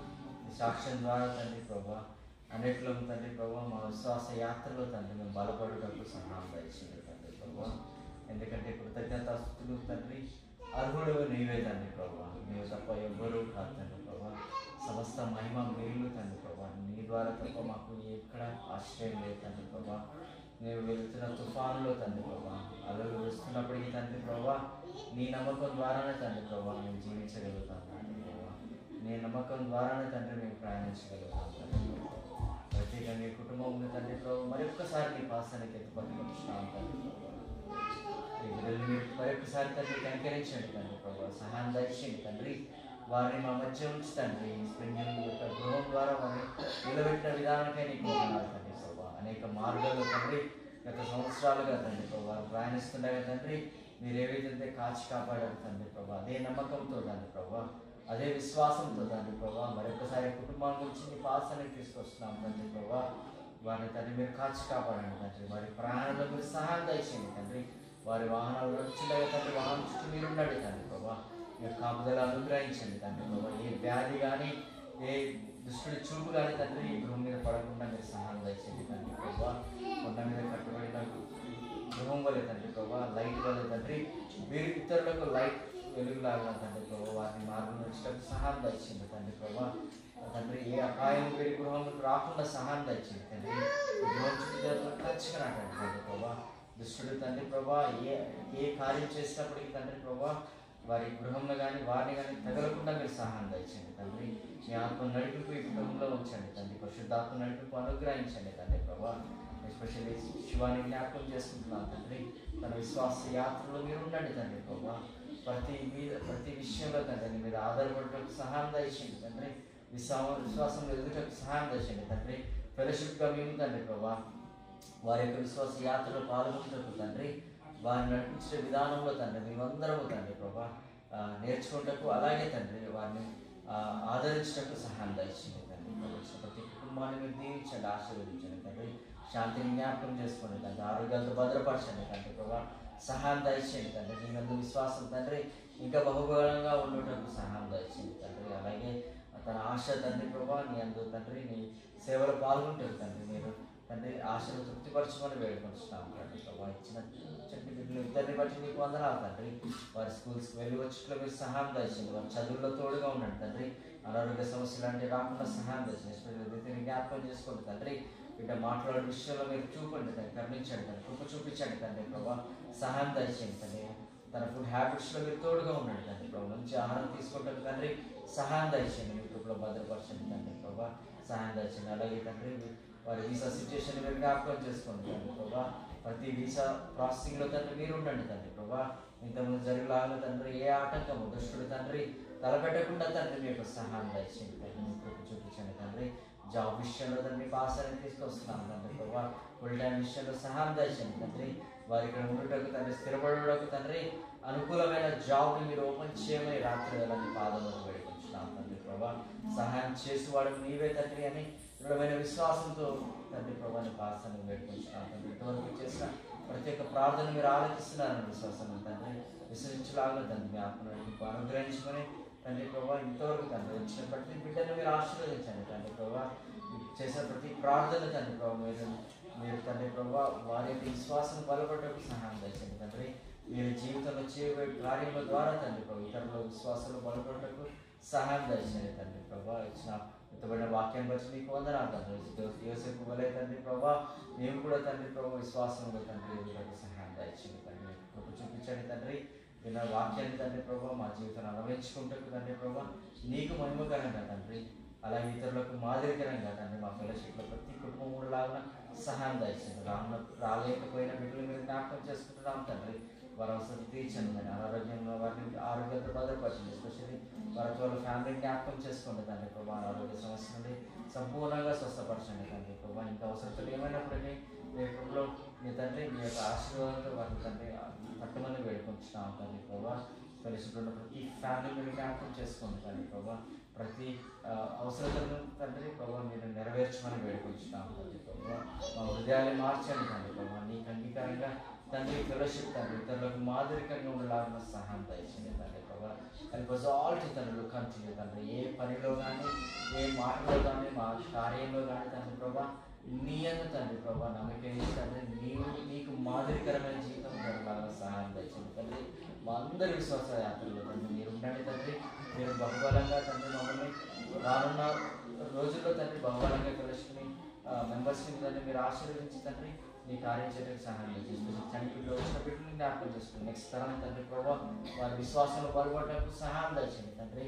A: ఈ సాక్ష్యం ద్వారా తండ్రి ప్రభా అన్నిట్లో తండ్రి ప్రభా మా విశ్వాస యాత్రలో తండ్రి మేము బలపడటకు సహాయం దయచేయండి తండ్రి ప్రభా. ఎందుకంటే కృతజ్ఞతాస్తుతులు తండ్రి అర్హుడు నీవే తండ్రి ప్రభా, నీవు తప్ప ఎవ్వరూ కాదు తండ్రి ప్రభా. సమస్త మహిమ మేలు తండ్రి ప్రభా, నీ ద్వారా తప్ప మాకు ఎక్కడ ఆశ్రయం లేదు తండ్రి ప్రభా. మేము వెళ్తున్న తుఫానులో తండ్రి ప్రభా అలలు వస్తున్నప్పటికీ తండ్రి ప్రభా నీ నమ్మకం ద్వారానే తండ్రి ప్రభా మేము జీవించగలుగుతాం తండ్రి ప్రభా. నీ నమ్మకం ద్వారానే తండ్రి మేము ప్రయాణించగలుగుతాం తండ్రి ప్రభా. ప్రత్యేకంగా ఈ కుటుంబం ఉంది తండ్రి ప్రభా మరొక్కసారి నీ పాసానికి ఎత్తుపట్టుకుంటున్నాం తండ్రి ప్రభా. మరొకసారి తండ్రి కనికరించండి తండ్రి ప్రభా, సహాయం దయచేయండి తండ్రి. వారిని మా మధ్య ఉంచి తండ్రి స్ప్రింగ్ యొక్క గృహం ద్వారా వారిని నిలబెట్టిన విధానానికై నీకు వందనాలు తండ్రి ప్రభా. అనేక మార్గాలు తండ్రి గత సంవత్సరాలుగా తండ్రి ప్రభా ప్రయాణిస్తుండగా తండ్రి మీరు ఏవైతే కాచి కాపాడారు తండ్రి ప్రభా, అదే నమ్మకంతో తండ్రి ప్రభా, అదే విశ్వాసంతో తండ్రి ప్రభా మరొకసారి కుటుంబాల గురించి నీ పాసానికి తీసుకొస్తున్నాం తండ్రి ప్రభా. వారిని తండ్రి మీరు కాచి కాపాడండి తండ్రి, వారి ప్రాణాల గురించి సహాయం దయచేయండి తండ్రి. వారి వాహనాలు నడుచుండగా తండ్రి వాహనం చుట్టూ మీరు ఉండండి తండ్రి ప్రభా. మీరు కాపుదల అనుగ్రహించండి తండ్రి ప్రభా. ఏ వ్యాధి కానీ ఏ దుష్టుడి చూపు కానీ తండ్రి ఈ గృహం మీద పడకుండా మీరు సహాయం దయచేయండి తండ్రి ప్రభా. కొండ మీద కట్టుబడిన గృహం వల్ల తండ్రి ప్రభా లైట్ వల్ల తండ్రి మీరు ఇతరులకు లైట్ వెలుగులాగా తండ్రి ప్రభావ వారిని మార్గం వచ్చేటప్పుడు సహాయం దయచేయండి తండ్రి ప్రభావ. తండ్రి ఏ అపాయం వీరి గృహంలోకి రాకుండా సహాయం దయచేయండి తండ్రి. గృహం చుట్టూ ఖచ్చితంగా నాటండి తండ్రి ప్రభావ. దుష్టుడు తండ్రి ప్రభా ఏ కార్యం చేసినప్పటికీ తండ్రి ప్రభా వారి గృహంలో కానీ వారిని కానీ తగలకుండా మీరు సహాయం దయచండి తండ్రి. మీ ఆత్మ నడిపింపు ఈ కుటుంబంలో ఉంచండి తండ్రి. పరిశుద్ధాత్మ నడిపింపు అనుగ్రహించండి తండ్రి ప్రభా. ఎస్పెషల్లీ శివాని జ్ఞాపకం చేసుకుంటున్నాను తండ్రి. తన విశ్వాస యాత్రలో మీరు ఉండండి తండ్రి ప్రభా. ప్రతి విషయంలో తండ్రి మీరు ఆధారపడటకు సహాయం దయచండి తండ్రి. విశ్వాసంలో ఎదుటకు సహాయం దయచండి తండ్రి. ఫెలోషిప్గా మేము తండ్రి ప్రభా వారి యొక్క విశ్వాస యాత్రలో పాల్గొంటున్నట్టు తండ్రి వారిని నడిపించే విధానంలో తండ్రి మేమందరము తండ్రి ప్రభా నేర్చుకుంటకు అలాగే తండ్రి వారిని ఆదరించటకు సహాయం దయచేయండి తండ్రి. ప్రతి కుటుంబాన్ని మీరు దీవించండి, ఆశీర్వదించండి తండ్రి. శాంతిని జ్ఞాపకం చేసుకోండి తండ్రి. ఆరోగ్యాలతో భద్రపరచండి తండ్రి ప్రభా. సహాయం దయచేయండి తండ్రి. మీ నందు విశ్వాసం తండ్రి ఇంకా బహుబలంగా ఉండటకు సహాయం దయచేయండి తండ్రి. అలాగే తన ఆశ తండ్రి ప్రభా నీ అందు తండ్రి నీ సేవలో పాల్గొంటారు తండ్రి. మీరు తండ్రి ఆశను తృప్తిపరచమని వేడుకొంటున్నాం తండ్రి ప్రభా. ఇచ్చిన చెట్టు బిడ్డలు ఇద్దరిని బట్టి నీకు వందనాలు తండ్రి. వారి స్కూల్స్కి వెళ్ళి వచ్చేట్లో మీరు సహాయం దయచేయండి. వారి చదువుల్లో తోడుగా ఉండండి తండ్రి. అనారోగ్య సమస్యలు అంటే రాకుండా సహాయం దయచేయండి. రీతిని జ్ఞాపకం చేసుకోండి తండ్రి. బిడ్డ మాట్లాడే విషయంలో మీరు చూపండి తండ్రి. కరుణించండి తండ్రి. కృప చూపించండి తండ్రి ప్రభా. సహాయం దయచేయండి తండ్రి. తన ఫుడ్ హ్యాబిట్స్లో మీరు తోడుగా ఉండండి తండ్రి ప్రభా. మంచి ఆహారం తీసుకుంటారు తండ్రి. సహాయం దయచేయండి. యూట్యూబ్లో భద్రపరచండి తండ్రి ప్రభా. సహాయం దయచేయండి. అలాగే తండ్రి వారి వీసా సిచ్యుయేషన్ మీరు జ్ఞాపకం చేసుకోండి తండ్రి ప్రభా. ప్రతి వీసా ప్రాసెసింగ్లో తండ్రి మీరు ఉండండి తండ్రి ప్రభా. ఇంతకుముందు జరిగిలాగా తండ్రి ఏ ఆటంకము దుష్టుడు తండ్రి తలపెట్టకుండా తండ్రి మీకు సహాయం దయచేయండి తండ్రి. మీకు చూపించండి తండ్రి. జాబ్ విషయంలో తండ్రి పాసాన్ని తీసుకొస్తున్నాను తండ్రి ప్రభా. ఫుల్ టైం విషయంలో సహాయం దయచేయండి తండ్రి. వారి ఇక్కడ ఉండటకు తండ్రి స్థిరపడటకు తండ్రి అనుకూలమైన జాబ్ని మీరు ఓపెన్ చేయమని రాత్రి వేళని పాదములు వేడుకొంచున్నాను తండ్రి ప్రభా. సహాయం చేసేవాడు నీవే తండ్రి అని దృఢమైన విశ్వాసంతో తండ్రి ప్రభాని పాసాన్ని వేడుకొంచున్నాను తండ్రి. ఇంతవరకు చేసిన ప్రతి ఒక్క ప్రార్థన మీరు ఆలోచిస్తున్నారని విశ్వాసం తండ్రి. విశ్వసించలాగా తండ్రి మీ ఆత్మను మీకు అనుగ్రహించుకొని తండ్రి ప్రభా ఇంతవరకు తండ్రి వచ్చిన ప్రతి బిడ్డను మీరు ఆశీర్వదించండి తండ్రి ప్రభా. చేసిన ప్రతి ప్రార్థన తండ్రి ప్రభా మీరు తండ్రి ప్రభా వారి యొక్క విశ్వాసం బలపడటకు సహాయం దయచండి తండ్రి. మీరు జీవితంలో చేయబోయే కార్యముల ద్వారా తండ్రి ప్రభా ఇతరుల విశ్వాసంలో బలపడటకు సహాయం దయచండి తండ్రి ప్రభా. ఇచ్చిన ఇంతబడిన వాక్యాన్ని బట్టి మీకు వందనాలు తండ్రి. యోసేపు వలె తండ్రి ప్రభా మేము కూడా తండ్రి ప్రభా విశ్వాసంలో తండ్రి ఎదుగుటకు సహాయం దయచండి తండ్రి. కృప చూపించండి తండ్రి. విన్న వాక్యాన్ని తండ్రి ప్రభా మా జీవితాన్ని అనుభవించుకుంటూ తండ్రి ప్రభా నీకు మహిమకరంగా తండ్రి అలాగే ఇతరులకు మాదిరికరంగా తండ్రి మా ఫెలోషిప్లో ప్రతి కుటుంబం లాగా సహాయం దయచండి. రాలేకపోయిన బిడ్డలు మీరు జ్ఞాపకం చేసుకుంటున్నాం తండ్రి. వారి అవసరం తీర్చండి తండ్రి. అనారోగ్యంలో వారిని ఆరోగ్యంతో భద్రపరచండి. ఎస్పెషల్లీ వారితో వాళ్ళ ఫ్యామిలీని జ్ఞాపకం చేసుకోండి తండ్రి ప్రభా. అనారోగ్య సమస్య నుండి సంపూర్ణంగా స్వస్థపరచండి తండ్రి ప్రభా. ఇంకా అవసరతలు ఏమైనప్పటికీ మీ కుటుంబంలో మీ తండ్రి మీ యొక్క ఆశీర్వాదంతో వారిని తండ్రి పట్టమని వేడుకుంటున్నాం తండ్రి ప్రభా. ఫెలోషిప్లో ఉన్న ప్రతి ఫ్యామిలీ మీరు జ్ఞాపకం చేసుకోండి తండ్రి ప్రభా. ప్రతి అవసరతలను తండ్రి ప్రభా మీరు నెరవేర్చమని వేడుకుంటున్నాం తండ్రి ప్రభా. మా హృదయాన్ని మార్చండి తండ్రి ప్రభా. నీకు అంగీకారంగా తండ్రి ఫెలోషిప్ తండ్రి ఇతరులకు మాదిరికంగా ఉండలాగిన సహాయం దయచేయండి తండ్రి ప్రభా. హెల్ప్ us all to తండ్రి లుక్ unto you తండ్రి. ఏ పనిలో కానీ ఏ మాటలో కానీ మా కార్యంలో కానీ తండ్రి ప్రభా నీ అందు తండ్రి ప్రభా నమ్మకం తండ్రి నీకు మాదిరికరమైన జీవితం జరగాలని సహాయం దయచేయండి తండ్రి. మా అందరి విశ్వాస యాత్రలో తండ్రి మీరు ఉండండి తండ్రి. మీరు బహుబలంగా తండ్రి మమ్మల్ని రానున్న రోజుల్లో తండ్రి బహుబలంగా కలుసుకుని మెంబర్స్ని తండ్రి మీరు ఆశీర్వదించి తండ్రి నీ కార్యం చేయడానికి సహాయం చేస్తుంది. చనిపోయిలో వచ్చిన బిడ్డలు జ్ఞాపకం చేసుకుని నెక్స్ట్ తరం తండ్రి ప్రభావ వారి విశ్వాసంలో పాల్గొనడానికి సహాయం దయచేయండి తండ్రి.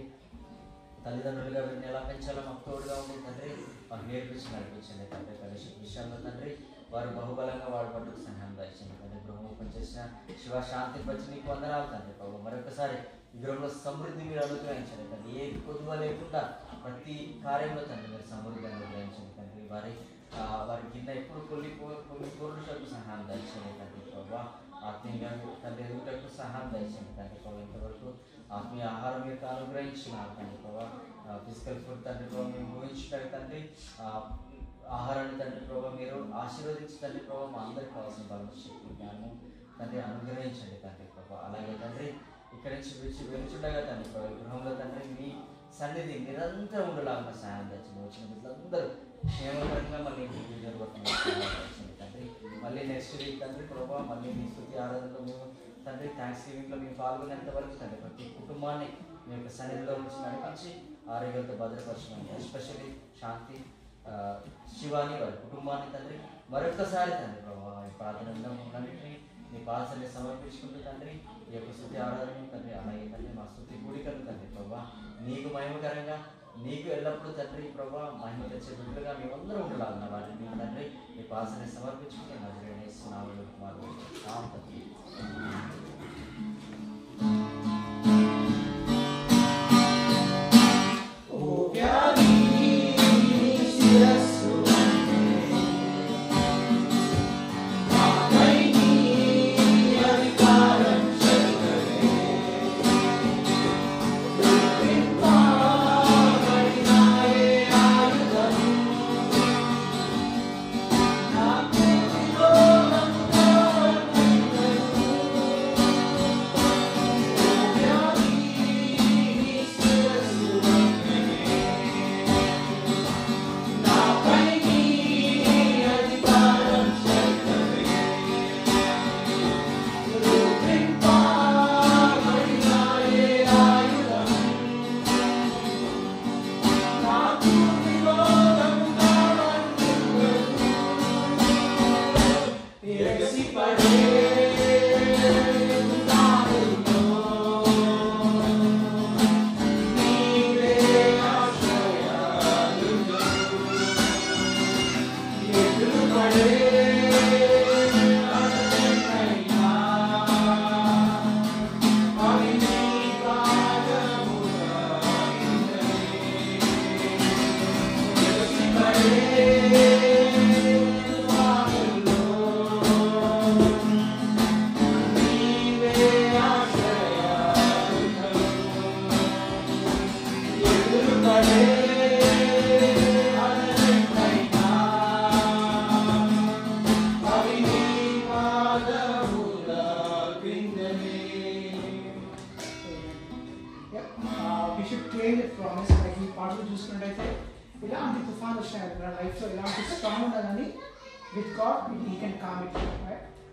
A: తల్లిదండ్రులుగా వీరిని ఎలా పెంచాలో మాకు తోడుగా ఉంది తండ్రి. మాకు నేర్పించి నడిపించండి తండ్రి. ఫెలోషిప్ విషయంలో తండ్రి వారు బహుబలంగా వాడుపట్టుకు సహాయం దయచేయండి తండ్రి. గృహం ఓపెన్ చేసిన శివ శాంతిని బట్టి నీకు వందనాలు తండ్రి ప్రభావ. మరొకసారి ఈ గృహంలో సమృద్ధి మీరు అనుగ్రహించండి తండ్రి. ఏ కొద్దువ లేకుండా ప్రతి కార్యంలో తండ్రి మీరు సమృద్ధిని అనుగ్రహించండి తండ్రి. వారి కింద ఎప్పుడు పొరులకు సహాయం దయచేయండి తండ్రి ప్రభావ. ఆత్మీయంగా తండ్రి ఎదుగుటకు సహాయం దయచేయండి తండ్రి ప్రభావ. ఇంతవరకు ఆత్మీయ ఆహారం మీకు అనుగ్రహించినారు తండ్రి ప్రభావ. ఫిజికల్ ఫుడ్ తండ్రి ప్రభావ మేము ఊహించడానికి తండ్రి ఆహారాన్ని తండ్రి ప్రభావ మీరు ఆశీర్వదించి తండ్రి ప్రభావ మా అందరికి కావాల్సిన బలం శక్తి జ్ఞానము తండ్రి అనుగ్రహించండి తండ్రి ప్రభావ. అలాగే తండ్రి ఇక్కడి నుంచి వెలుచుండగా తండ్రి ప్రభావ గృహంలో తండ్రి మీ సన్నిధి నిరంతరం ఉండలాగా సహాయం తెచ్చింది. వచ్చిన బిడ్డలందరూ క్షేమకరంగా మళ్ళీ ఇంటికి జరుగుతుంది తండ్రి. మళ్ళీ నెక్స్ట్ వీక్ తండ్రి ప్రభావ మళ్ళీ మీ స్తుతి ఆరాధనలో మేము తండ్రి థ్యాంక్స్ గివింగ్లో మేము పాల్గొనేంత వరకు తండ్రి ప్రతి కుటుంబాన్ని మీ యొక్క సన్నిధిలో నుంచి నడిపించి ఆరోగ్యంతో భద్రపరచమని, ఎస్పెషల్లీ శాంతి శివాని వారి కుటుంబాన్ని తండ్రి మరొక్కసారి తండ్రి ప్రభావ ఈ ప్రార్థనలన్నింటినీ మీ పాదసన్ని సమర్పించుకుంటూ తండ్రి ఈ యొక్క స్తుతి ఆరాధన తండ్రి అలాగే తండ్రి మా స్తుతి కూడికను తండ్రి ప్రభావ నీకు మహిమకరంగా నీకు ఎల్లప్పుడూ తండ్రి ప్రభావ మహిమ తెచ్చే బిడ్డలుగా మేమందరూ ఉండాలన్న వారిని మీ తండ్రి మీ పాదసన్ని సమర్పించుకుని నజరేస్తున్నాము మాకు తండ్రి.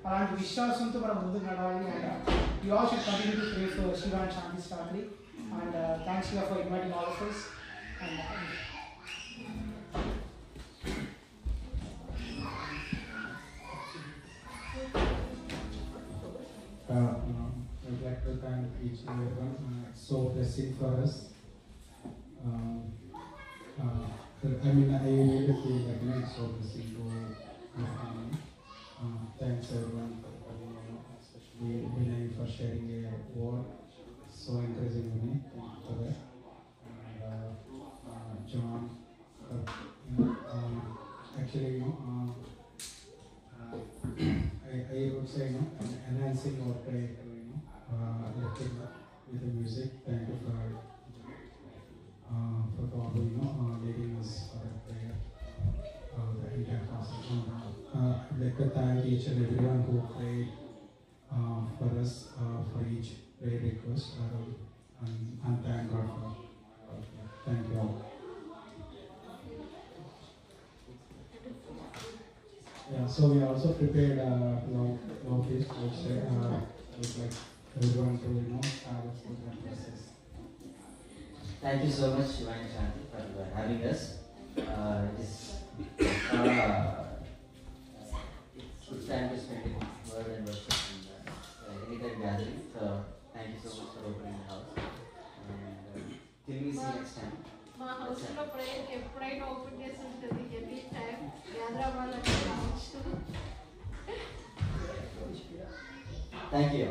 E: అలాంటి విశ్వాసంతో మనం ముందుకు నడవాలి. And you all should continue to pray for Shiva and Shanti family. And thanks you for inviting all of us.
C: I'd like to thank each and everyone. It's so blessing for us. I really feel like it's so blessing to my family. Thanks everyone for coming, especially Vinay for sharing a word. So encouraging to me. Thank you for that. And John, actually, I would say, enhancing our prayer, lifting up with the music. Thank you for God, leading us for that prayer. The entire process. I'd like to thank each and everyone who prayed for us, for each prayer request, and thank God for thank you all. Yeah, so we also prepared long feast, which would like everyone to have a good process.
A: Thank you so much, Shiva and Shanti, for having us. It is good time to spend in word and worship and anytime gathering. So thank you so much for opening the house. And till we see next time.
L: మా హౌస్లో prayer ఎప్పుడైనా open చేసి ఉంటుంది. Any time gather అవ్వాలంటే రావచ్చు.
A: Thank you.